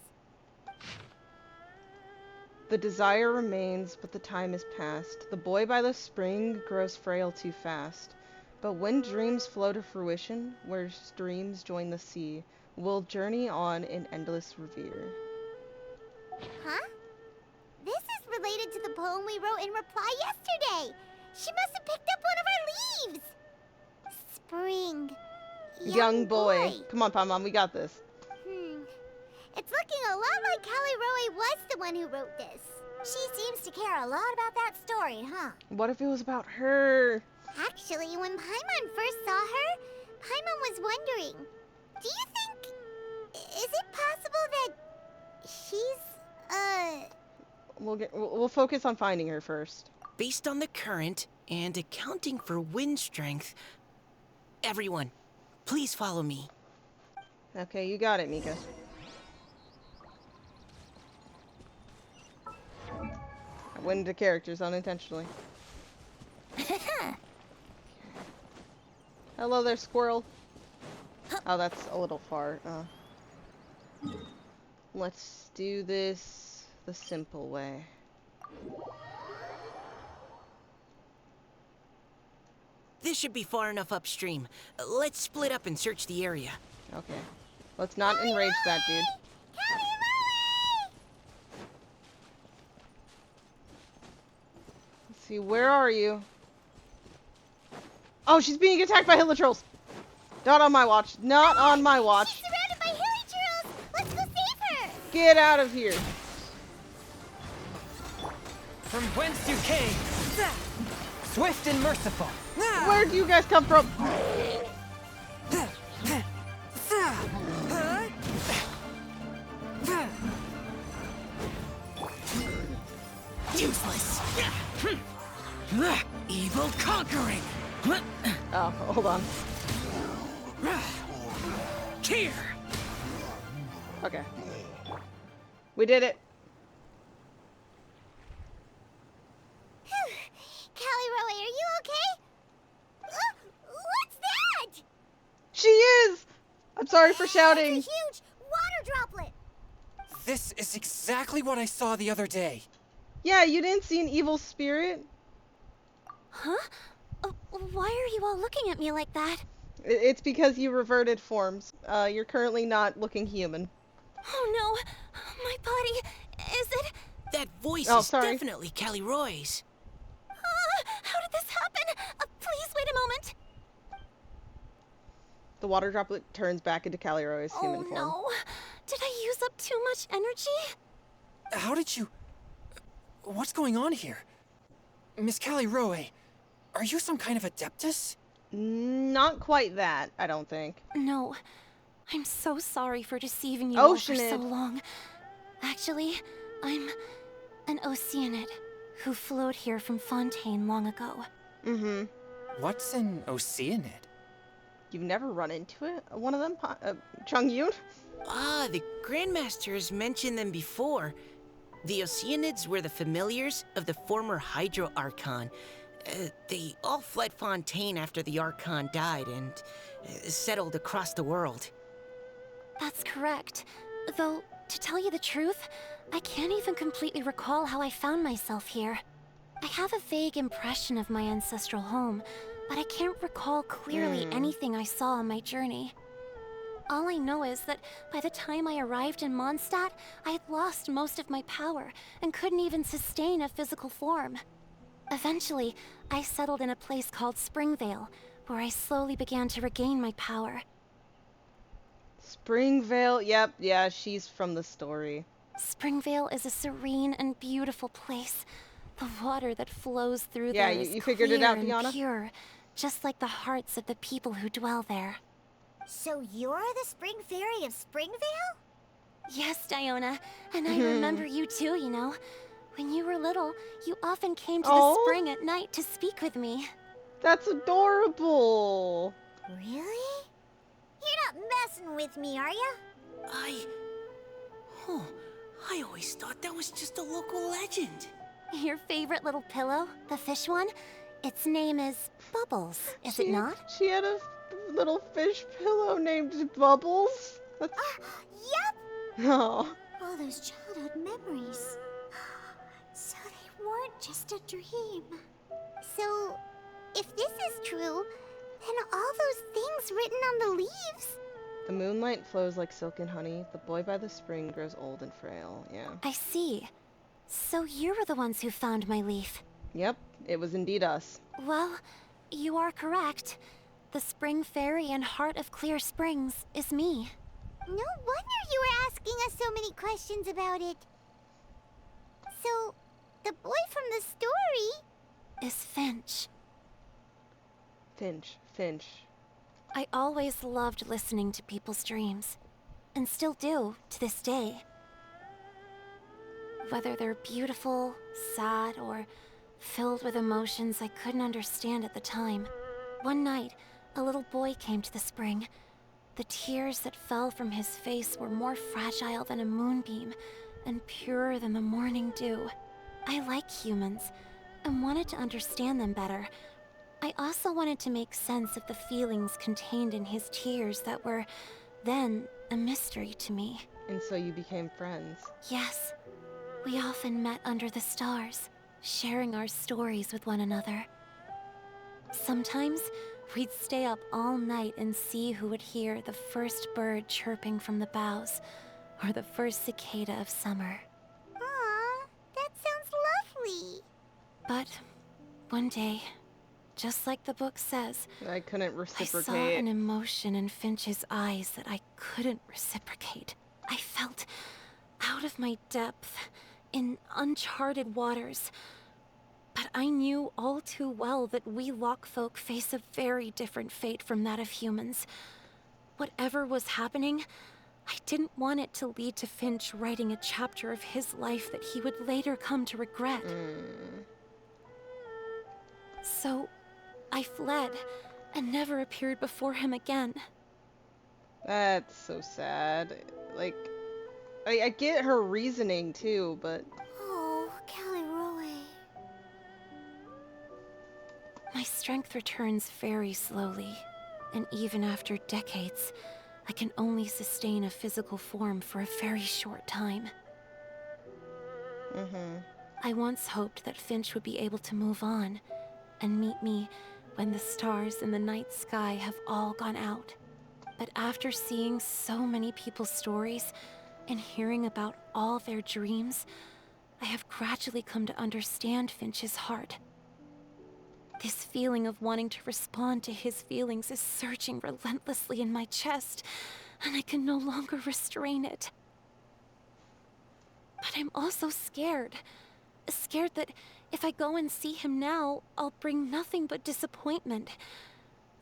The desire remains, but the time is past. The boy by the spring grows frail too fast. But when dreams flow to fruition, where streams join the sea, We'll journey on in endless revere. Huh? This is related to the poem we wrote in reply yesterday. She must have picked up one of our leaves. Spring. Young boy. Come on, Paimon, we got this. It's looking a lot like Callie Roe was the one who wrote this. She seems to care a lot about that story, huh? What if it was about her? Actually, when Paimon first saw her, Paimon was wondering, do you think... is it possible that she's, We'll focus on finding her first. Based on the current and accounting for wind strength, everyone, please follow me. Okay, you got it, Mika. I went into characters unintentionally. Hello there, squirrel. Oh, that's a little far. Let's do this the simple way. This should be far enough upstream. Let's split up and search the area. Okay. Let's not enrage that dude. Let's see, where are you? Oh, she's being attacked by hilichurls. Not on my watch. Not on my watch. She's surrounded by hilichurls. Let's go save her. Get out of here. From whence you came, swift and merciful. Where do you guys come from? Useless. Evil conquering. Oh, hold on. Here. Okay. We did it. Callie Roe, are you okay? What's that? She is! I'm sorry for shouting. It's a huge water droplet. This is exactly what I saw the other day. Yeah, you didn't see an evil spirit? Huh? Why are you all looking at me like that? It's because you reverted forms. You're currently not looking human. Oh no! My body... is it... That voice Oh, is sorry. definitely Callie Roy's. How did this happen? Please wait a moment. The water droplet turns back into Callie Roy's human form. Oh no! Did I use up too much energy? How did you... What's going on here? Miss Callie Roe, are you some kind of adeptus? Not quite that, I don't think. No. I'm so sorry for deceiving you all for so Oceanid. long. Actually, I'm an Oceanid who flowed here from Fontaine long ago. Mm-hmm. What's an Oceanid? You've never run into it? One of them? Chung-Yoon? Ah, the Grandmaster has mentioned them before. The Oceanids were the familiars of the former Hydro Archon. They all fled Fontaine after the Archon died and settled across the world. That's correct. Though, to tell you the truth, I can't even completely recall how I found myself here. I have a vague impression of my ancestral home, but I can't recall clearly anything I saw on my journey. All I know is that by the time I arrived in Mondstadt, I had lost most of my power and couldn't even sustain a physical form. Eventually, I settled in a place called Springvale, where I slowly began to regain my power. Springvale? Yep, yeah, she's from the story. Springvale is a serene and beautiful place. The water that flows through Yeah, there is you figured it clear out, and Diana? pure, just like the hearts of the people who dwell there. So you're the Spring Fairy of Springvale? Yes, Diona, and I remember you too, you know. When you were little, you often came to the spring at night to speak with me. That's adorable. Really? You're not messing with me, are you? I always thought that was just a local legend. Your favorite little pillow, the fish one? Its name is Bubbles, is it not? She had a little fish pillow named Bubbles? That's... Yep! Oh. All those childhood memories. So they weren't just a dream. So, if this is true, then all those things written on the leaves... The moonlight flows like silken honey. The boy by the spring grows old and frail. Yeah. I see. So you were the ones who found my leaf. Yep, it was indeed us. Well, you are correct. The spring fairy and heart of Clear Springs is me. No wonder you were asking us so many questions about it. So, the boy from the story is Finch. Finch. I always loved listening to people's dreams, and still do to this day. Whether they're beautiful, sad, or filled with emotions I couldn't understand at the time. One night, a little boy came to the spring. The tears that fell from his face were more fragile than a moonbeam and purer than the morning dew. I like humans and wanted to understand them better. I also wanted to make sense of the feelings contained in his tears that were then a mystery to me. And so you became friends. Yes. We often met under the stars, sharing our stories with one another. Sometimes, we'd stay up all night and see who would hear the first bird chirping from the boughs, or the first cicada of summer. Aw, that sounds lovely. But one day, just like the book says, I couldn't reciprocate. I saw an emotion in Finch's eyes that I couldn't reciprocate. I felt out of my depth, in uncharted waters. But I knew all too well that we Lockfolk face a very different fate from that of humans. Whatever was happening, I didn't want it to lead to Finch writing a chapter of his life that he would later come to regret. So, I fled, and never appeared before him again. That's so sad. Like, I get her reasoning too, but... Oh, Callie Roe. My strength returns very slowly, and even after decades, I can only sustain a physical form for a very short time. I once hoped that Finch would be able to move on, and meet me when the stars in the night sky have all gone out. But after seeing so many people's stories, and hearing about all their dreams, I have gradually come to understand Finch's heart. This feeling of wanting to respond to his feelings is surging relentlessly in my chest, and I can no longer restrain it. But I'm also scared. Scared that if I go and see him now, I'll bring nothing but disappointment,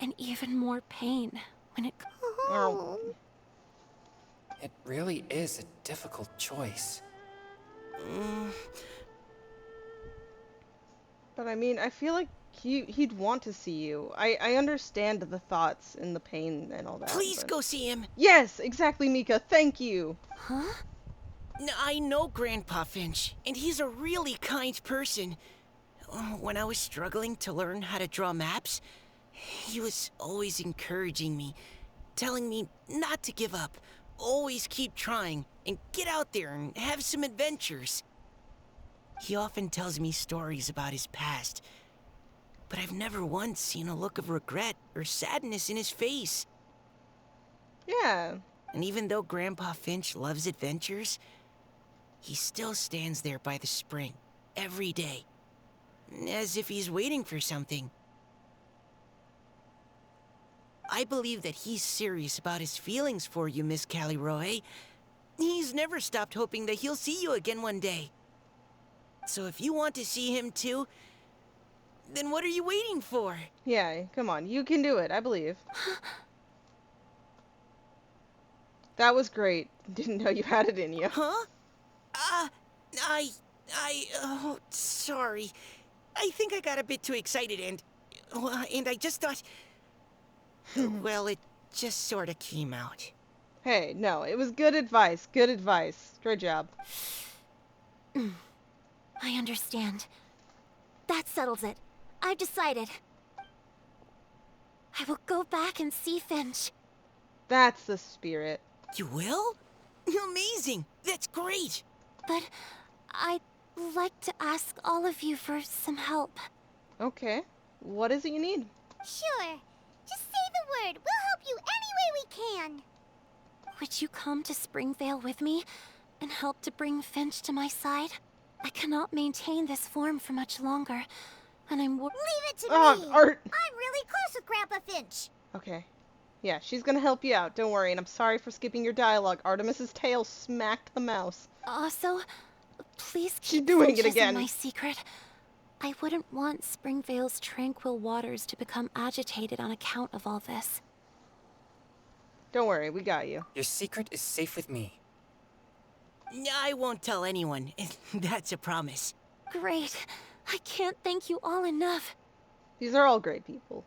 and even more pain when it... Oh. It really is a difficult choice. But I mean, I feel like he'd want to see you. I understand the thoughts and the pain and all that. Please go see him. Yes, exactly, Mika. Thank you. Huh? I know Grandpa Finch, and he's a really kind person. When I was struggling to learn how to draw maps, he was always encouraging me, telling me not to give up, always keep trying, and get out there and have some adventures. He often tells me stories about his past, but I've never once seen a look of regret or sadness in his face. Yeah. And even though Grandpa Finch loves adventures, he still stands there by the spring, every day, as if he's waiting for something. I believe that he's serious about his feelings for you, Miss Callie Roe. He's never stopped hoping that he'll see you again one day. So if you want to see him too, then what are you waiting for? Yeah, come on. You can do it, I believe. That was great. Didn't know you had it in you. Huh? Oh, sorry. I think I got a bit too excited and I just thought... Well, it just sort of came out. Hey, no, it was good advice. Good advice. Great job. I understand. That settles it. I've decided. I will go back and see Finch. That's the spirit. You will? Amazing! That's great! But I'd like to ask all of you for some help. Okay. What is it you need? Sure. Just say the word. We'll help you any way we can. would you come to Springvale with me and help to bring Finch to my side? I cannot maintain this form for much longer, and Leave it to Oh, me! Art. I'm really close with Grandpa Finch. Okay. Yeah, she's gonna help you out. Don't worry. And I'm sorry for skipping your dialogue. Artemis's tail smacked the mouse. Also, please She's keep doing it Finch's again. in my secret. I wouldn't want Springvale's tranquil waters to become agitated on account of all this. Don't worry, we got you. Your secret is safe with me. I won't tell anyone. That's a promise. Great. I can't thank you all enough. These are all great people.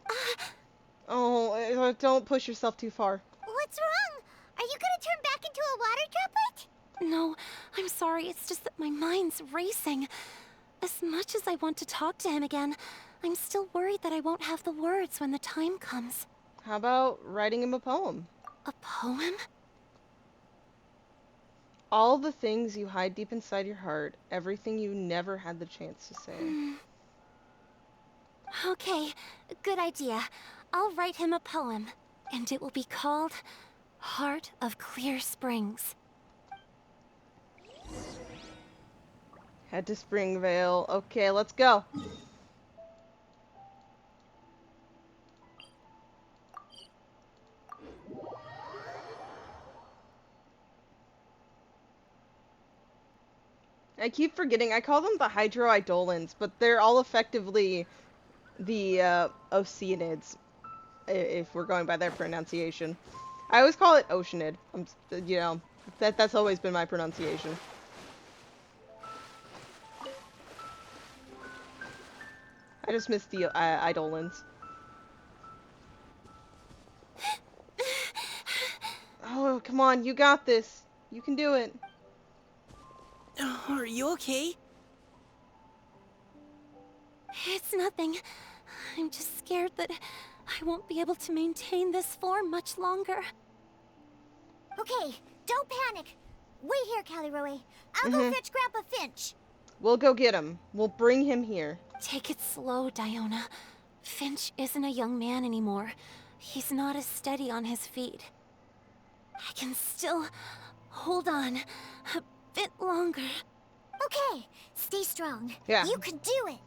Oh, don't push yourself too far. What's wrong? Are you gonna turn back into a water droplet? No, I'm sorry. It's just that my mind's racing. As much as I want to talk to him again, I'm still worried that I won't have the words when the time comes. How about writing him a poem? A poem? All the things you hide deep inside your heart, everything you never had the chance to say. Okay, good idea. I'll write him a poem, and it will be called Heart of Clear Springs. Head to Springvale. Okay, let's go. I keep forgetting, I call them the hydroidolins, but they're all effectively the oceanids, if we're going by their pronunciation. I always call it oceanid. You know, that's always been my pronunciation. I just miss the idolins. Oh, come on, you got this. You can do it. Are you okay? It's nothing. I'm just scared that I won't be able to maintain this form much longer. Okay, don't panic. Wait here, Caliroe. I'll go fetch Grandpa Finch. We'll go get him. We'll bring him here. Take it slow, Diona. Finch isn't a young man anymore. He's not as steady on his feet. I can still hold on a bit longer. Okay, stay strong. Yeah. You can do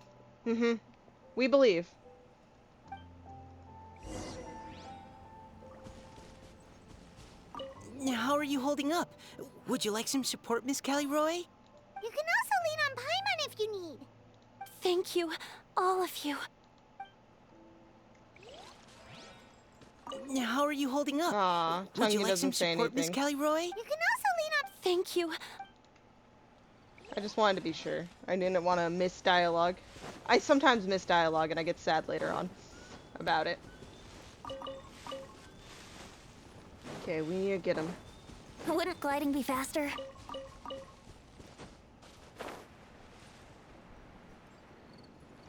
it. We believe. How are you holding up? Would you like some support, Miss Caliroe? You can also lean on Paimon if you need. Thank you, all of you. How are you holding up? Aw, Would you Chungy like some doesn't say support, Miss anything. Caliroe? You can also lean on. Thank you. I just wanted to be sure. I didn't want to miss dialogue. I sometimes miss dialogue and I get sad later on about it. Okay, we need to get him. Wouldn't gliding be faster?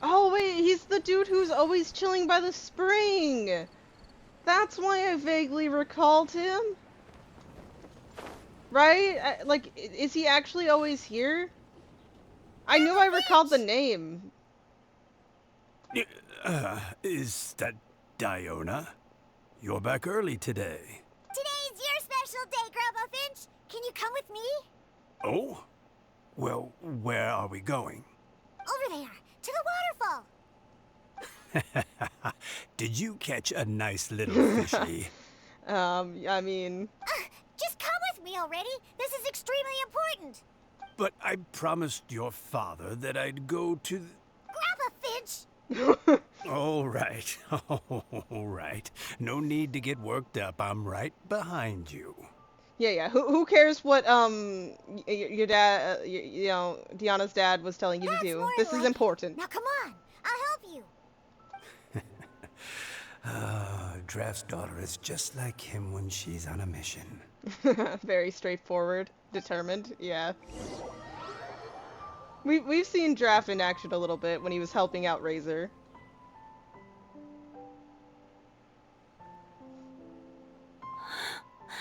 Oh wait, he's the dude who's always chilling by the spring! That's why I vaguely recalled him? Right? Like, is he actually always here? I knew I recalled the name. Is that Diona? You're back early today. Today's your special day, Grandpa Finch. Can you come with me? Oh? Well, where are we going? Over there, to the waterfall. Did you catch a nice little fishy? I mean... Just come with me already. This is extremely important. But I promised your father that I'd go to... Grandpa Finch! All right. All right. No need to get worked up. I'm right behind you. Yeah. Who cares what, your dad, you know, Deanna's dad was telling you to do? This is important. Now come on, I'll help you. Draft's daughter is just like him when she's on a mission. Very straightforward, determined, yeah. We've seen Draft in action a little bit when he was helping out Razor.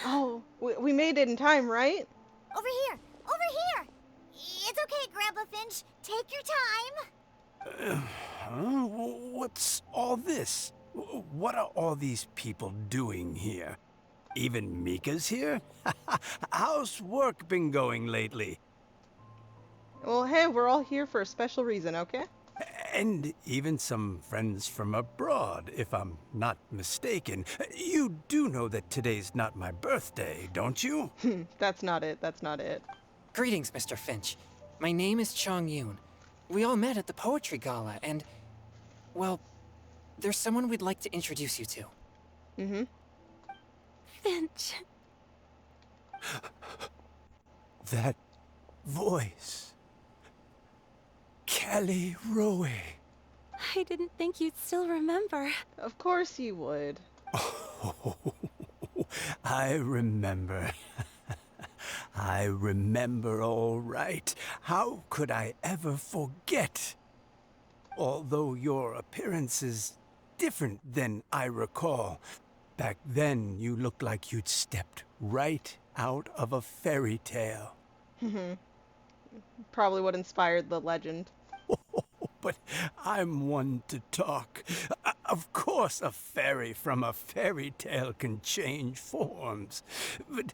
Oh, we made it in time, right? Over here, over here. It's okay, Grandpa Finch. Take your time. What's all this? What are all these people doing here? Even Mika's here? How's work been going lately? Well, hey, we're all here for a special reason, okay? And even some friends from abroad, if I'm not mistaken. You do know that today's not my birthday, don't you? That's not it. That's not it. Greetings, Mr. Finch. My name is Chong-Yoon. We all met at the poetry gala, and, well, there's someone we'd like to introduce you to. Mm-hmm. Finch. That voice. Kelly Rowe. I didn't think you'd still remember. Of course you would. Oh, I remember. I remember all right. How could I ever forget? Although your appearance is different than I recall. Back then, you looked like you'd stepped right out of a fairy tale. Probably what inspired the legend. But I'm one to talk. Of course a fairy from a fairy tale can change forms. But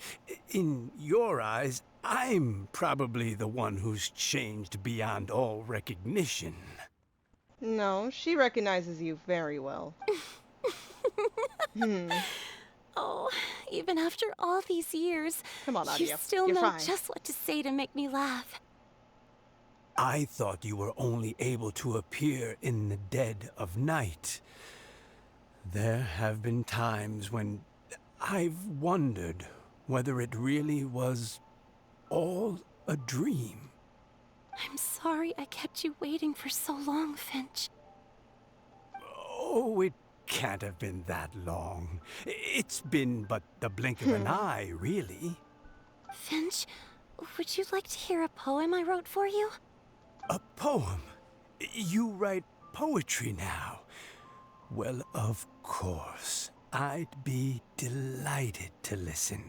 in your eyes, I'm probably the one who's changed beyond all recognition. No, she recognizes you very well. Oh, even after all these years, Come on, you Nadia. still You're know fine. just what to say to make me laugh. I thought you were only able to appear in the dead of night. There have been times when I've wondered whether it really was all a dream. I'm sorry I kept you waiting for so long, Finch. Oh, it can't have been that long. It's been but the blink of an eye, really. Finch, would you like to hear a poem I wrote for you? A poem? You write poetry now? Well, of course. I'd be delighted to listen.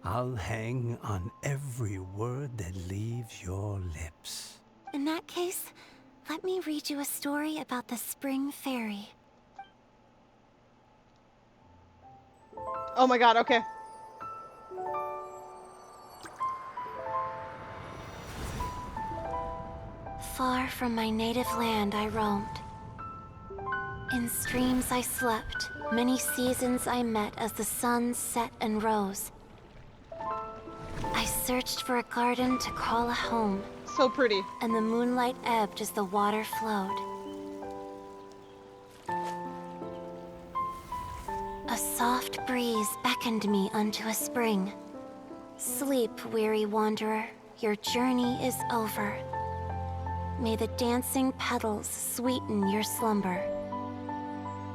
I'll hang on every word that leaves your lips. In that case, let me read you a story about the Spring Fairy. Oh my god, okay. Far from my native land I roamed. In streams I slept, many seasons I met as the sun set and rose. I searched for a garden to call a home. So pretty. And the moonlight ebbed as the water flowed. A soft breeze beckoned me unto a spring. Sleep, weary wanderer, your journey is over. May the dancing petals sweeten your slumber.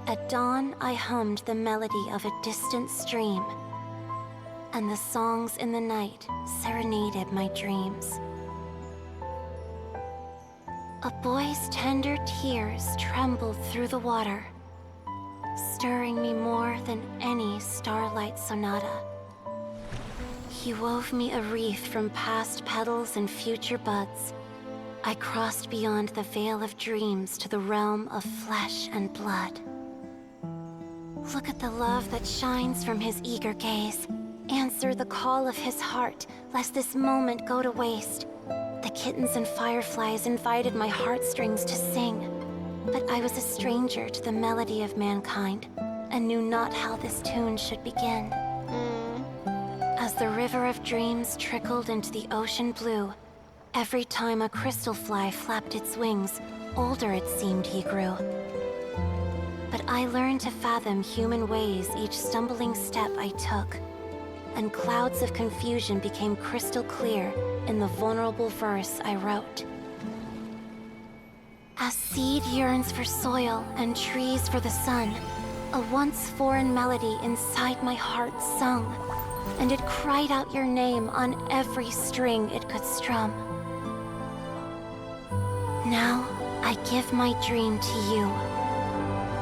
At dawn, I hummed the melody of a distant stream, and the songs in the night serenaded my dreams. A boy's tender tears trembled through the water, stirring me more than any starlight sonata. He wove me a wreath from past petals and future buds. I crossed beyond the veil of dreams to the realm of flesh and blood. Look at the love that shines from his eager gaze. Answer the call of his heart, lest this moment go to waste. The kittens and fireflies invited my heartstrings to sing, but I was a stranger to the melody of mankind, and knew not how this tune should begin. As the river of dreams trickled into the ocean blue, every time a crystal fly flapped its wings, older it seemed he grew. But I learned to fathom human ways each stumbling step I took, and clouds of confusion became crystal clear in the vulnerable verse I wrote. As seed yearns for soil and trees for the sun, a once foreign melody inside my heart sung, and it cried out your name on every string it could strum. Now, I give my dream to you.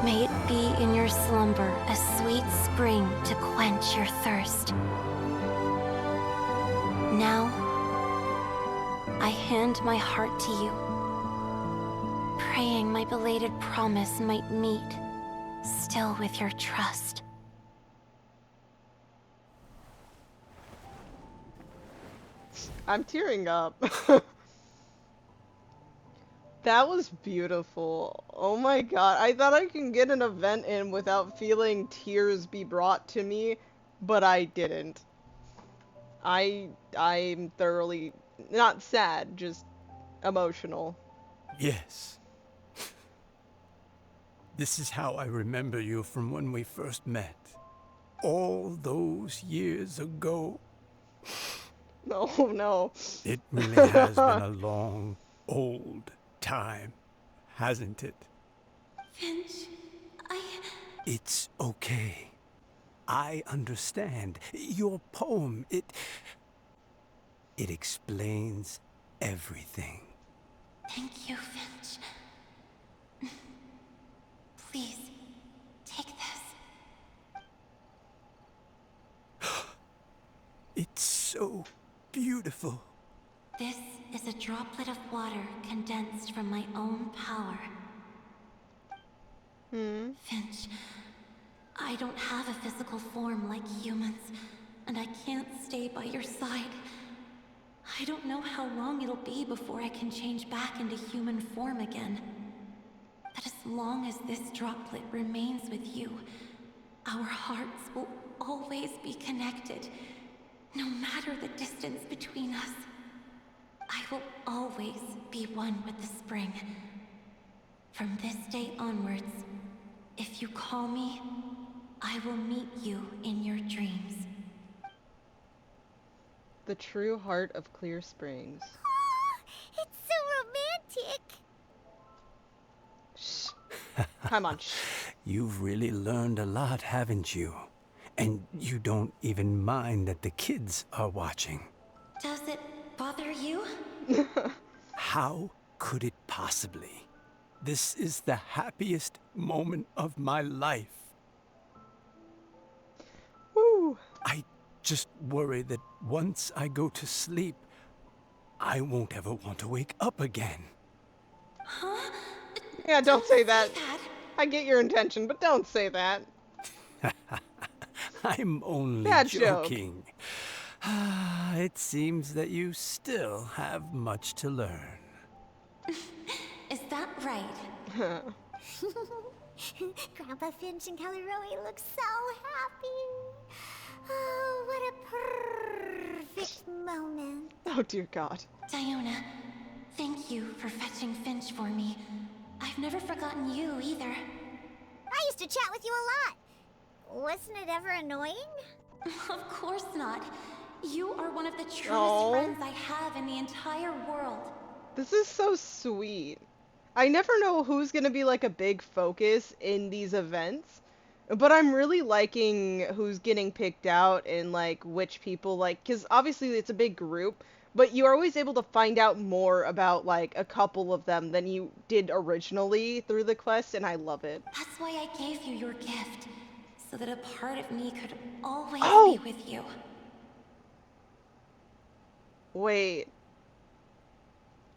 May it be in your slumber a sweet spring to quench your thirst. Now, I hand my heart to you, praying my belated promise might meet, still with your trust. I'm tearing up. That was beautiful. Oh my god. I thought I could get an event in without feeling tears be brought to me, but I didn't. I'm thoroughly not sad, just emotional. Yes. This is how I remember you from when we first met. All those years ago. No, no. It really has been a long, old time, hasn't it? Finch, It's okay. I understand. Your poem, it explains everything. Thank you, Finch. Please, take this. It's so beautiful. This is a droplet of water condensed from my own power. Finch, I don't have a physical form like humans, and I can't stay by your side. I don't know how long it'll be before I can change back into human form again. But as long as this droplet remains with you, our hearts will always be connected, no matter the distance between us. I will always be one with the spring. From this day onwards, if you call me, I will meet you in your dreams. The true heart of Clear Springs. It's so romantic. Shh. Come on, shh. You've really learned a lot, haven't you? And you don't even mind that the kids are watching. Does it bother you? How could it possibly? This is the happiest moment of my life. Woo. I just worry that once I go to sleep, I won't ever want to wake up again. Huh? Yeah, don't say that. Dad. I get your intention, but don't say that. I'm only Bad joke. joking. It seems that you still have much to learn. Is that right? Grandpa Finch and Kelly Rowie look so happy. Oh, what a perfect moment. Oh dear God. Diona, thank you for fetching Finch for me. I've never forgotten you either. I used to chat with you a lot. Wasn't it ever annoying? Of course not. You are one of the truest Aw. friends I have in the entire world. This is so sweet. I never know who's gonna be like a big focus in these events, but I'm really liking who's getting picked out and like which people like, because obviously it's a big group, but you're always able to find out more about like a couple of them than you did originally through the quest, and I love it. That's why I gave you your gift, so that a part of me could always Oh! be with you. Wait.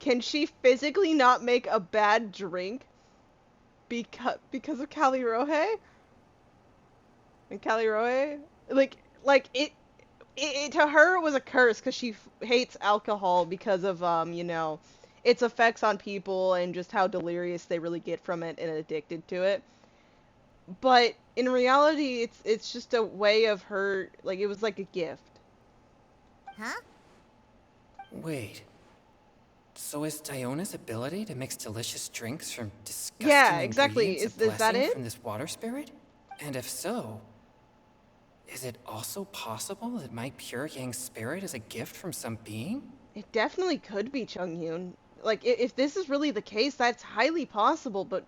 Can she physically not make a bad drink because of Callie Rohe? And Callie Rohe? Like it to her it was a curse because she hates alcohol because of you know, its effects on people and just how delirious they really get from it and addicted to it. But in reality, it's just a way of her, like, it was like a gift. Huh? Wait. So is Diona's ability to mix delicious drinks from disgusting Yeah, exactly. ingredients Is a that blessing it? from this water spirit? And if so, is it also possible that my pure yang spirit is a gift from some being? It definitely could be Chung-Yoon. Like, if this is really the case, that's highly possible, but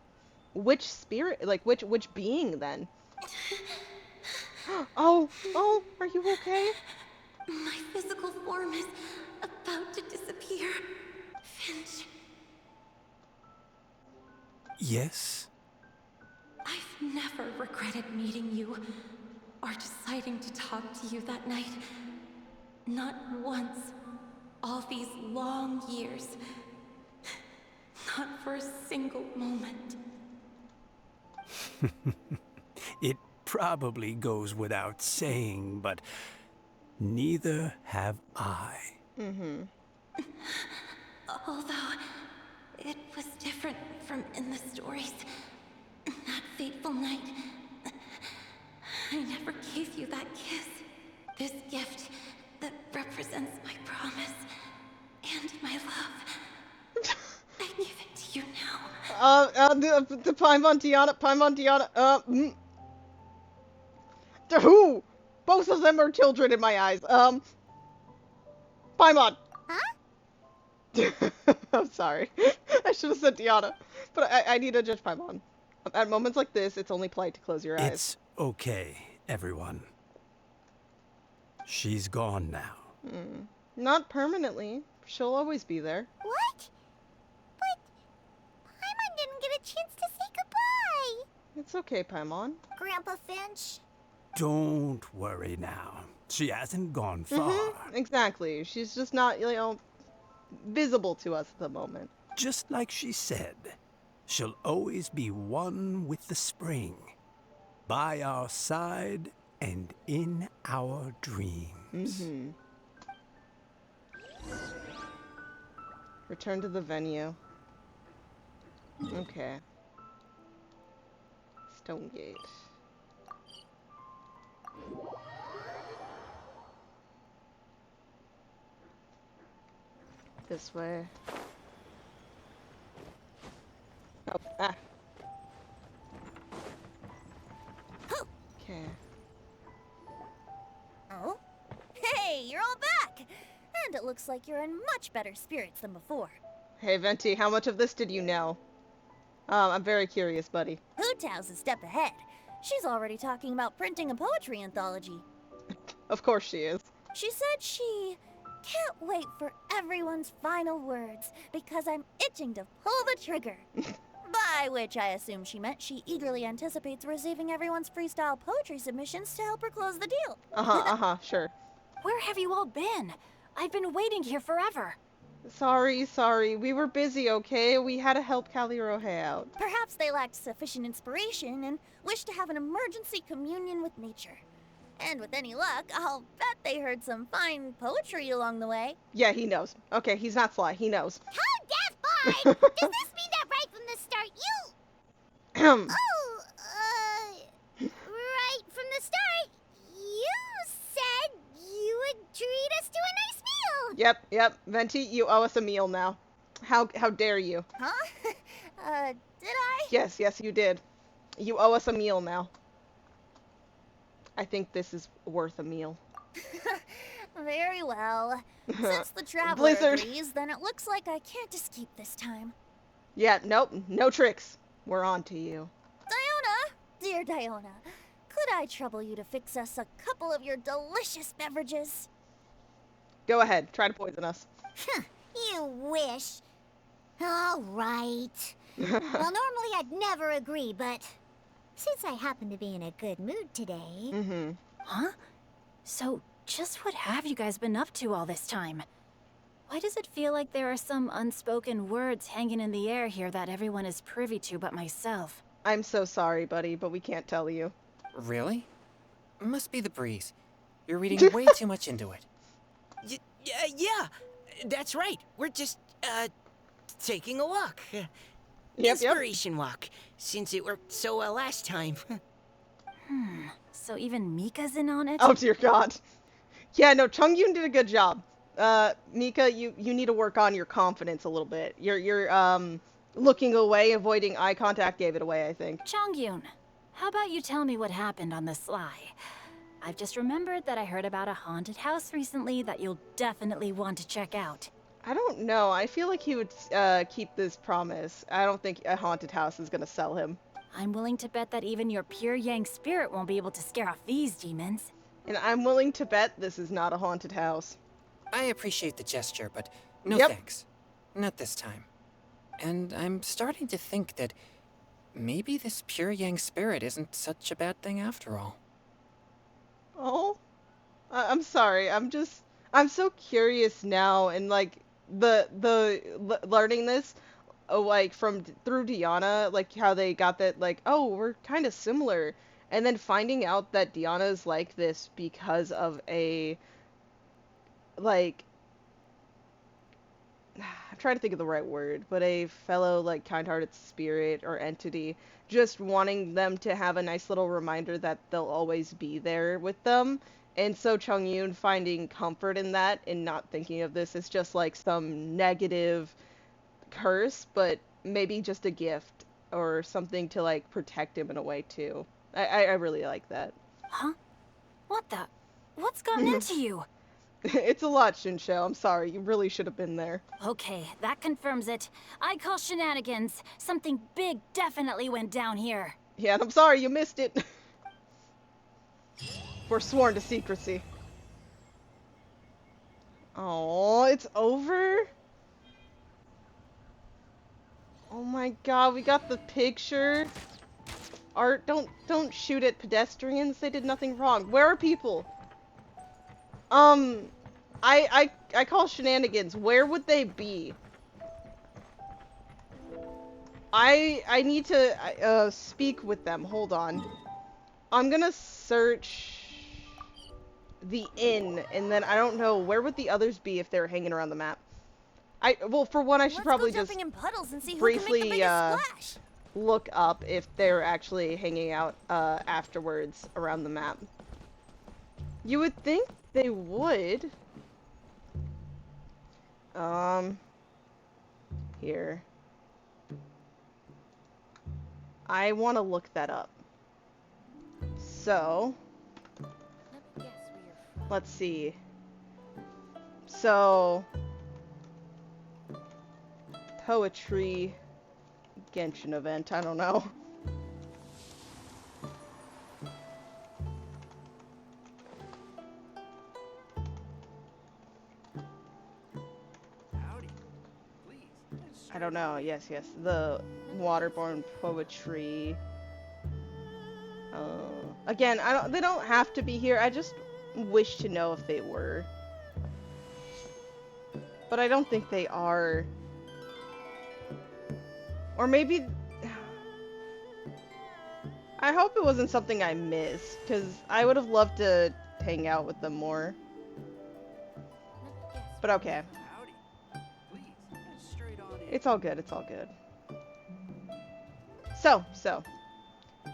which spirit, like, which being, then? Oh, are you okay? My physical form is about to disappear. Finch, Yes? I've never regretted meeting you or deciding to talk to you that night. Not once. All these long years. Not for a single moment. It probably goes without saying, but neither have I. Mm-hmm. Although it was different from in the stories, that fateful night, I never gave you that kiss. This gift that represents my promise and my love. I give it to you now. The Paimon Diana, who? Both of them are children in my eyes. Paimon. Huh? I'm sorry. I should have said Diana. But I need to judge Paimon. At moments like this, it's only polite to close your eyes. It's okay, everyone. She's gone now. Not permanently. She'll always be there. What? But Paimon didn't get a chance to say goodbye. It's okay, Paimon. Grandpa Finch. Don't worry now. She hasn't gone far. Exactly. She's just not, visible to us at the moment. Just like she said, she'll always be one with the spring. By our side and in our dreams. Return to the venue. Okay. Stonegate. This way. Oh, ah. Okay. Oh? Hey, you're all back! And it looks like you're in much better spirits than before. Hey, Venti, how much of this did you know? I'm very curious, buddy. Hu-Tao's a step ahead. She's already talking about printing a poetry anthology. Of course she is. She said she can't wait for everyone's final words because I'm itching to pull the trigger. By which I assume she meant she eagerly anticipates receiving everyone's freestyle poetry submissions to help her close the deal. Sure. Where have you all been? I've been waiting here forever. Sorry. We were busy, okay? We had to help Calirohe out. Perhaps they lacked sufficient inspiration and wished to have an emergency communion with nature. And with any luck, I'll bet they heard some fine poetry along the way. Yeah, he knows. Okay, he's not sly. He knows. How deaf Bard! Does this mean that right from the start you... right from the start, you said you would treat us to a nice meal! Yep. Venti, you owe us a meal now. How dare you? Huh? Did I? Yes, you did. You owe us a meal now. I think this is worth a meal. Very well. Since the traveler Blizzard. agrees, then it looks like I can't escape this time. Yeah, nope, no tricks. We're on to you. Diona, dear Diona, could I trouble you to fix us a couple of your delicious beverages? Go ahead, try to poison us. You wish. All right. Well, normally I'd never agree, but since I happen to be in a good mood today... Huh? So, just what have you guys been up to all this time? Why does it feel like there are some unspoken words hanging in the air here that everyone is privy to but myself? I'm so sorry, buddy, but we can't tell you. Really? Must be the breeze. You're reading way too much into it. Yeah, that's right. We're just, taking a walk. Inspiration walk, since it worked so well last time. So even Mika's in on it? Oh dear God. Yeah, no, Chongyun did a good job. Mika, you need to work on your confidence a little bit. You're looking away, avoiding eye contact gave it away, I think. Chongyun, how about you tell me what happened on the sly? I've just remembered that I heard about a haunted house recently that you'll definitely want to check out. I don't know. I feel like he would keep this promise. I don't think a haunted house is gonna sell him. I'm willing to bet that even your pure Yang spirit won't be able to scare off these demons. And I'm willing to bet this is not a haunted house. I appreciate the gesture, but no thanks. Not this time. And I'm starting to think that maybe this pure Yang spirit isn't such a bad thing after all. Oh? I'm sorry. I'm so curious now, and like learning this like through Diana, like how they got that, like, oh, we're kind of similar, and then finding out that Diana's like this because of a like I'm trying to think of the right word, but a fellow, like, kind-hearted spirit or entity, just wanting them to have a nice little reminder that they'll always be there with them. And so Chung-yoon finding comfort in that and not thinking of this as just, like, some negative curse, but maybe just a gift or something to, like, protect him in a way, too. I really like that. Huh? What the? What's gotten into you? It's a lot, Shinsho. I'm sorry. You really should have been there. Okay, that confirms it. I call shenanigans. Something big definitely went down here. Yeah, and I'm sorry you missed it. We're sworn to secrecy. Oh, it's over? Oh my god, we got the picture. Art, don't shoot at pedestrians. They did nothing wrong. Where are people? I call shenanigans. Where would they be? I need to speak with them. Hold on. I'm gonna search the inn, and then I don't know, where would the others be if they were hanging around the map? Well, for one, I should probably just in puddles and see who briefly can make the biggest splash. look up if they're actually hanging out afterwards around the map. You would think they would. Here. I want to look that up. So, let's see. So, poetry Genshin event, I don't know. I don't know. Yes, the waterborne poetry. Again, they don't have to be here. I just wish to know if they were. But I don't think they are. Or maybe... I hope it wasn't something I missed, because I would have loved to hang out with them more. But okay. It's all good, it's all good. So.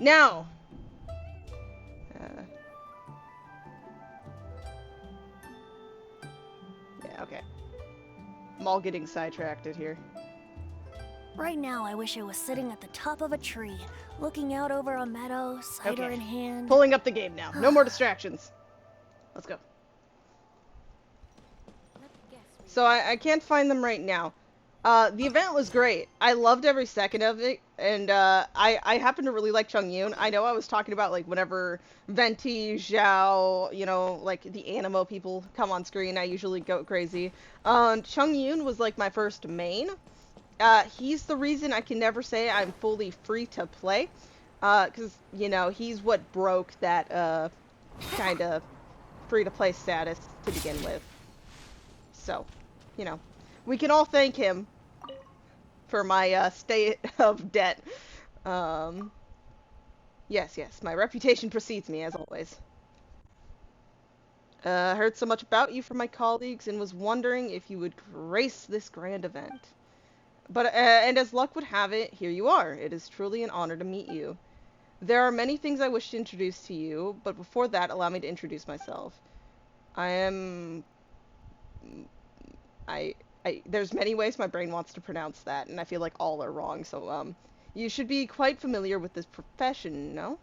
Now! Yeah, okay. I'm all getting sidetracked here. Right now, I wish I was sitting at the top of a tree, looking out over a meadow, cider in hand. Pulling up the game now. No more distractions. Let's go. So I can't find them right now. The event was great. I loved every second of it, and I happen to really like Chung-yoon. I know I was talking about, like, whenever Venti, Zhao, you know, like, the Animo people come on screen, I usually go crazy. Chung-yoon was, like, my first main. He's the reason I can never say I'm fully free to play, because, you know, he's what broke that, kind of free-to-play status to begin with. So, you know, we can all thank him for my, state of debt. Yes, my reputation precedes me, as always. Heard so much about you from my colleagues and was wondering if you would grace this grand event. But, and as luck would have it, here you are. It is truly an honor to meet you. There are many things I wish to introduce to you, but before that, allow me to introduce myself. There's many ways my brain wants to pronounce that, and I feel like all are wrong, so, you should be quite familiar with this profession, no?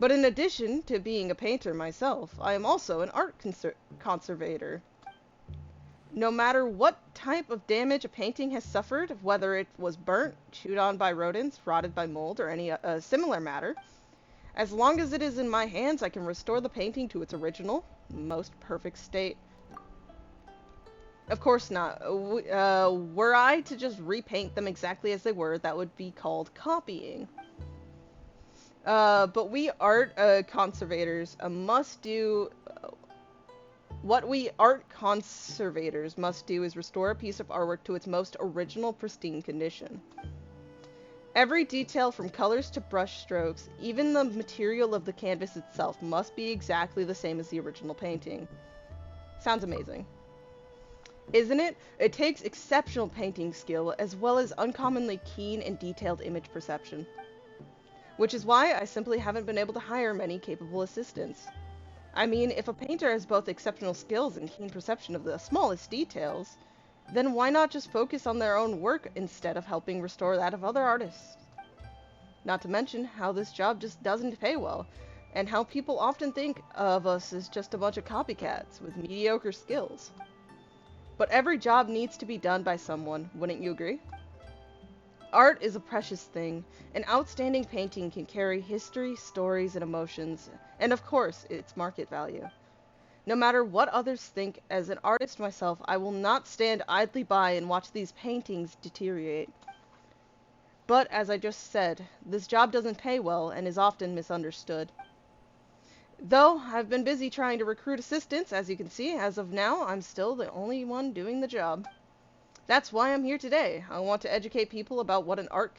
But in addition to being a painter myself, I am also an art conservator. No matter what type of damage a painting has suffered, whether it was burnt, chewed on by rodents, rotted by mold, or any similar matter, as long as it is in my hands, I can restore the painting to its original, most perfect state. Of course not. Were I to just repaint them exactly as they were, that would be called copying. But we art conservators must do... What we art conservators must do is restore a piece of artwork to its most original, pristine condition. Every detail from colors to brush strokes, even the material of the canvas itself, must be exactly the same as the original painting. Sounds amazing. Isn't it? It takes exceptional painting skill as well as uncommonly keen and detailed image perception. Which is why I simply haven't been able to hire many capable assistants. I mean, if a painter has both exceptional skills and keen perception of the smallest details, then why not just focus on their own work instead of helping restore that of other artists? Not to mention how this job just doesn't pay well, and how people often think of us as just a bunch of copycats with mediocre skills. But every job needs to be done by someone, wouldn't you agree? Art is a precious thing. An outstanding painting can carry history, stories, and emotions, and of course, its market value. No matter what others think, as an artist myself, I will not stand idly by and watch these paintings deteriorate. But, as I just said, this job doesn't pay well and is often misunderstood. Though, I've been busy trying to recruit assistants, as you can see, as of now, I'm still the only one doing the job. That's why I'm here today. I want to educate people about what an art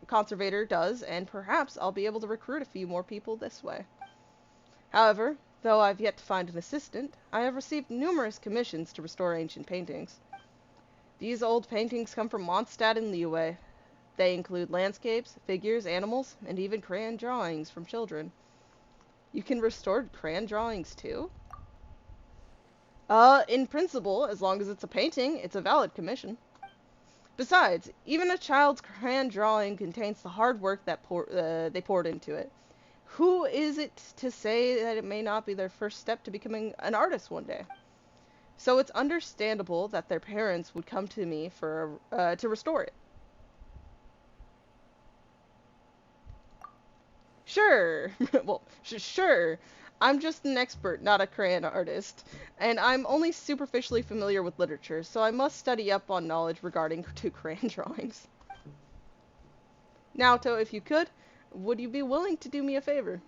conservator does, and perhaps I'll be able to recruit a few more people this way. However, though I've yet to find an assistant, I have received numerous commissions to restore ancient paintings. These old paintings come from Mondstadt and Liyue. They include landscapes, figures, animals, and even crayon drawings from children. You can restore crayon drawings too? In principle, as long as it's a painting, it's a valid commission. Besides, even a child's crayon drawing contains the hard work that they poured into it. Who is it to say that it may not be their first step to becoming an artist one day? So it's understandable that their parents would come to me for to restore it. Sure. Well, sure. I'm just an expert, not a crayon artist, and I'm only superficially familiar with literature, so I must study up on knowledge regarding to crayon drawings. Naoto, if you could, would you be willing to do me a favor?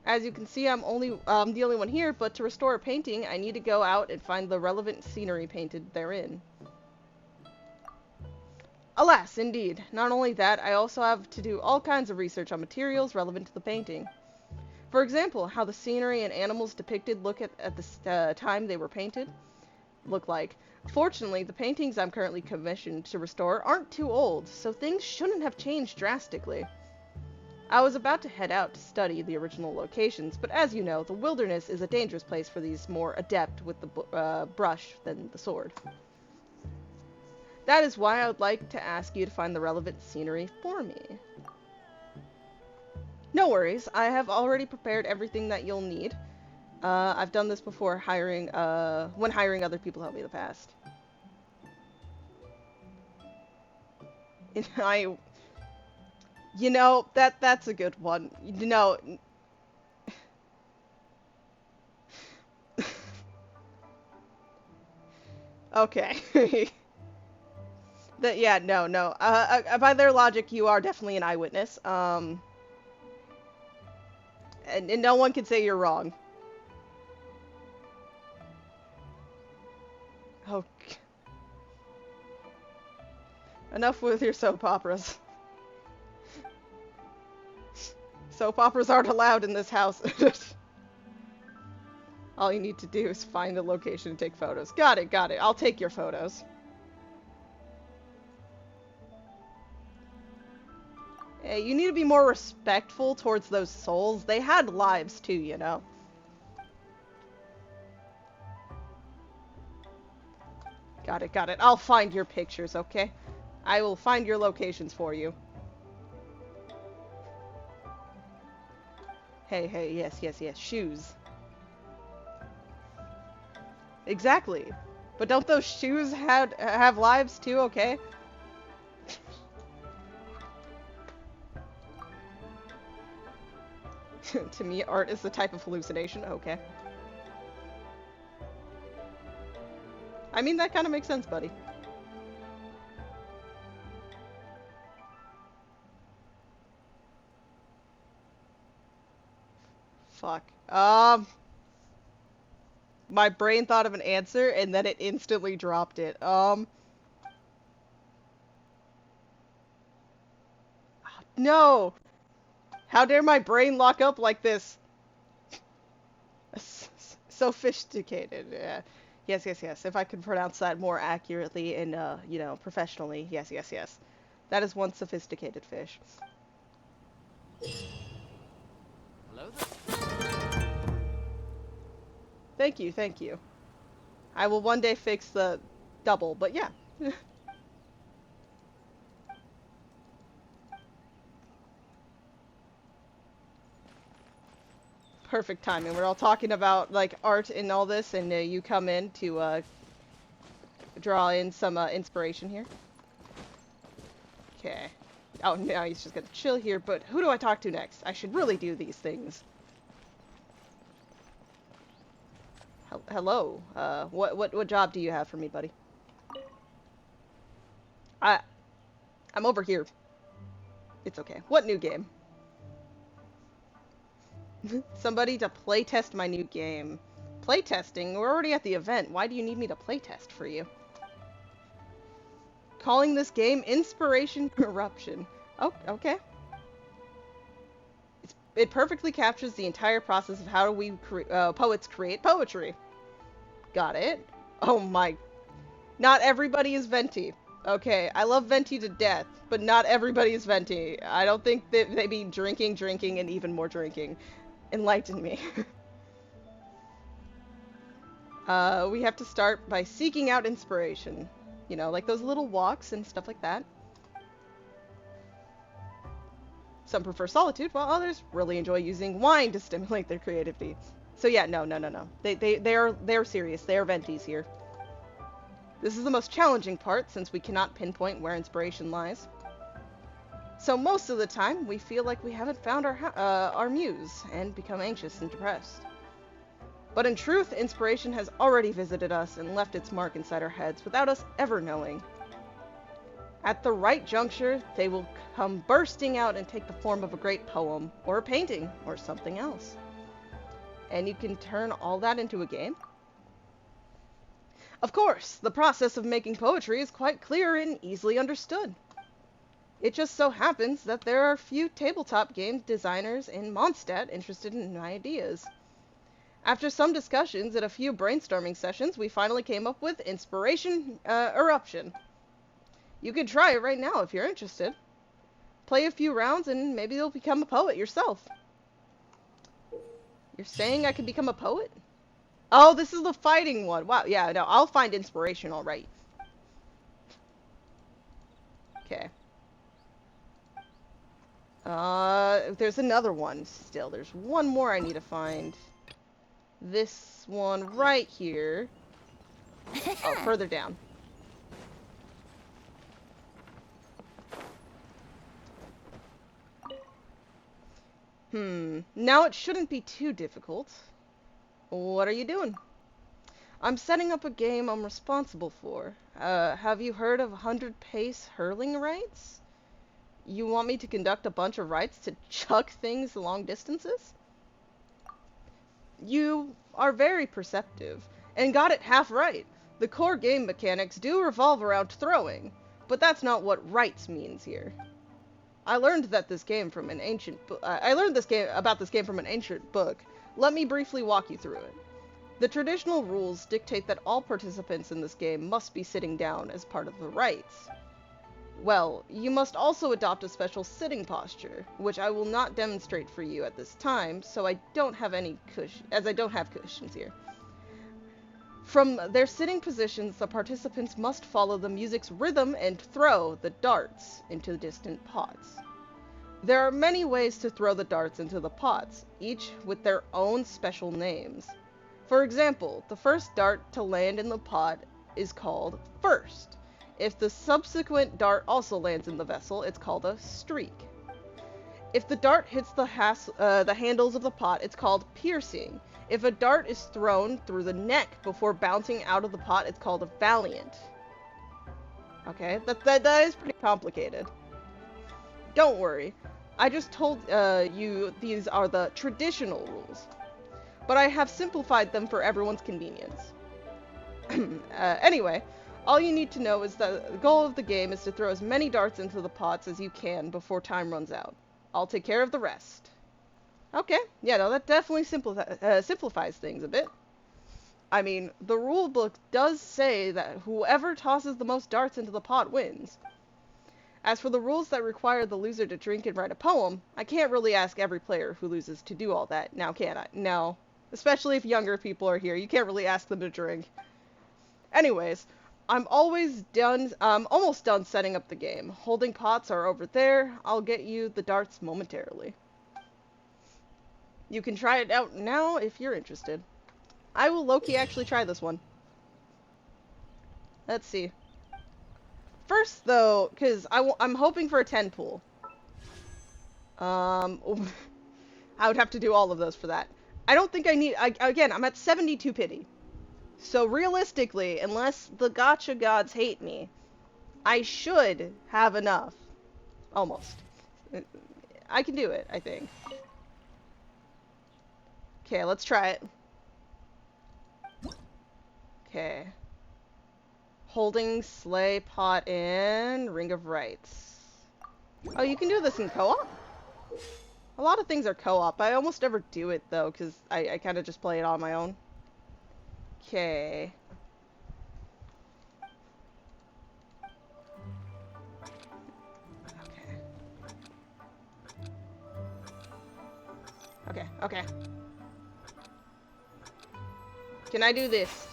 As you can see, I'm the only one here, but to restore a painting, I need to go out and find the relevant scenery painted therein. Alas, indeed. Not only that, I also have to do all kinds of research on materials relevant to the painting. For example, how the scenery and animals depicted look at the time they were painted look like. Fortunately, the paintings I'm currently commissioned to restore aren't too old, so things shouldn't have changed drastically. I was about to head out to study the original locations, but as you know, the wilderness is a dangerous place for these more adept with the brush than the sword. That is why I would like to ask you to find the relevant scenery for me. No worries, I have already prepared everything that you'll need. I've done this before when hiring other people to help me in the past. And you know, that's a good one. You know, okay. Yeah, no. By their logic, you are definitely an eyewitness. And no one can say you're wrong. Okay. Enough with your soap operas. Soap operas aren't allowed in this house. All you need to do is find the location and take photos. Got it. I'll take your photos. Hey, you need to be more respectful towards those souls. They had lives too, you know. Got it. I'll find your pictures, okay? I will find your locations for you. Hey, yes. Shoes. Exactly. But don't those shoes have lives too, okay? To me, art is the type of hallucination. Okay. I mean, that kind of makes sense, buddy. Fuck. My brain thought of an answer, and then it instantly dropped it. No! How dare my brain lock up like this? Sophisticated, yeah. Yes, yes, yes. If I could pronounce that more accurately and, you know, professionally. Yes, yes, yes. That is one sophisticated fish. Hello there. Thank you, thank you. I will one day fix the double, but yeah. Perfect timing. We're all talking about, like, art and all this, and you come in to, draw in some, inspiration here. Okay. Oh, now he's just gonna chill here, but who do I talk to next? I should really do these things. Hello. What job do you have for me, buddy? I'm over here. It's okay. What new game? Somebody to playtest my new game. Playtesting? We're already at the event. Why do you need me to playtest for you? Calling this game Inspiration Eruption. Oh, okay. It perfectly captures the entire process of how we poets create poetry. Got it. Oh my. Not everybody is Venti. Okay, I love Venti to death, but not everybody is Venti. I don't think that they be drinking, and even more drinking. Enlighten me. We have to start by seeking out inspiration. You know, like those little walks and stuff like that. Some prefer solitude, while others really enjoy using wine to stimulate their creativity. So yeah, no. They're serious. They are Ventis here. This is the most challenging part, since we cannot pinpoint where inspiration lies. So most of the time, we feel like we haven't found our muse, and become anxious and depressed. But in truth, inspiration has already visited us and left its mark inside our heads without us ever knowing. At the right juncture, they will come bursting out and take the form of a great poem, or a painting, or something else. And you can turn all that into a game? Of course, the process of making poetry is quite clear and easily understood. It just so happens that there are few tabletop game designers in Mondstadt interested in my ideas. After some discussions and a few brainstorming sessions, we finally came up with Inspiration Eruption. You can try it right now if you're interested. Play a few rounds and maybe you'll become a poet yourself. You're saying I could become a poet? Oh, this is the fighting one. Wow, yeah, no, I'll find inspiration, alright. Okay. There's another one still. There's one more I need to find. This one right here. Oh, further down. Now it shouldn't be too difficult. What are you doing? I'm setting up a game I'm responsible for. Have you heard of 100-pace hurling rights? You want me to conduct a bunch of rights to chuck things long distances? You are very perceptive, and got it half right. The core game mechanics do revolve around throwing, but that's not what rights means here. I learned about this game from an ancient book. Let me briefly walk you through it. The traditional rules dictate that all participants in this game must be sitting down as part of the rites. Well, you must also adopt a special sitting posture, which I will not demonstrate for you at this time, so I don't have cushions here. From their sitting positions, the participants must follow the music's rhythm and throw the darts into distant pots. There are many ways to throw the darts into the pots, each with their own special names. For example, the first dart to land in the pot is called first. If the subsequent dart also lands in the vessel, it's called a streak. If the dart hits the handles of the pot, it's called piercing. If a dart is thrown through the neck before bouncing out of the pot, it's called a valiant. Okay, that is pretty complicated. Don't worry, I just told you these are the traditional rules, but I have simplified them for everyone's convenience. Anyway, all you need to know is that the goal of the game is to throw as many darts into the pots as you can before time runs out. I'll take care of the rest. Okay, yeah, no, that definitely simplifies things a bit. I mean, the rule book does say that whoever tosses the most darts into the pot wins. As for the rules that require the loser to drink and write a poem, I can't really ask every player who loses to do all that, now can I? No. Especially if younger people are here, you can't really ask them to drink. Anyways, I'm almost done setting up the game. Holding pots are over there. I'll get you the darts momentarily. You can try it out now if you're interested. I will low-key actually try this one. Let's see. First, though, because I'm hoping for a 10 pool. I would have to do all of those for that. I don't think I need... Again, I'm at 72 pity. So, realistically, unless the gacha gods hate me, I should have enough. Almost. I can do it, I think. Okay, let's try it. Okay. Holding sleigh pot in Ring of Rights. Oh, you can do this in co-op? A lot of things are co-op. I almost never do it, though, because I kind of just play it on my own. Okay. Okay. Can I do this?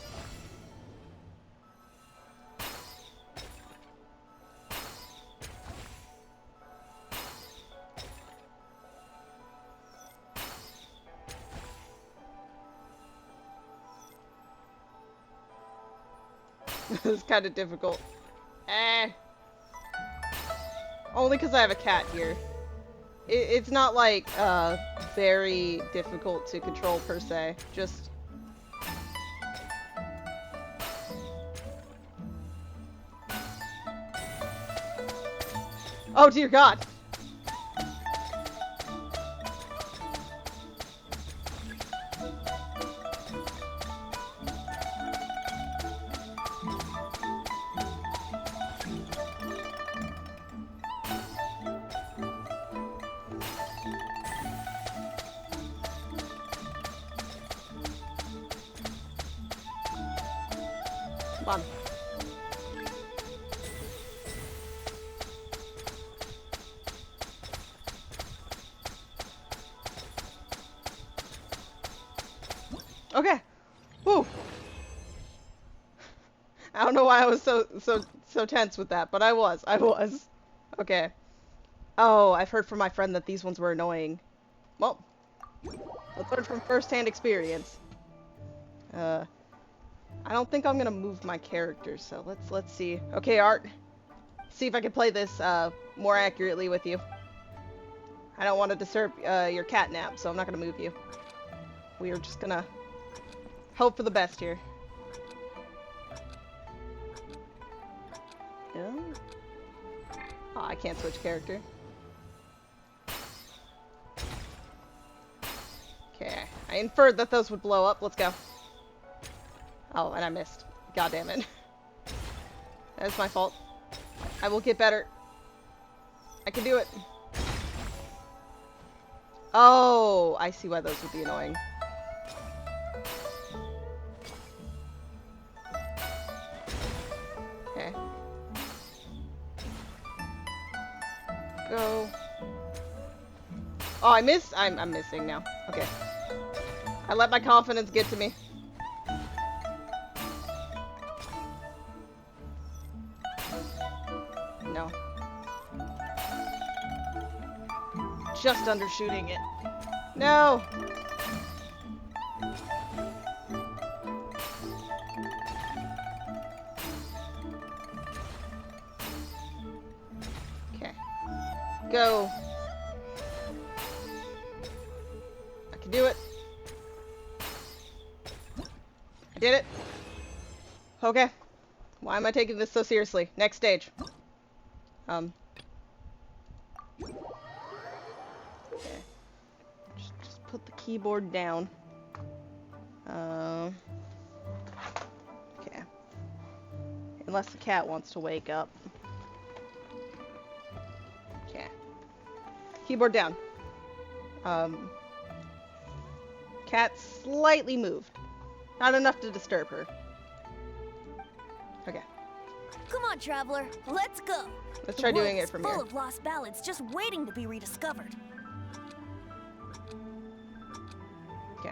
This is kind of difficult. Only because I have a cat here. It's not like very difficult to control per se. Just oh dear God. Come on. Okay. Woo. I don't know why I was so tense with that, but I was. Okay. Oh, I've heard from my friend that these ones were annoying. Well, let's learn from first-hand experience. I don't think I'm gonna move my character, so let's see. Okay, Art. See if I can play this more accurately with you. I don't want to disturb your cat nap, so I'm not gonna move you. We are just gonna hope for the best here. Yeah. Oh, I can't switch character. Okay, I inferred that those would blow up. Let's go. Oh, and I missed. God damn it. That's my fault. I will get better. I can do it. Oh, I see why those would be annoying. Okay. Go. Oh, I missed. I'm missing now. Okay. I let my confidence get to me. No. Just undershooting it. No! Okay. Go. I can do it. I did it. Okay. Why am I taking this so seriously? Next stage. Okay. Just put the keyboard down. Okay. Unless the cat wants to wake up. Okay. Keyboard down. Cat slightly moved. Not enough to disturb her. Okay. Come on, traveler. Let's go. Let's try doing it from full here. of lost ballads just waiting to be rediscovered. Okay.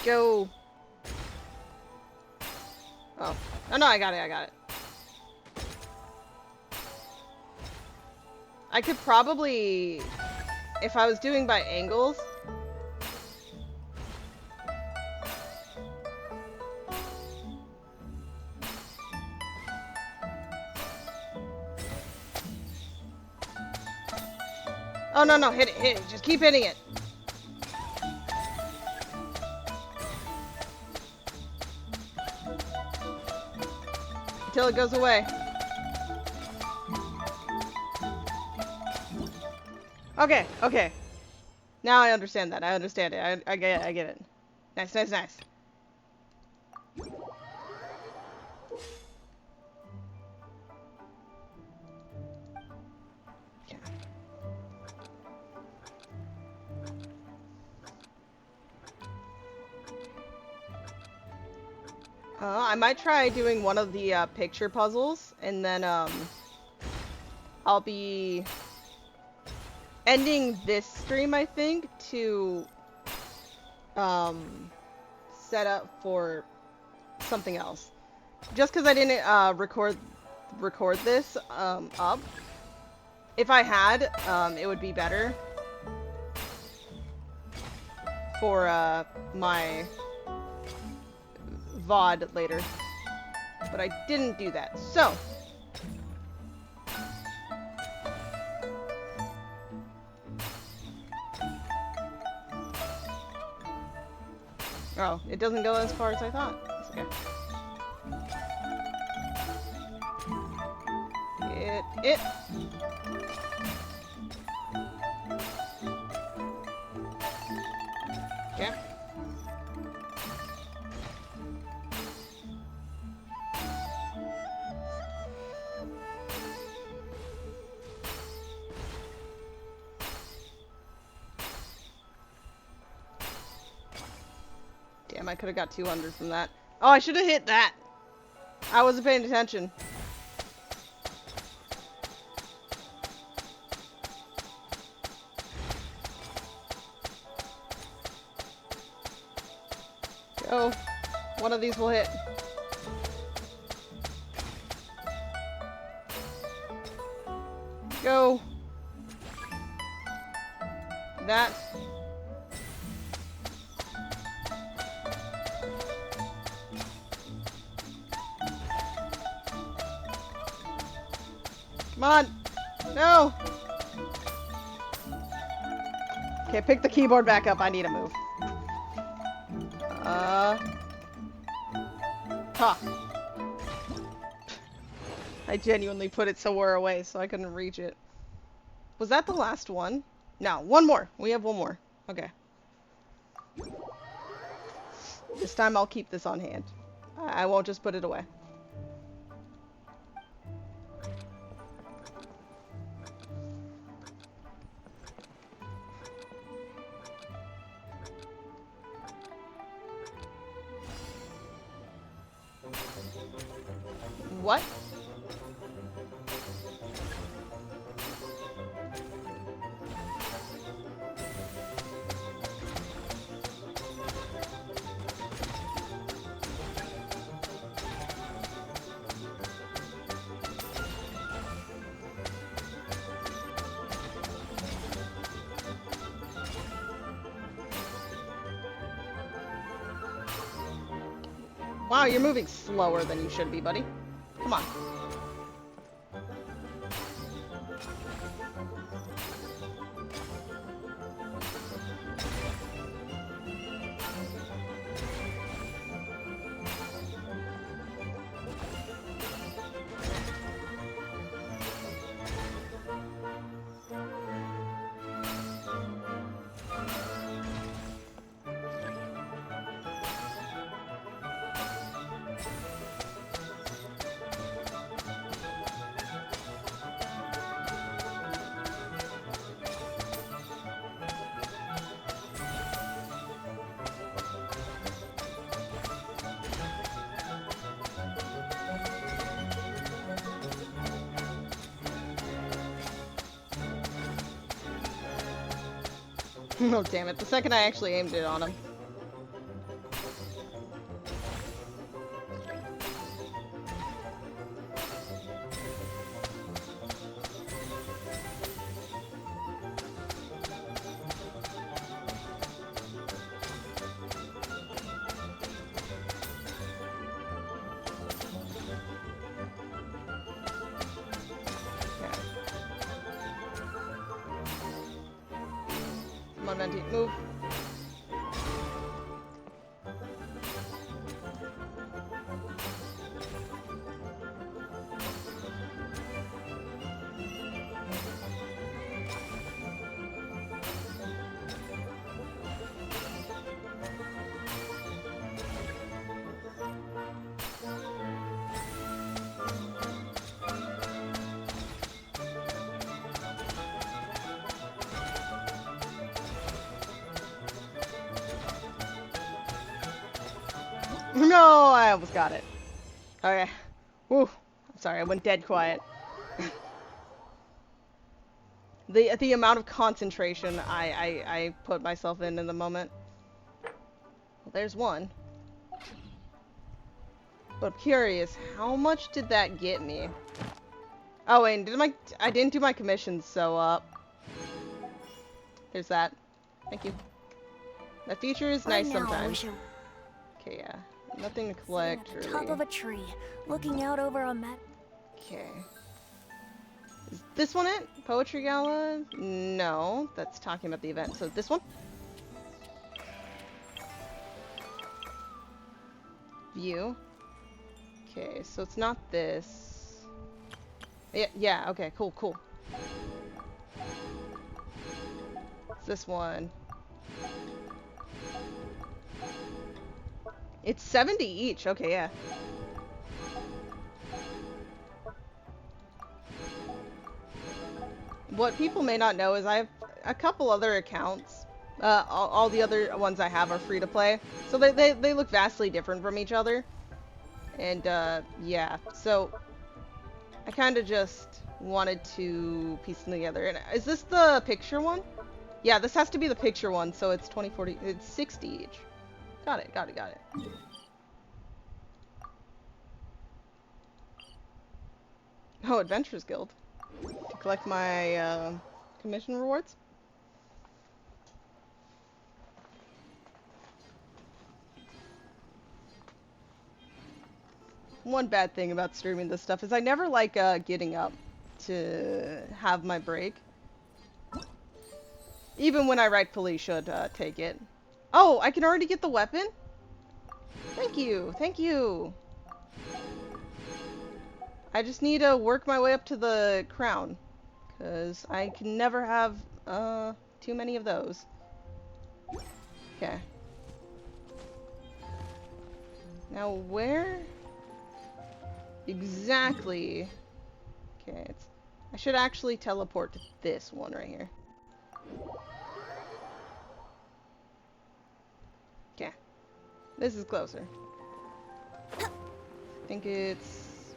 Go. Oh. Oh no, I got it. I could probably, if I was doing by angles. Oh no, hit it, just keep hitting it. Until it goes away. Okay. Now I understand that. I understand it. I get it. Nice. Okay. I might try doing one of the picture puzzles, and then I'll be ending this stream, I think, to set up for something else. Just because I didn't record this up. If I had, it would be better for my VOD later. But I didn't do that. So oh, it doesn't go as far as I thought. It's okay. It. Yeah. Damn, I could have got 200 from that. Oh, I should have hit that. I wasn't paying attention. Go. One of these will hit. Go. That. Come on. No. Okay, pick the keyboard back up. I need to move. Huh. I genuinely put it somewhere away so I couldn't reach it. Was that the last one? No, one more. We have one more. Okay. This time I'll keep this on hand. I won't just put it away. What? Wow, you're moving slower than you should be, buddy. Come on. Oh, damn it. The second I actually aimed it on him. Come on, Venti, move. No, I almost got it. Okay. Whew. I'm sorry, I went dead quiet. the amount of concentration I put myself in the moment. Well, there's one. But I'm curious, how much did that get me? Oh wait, I didn't do my commissions, so there's that. Thank you. That feature is nice sometimes. Okay, yeah. Nothing to collect, Sitting at the top of a tree, looking out over a met. Okay. Is this one it? Poetry Gala? No, that's talking about the event. So this one? View. Okay, so it's not this. Yeah, okay, cool. It's this one. It's 70 each. Okay, yeah. What people may not know is I have a couple other accounts. All the other ones I have are free to play. So they look vastly different from each other. And, yeah. So, I kind of just wanted to piece them together. And is this the picture one? Yeah, this has to be the picture one. So it's 20, 40, it's 60 each. Got it. Oh, Adventurers Guild. To collect my, commission rewards. One bad thing about streaming this stuff is I never like, getting up to have my break. Even when I rightfully should, take it. Oh, I can already get the weapon? Thank you. I just need to work my way up to the crown. Because I can never have, too many of those. Okay. Now, where exactly? Okay, I should actually teleport to this one right here. Okay. This is closer. I think it's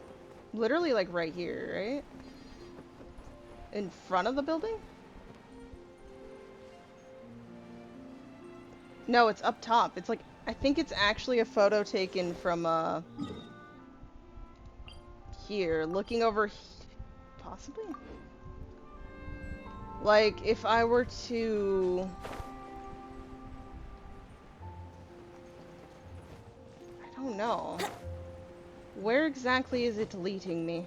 literally like right here, right? In front of the building? No, it's up top. It's like, I think it's actually a photo taken from, here, looking over possibly? Like, if I were to... I don't know. Where exactly is it deleting me?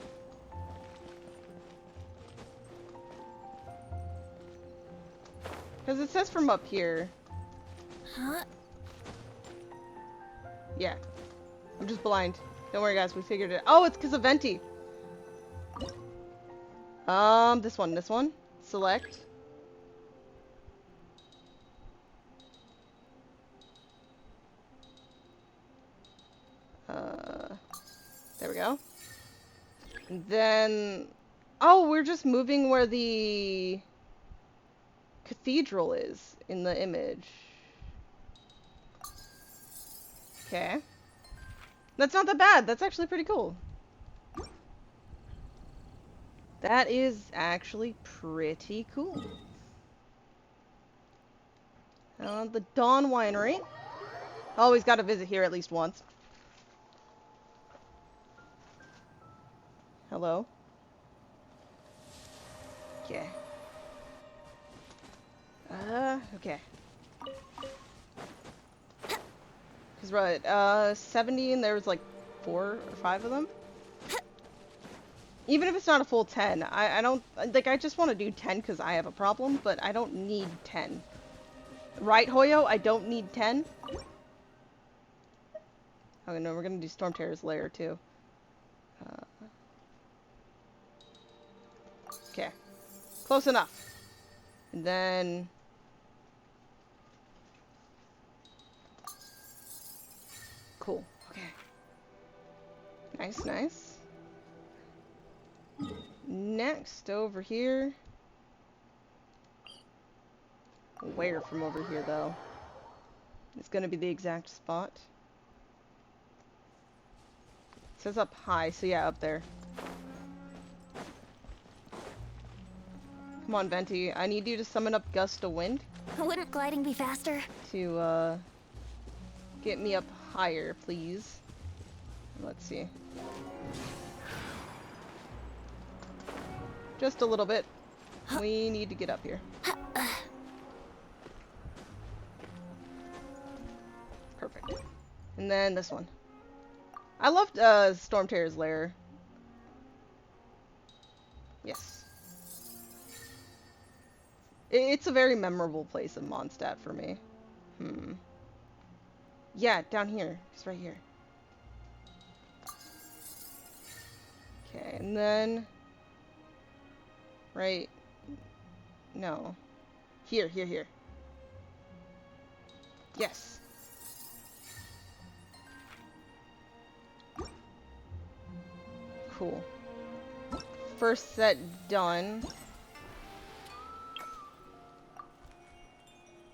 Because it says from up here. Huh? Yeah. I'm just blind. Don't worry, guys. We figured it. Oh, it's because of Venti. This one. Select. There we go. And then... Oh, we're just moving where the cathedral is in the image. Okay. That's not that bad. That's actually pretty cool. That is actually pretty cool. The Dawn Winery. Always got to visit here at least once. Hello? Okay. Okay. Because, right, 70 and there was like 4 or 5 of them? Even if it's not a full 10, I don't, like, I just want to do 10 because I have a problem, but I don't need 10. Right, Hoyo? I don't need 10? Oh, no, we're gonna do Storm Terror's Lair, too. Okay. Close enough. And then... Cool. Okay. Nice, nice. Next, over here. Where from over here, though? It's gonna be the exact spot. It says up high, so yeah, up there. Come on, Venti. I need you to summon up Gust of Wind. Wouldn't gliding be faster? To, get me up higher, please. Let's see. Just a little bit. We need to get up here. Perfect. And then this one. I loved Storm Terror's Lair. Yes. It's a very memorable place in Mondstadt for me. Yeah, down here. It's right here. Okay, and then... Right... No. Here. Yes. Cool. First set done.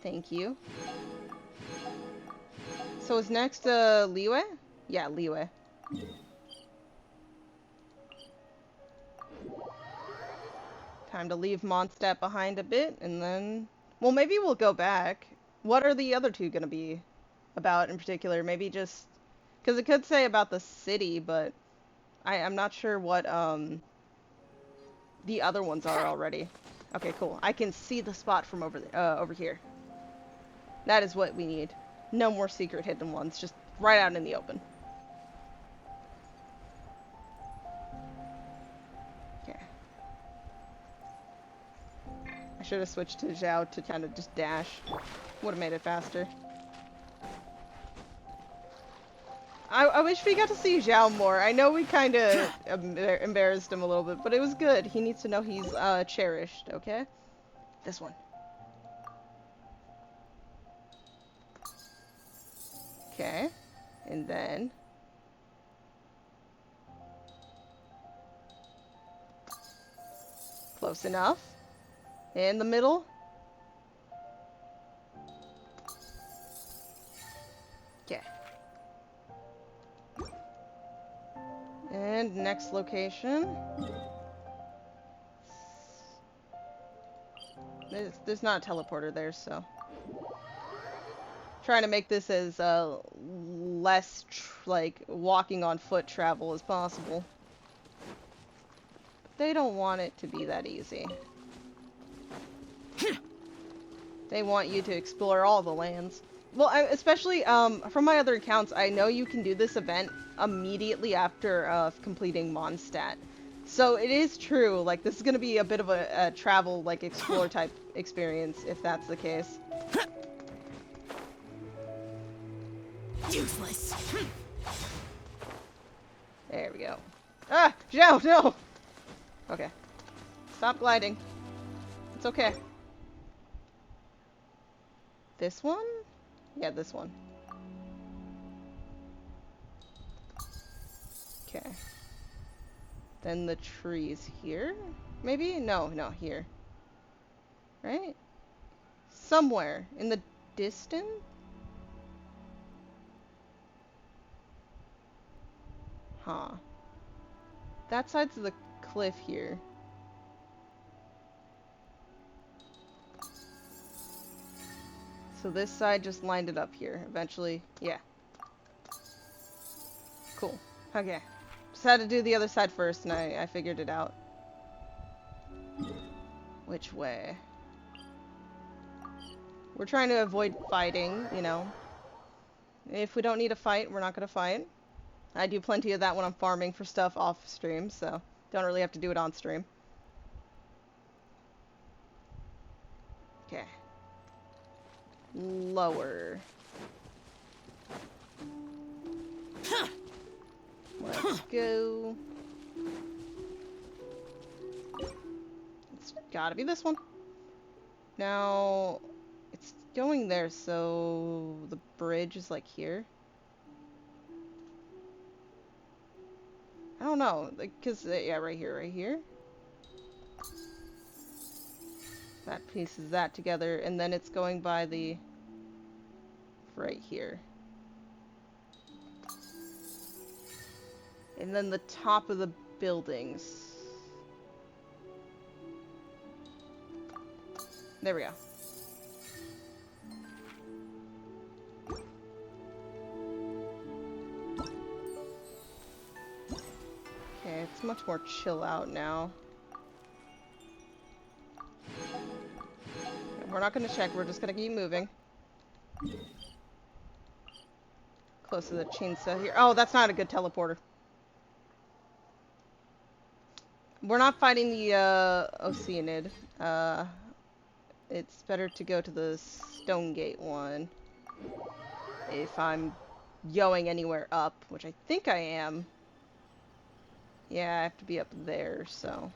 Thank you. So is next, Liyue? Yeah, Liyue. Time to leave Mondstadt behind a bit, and then... Well, maybe we'll go back. What are the other 2 gonna be about in particular? Maybe just... Because it could say about the city, but... I'm not sure what, the other ones are already. Okay, cool. I can see the spot from over here. That is what we need. No more secret hidden ones, just right out in the open. Okay. I should have switched to Zhao to kind of just dash. Would have made it faster. I wish we got to see Zhao more. I know we kind of embarrassed him a little bit, but it was good. He needs to know he's cherished, okay? This one. Okay. And then... Close enough. In the middle. Okay. And next location. There's not a teleporter there, so... Trying to make this as less like walking on foot travel as possible. But they don't want it to be that easy. They want you to explore all the lands. Well, especially from my other accounts, I know you can do this event immediately after completing Mondstadt. So it is true, like this is going to be a bit of a travel, like explore type experience if that's the case. Useless. There we go. Ah! Zhao, no! Okay. Stop gliding. It's okay. This one? Yeah, this one. Okay. Then the trees here? Maybe? No, here. Right? Somewhere in the distance? Huh. That side's the cliff here. So this side just lined it up here. Eventually, yeah. Cool. Okay. Just had to do the other side first, and I figured it out. Which way? We're trying to avoid fighting, you know. If we don't need a fight, we're not going to fight. I do plenty of that when I'm farming for stuff off stream, so don't really have to do it on stream. Okay. Lower. Let's go. It's gotta be this one. Now, it's going there, so the bridge is like here. I don't know, because, yeah, right here, right here. That pieces that together, and then it's going by the... right here. And then the top of the buildings. There we go. Okay, it's much more chill out now. We're not going to check, we're just going to keep moving. Close to the chainsaw here. Oh, that's not a good teleporter. We're not fighting the Oceanid. It's better to go to the Stone Gate one. If I'm going anywhere up, which I think I am. Yeah, I have to be up there, so...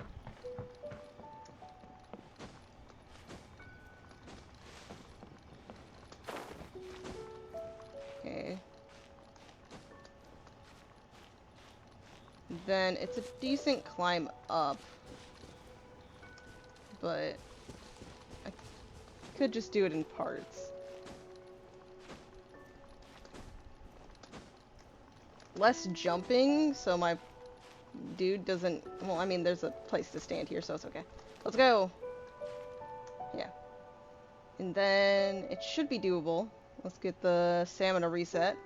Okay. Then it's a decent climb up. But I could just do it in parts. Less jumping, so my dude doesn't... Well, I mean, there's a place to stand here, so it's okay. Let's go! Yeah. And then it should be doable. Let's get the stamina reset.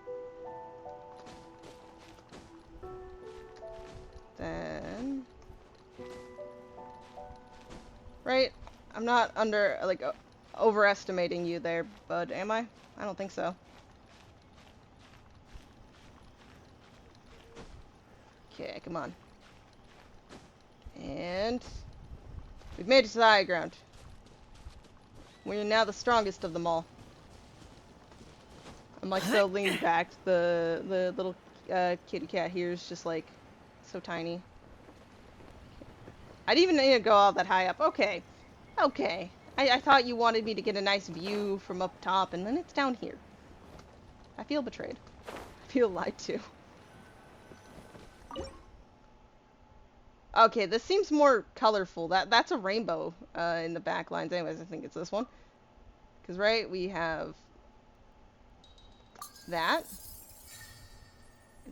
Then... Right? I'm not overestimating you there, bud, am I? I don't think so. Okay, come on. And... we've made it to the high ground. We're now the strongest of them all. I'm like so leaned back. The little kitty cat here is just like so tiny. I didn't even need to go all that high up. Okay. Okay. I thought you wanted me to get a nice view from up top, and then it's down here. I feel betrayed. I feel lied to. Okay, this seems more colorful. That's a rainbow in the back lines. Anyways, I think it's this one. Because, right, we have that.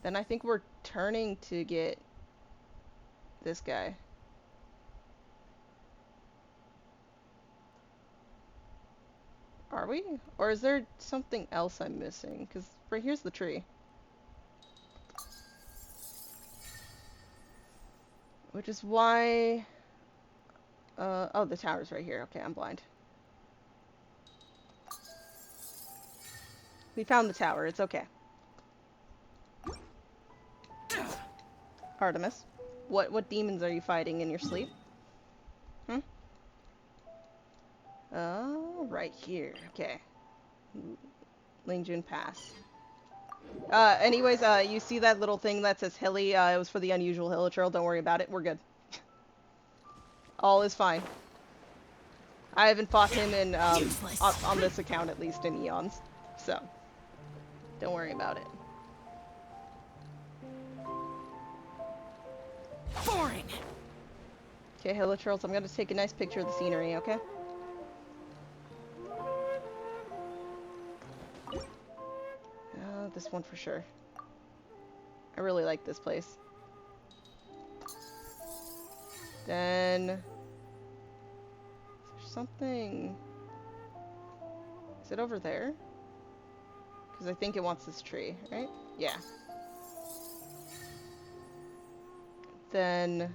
Then I think we're turning to get this guy. Are we? Or is there something else I'm missing? Because right here's the tree. Which is why... oh, the tower's right here. Okay, I'm blind. We found the tower. It's okay. Artemis, what demons are you fighting in your sleep? Hmm? Oh, right here. Okay. Lingjun Pass. Anyways, you see that little thing that says Hilly? It was for the unusual Hilichurl. Don't worry about it. We're good. All is fine. I haven't fought him in, on this account at least in eons. So, don't worry about it. Boring! Okay, Hilichurls, I'm gonna take a nice picture of the scenery, okay? This one for sure. I really like this place. Then... is there something... Is it over there? Because I think it wants this tree, right? Yeah. Then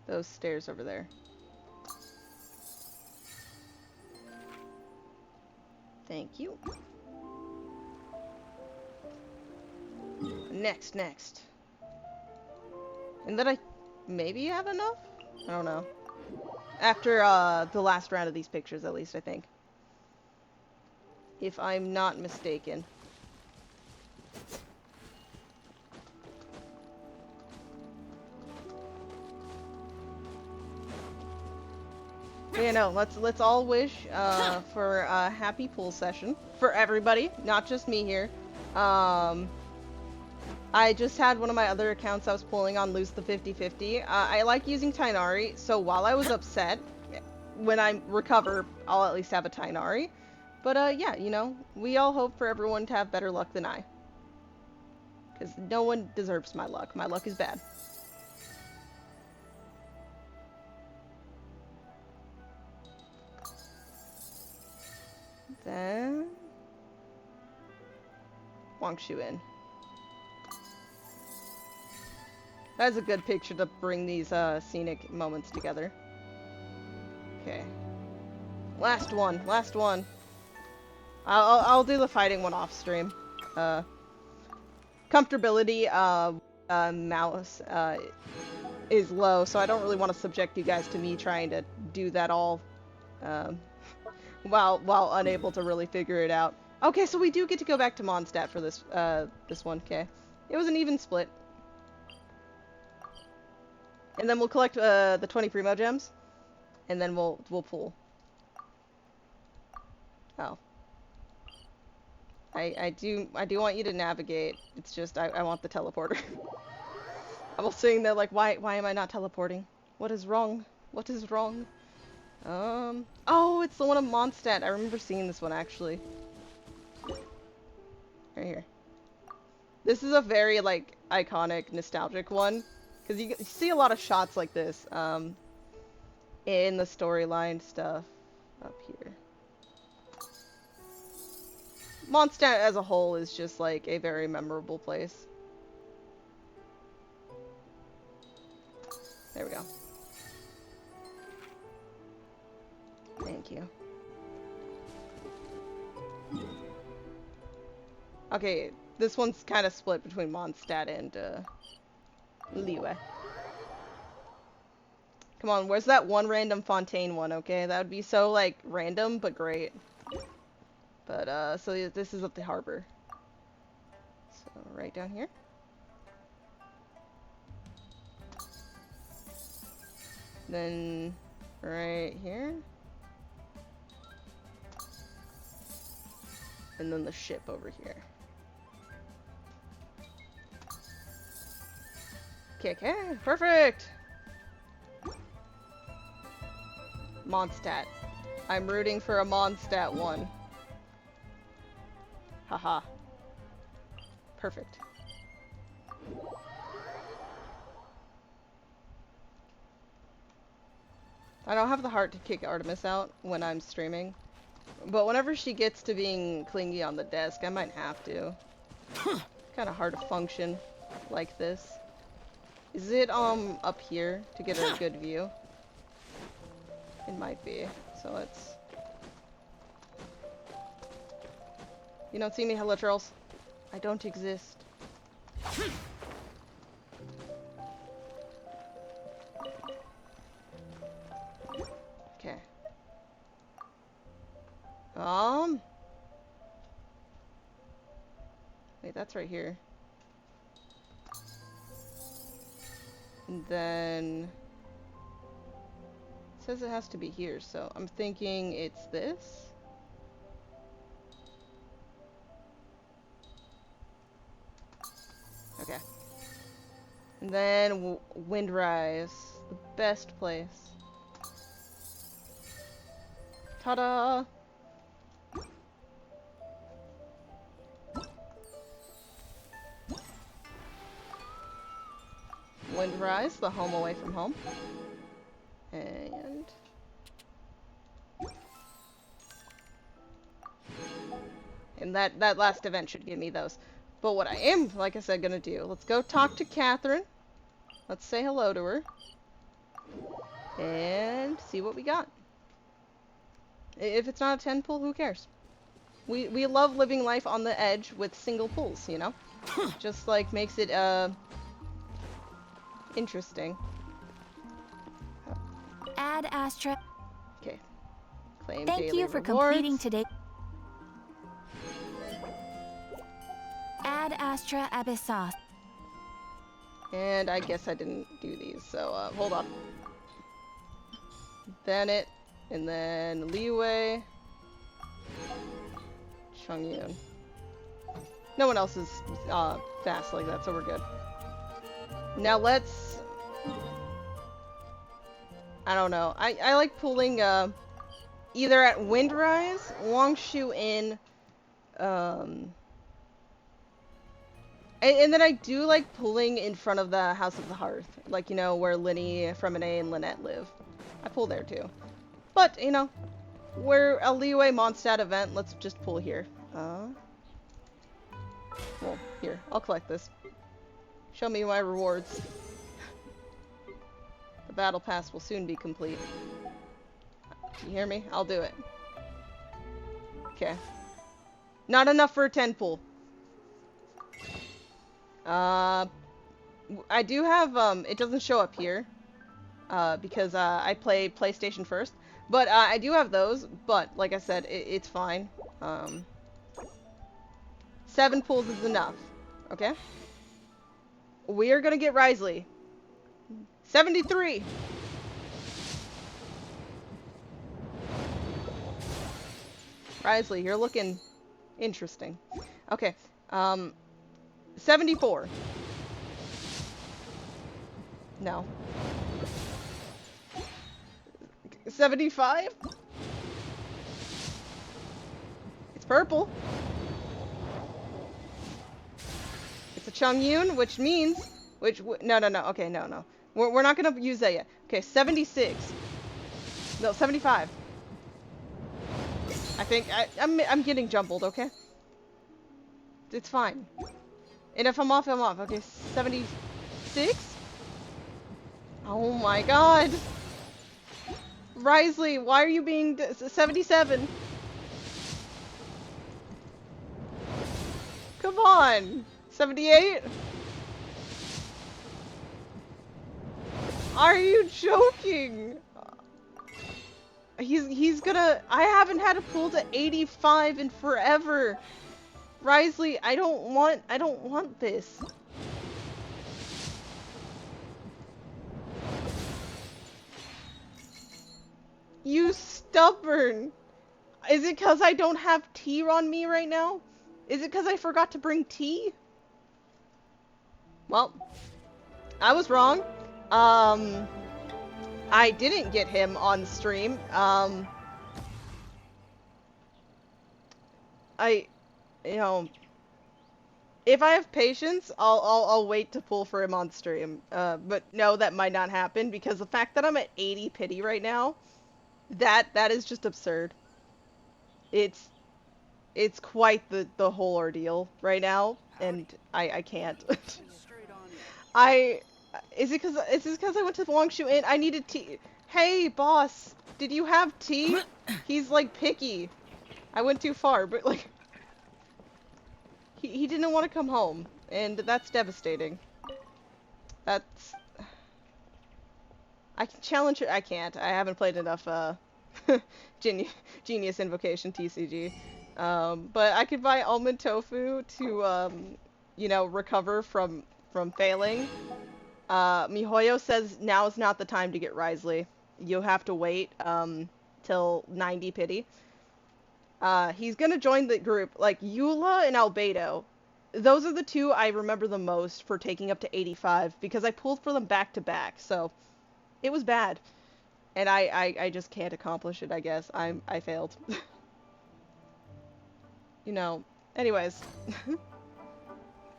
those stairs over there. Thank you. Next. And then I maybe have enough? I don't know. After the last round of these pictures, at least, I think. If I'm not mistaken. Yeah, no, let's all wish for a happy pool session for everybody, not just me here. I just had one of my other accounts I was pulling on lose the 50-50. I like using Tainari, so while I was upset, when I recover, I'll at least have a Tainari. But yeah, you know, we all hope for everyone to have better luck than I. Because no one deserves my luck. My luck is bad. Then Wangshu in. That's a good picture to bring these scenic moments together. Okay. Last one. I'll do the fighting one off stream. Comfortability mouse is low, so I don't really want to subject you guys to me trying to do that all while unable to really figure it out. Okay, so we do get to go back to Mondstadt for this this one. Okay, it was an even split, and then we'll collect the 20 Primo gems, and then we'll pull. Oh, I do want you to navigate. It's just I want the teleporter. I was sitting there like, why am I not teleporting? What is wrong? What is wrong? Oh, it's the one of Mondstadt. I remember seeing this one, actually. Right here. This is a very, like, iconic, nostalgic one. Because you see a lot of shots like this, in the storyline stuff up here. Mondstadt as a whole is just, like, a very memorable place. There we go. Thank you. Okay, this one's kind of split between Mondstadt and Liyue. Come on, where's that one random Fontaine one, okay? That would be so, like, random, but great. But, so this is up the harbor. So, right down here. Then, right here. And then the ship over here. Okay, perfect! Mondstadt. I'm rooting for a Mondstadt one. Haha. Perfect. I don't have the heart to kick Artemis out when I'm streaming. But whenever she gets to being clingy on the desk, I might have to. Kind of hard to function like this. Is it, up here to get a good view? It might be. So let's... You don't see me, hello trolls? I don't exist. Okay. Wait, that's right here. And then... It says it has to be here, so I'm thinking it's this? Okay. And then Windrise. The best place. Ta-da! Windrise, the home away from home. And... And that last event should give me those. But what I am, like I said, gonna do, let's go talk to Catherine. Let's say hello to her. And see what we got. If it's not a 10 pull, who cares? We love living life on the edge with single pulls, you know? Just like makes it interesting. Add Astra. Okay. Claim Thank daily you for rewards. completing today. Add Astra Abyssos. And I guess I didn't do these, so hold on. Bennett, and then Liwei, Chongyun. No one else is fast like that, so we're good. Now let's... I don't know. I like pulling either at Windrise, Longshu Inn, and then I do like pulling in front of the House of the Hearth. Like, you know, where Linny, Fremine, and Lynette live. I pull there too. But, you know, we're a Liyue Mondstadt event. Let's just pull here. Well, here. I'll collect this. Show me my rewards. The battle pass will soon be complete. You hear me? I'll do it. Okay. Not enough for a 10 pull. I do have, it doesn't show up here, because, I play PlayStation first, but, I do have those, but, like I said, it's fine. 7 pulls is enough, okay? We are gonna get Risley. 73! Risley, you're looking interesting. Okay, 74. No. 75? It's purple. It's a Chongyun, which means... no. Okay, no. We're not gonna use that yet. Okay, 76. No, 75. I think... I'm getting jumbled, okay? It's fine. And if I'm off, I'm off. Okay, 76? Oh my god! Risley, why are you being 77? Come on! 78? Are you joking? He's gonna... I haven't had a pull to 85 in forever! Risley, I don't want this. You stubborn. Is it because I don't have tea on me right now? Is it because I forgot to bring tea? Well, I was wrong. I didn't get him on stream. You know, if I have patience, I'll wait to pull for him on stream. But no, that might not happen because the fact that I'm at 80 pity right now, that is just absurd. It's quite the whole ordeal right now, and I can't. Is it because I went to the Longshu Inn? I needed tea. Hey, boss, did you have tea? He's like picky. I went too far, but like. He didn't want to come home, and that's devastating. That's... I can challenge her. I can't. I haven't played enough, Genius Invocation TCG. But I could buy almond tofu to, you know, recover from failing. MiHoYo says now is not the time to get Risley. You'll have to wait, till 90 pity. He's gonna join the group, like, Eula and Albedo. Those are the two I remember the most for taking up to 85, because I pulled for them back to back, so it was bad. And I just can't accomplish it, I guess. I failed. You know, anyways.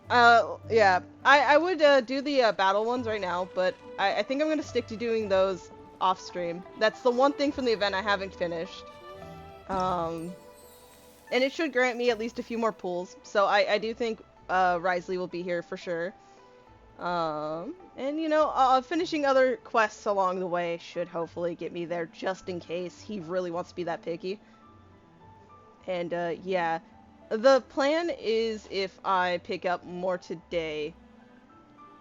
Yeah, I would, do the, battle ones right now, but I think I'm gonna stick to doing those off stream. That's the one thing from the event I haven't finished. And it should grant me at least a few more pulls. So I do think Risley will be here for sure. And you know, finishing other quests along the way should hopefully get me there just in case he really wants to be that picky. And yeah, the plan is if I pick up more today,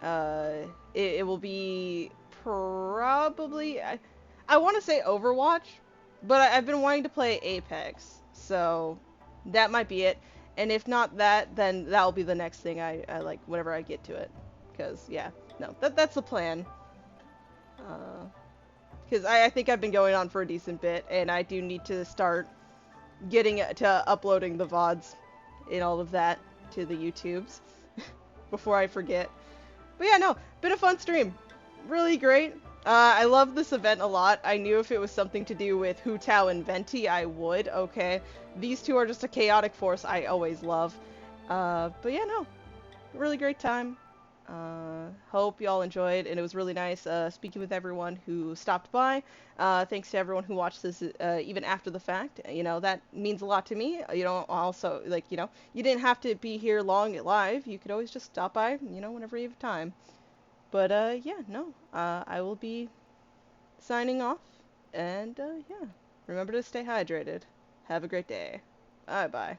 it will be probably, I want to say Overwatch, but I've been wanting to play Apex, so that might be it. And if not that, then that'll be the next thing I like whenever I get to it. Because, yeah, no, that's the plan. Because I think I've been going on for a decent bit, and I do need to start getting to uploading the VODs and all of that to the YouTubes before I forget. But yeah, no, been a fun stream. Really great. I love this event a lot. I knew if it was something to do with Hu Tao and Venti, I would, okay? These two are just a chaotic force I always love. But yeah, no, really great time. Hope y'all enjoyed, and it was really nice speaking with everyone who stopped by. Thanks to everyone who watched this even after the fact. You know, that means a lot to me. You know, also, like, you know, you didn't have to be here long live. You could always just stop by, you know, whenever you have time. But, yeah, no, I will be signing off, and, yeah, remember to stay hydrated. Have a great day. Bye-bye.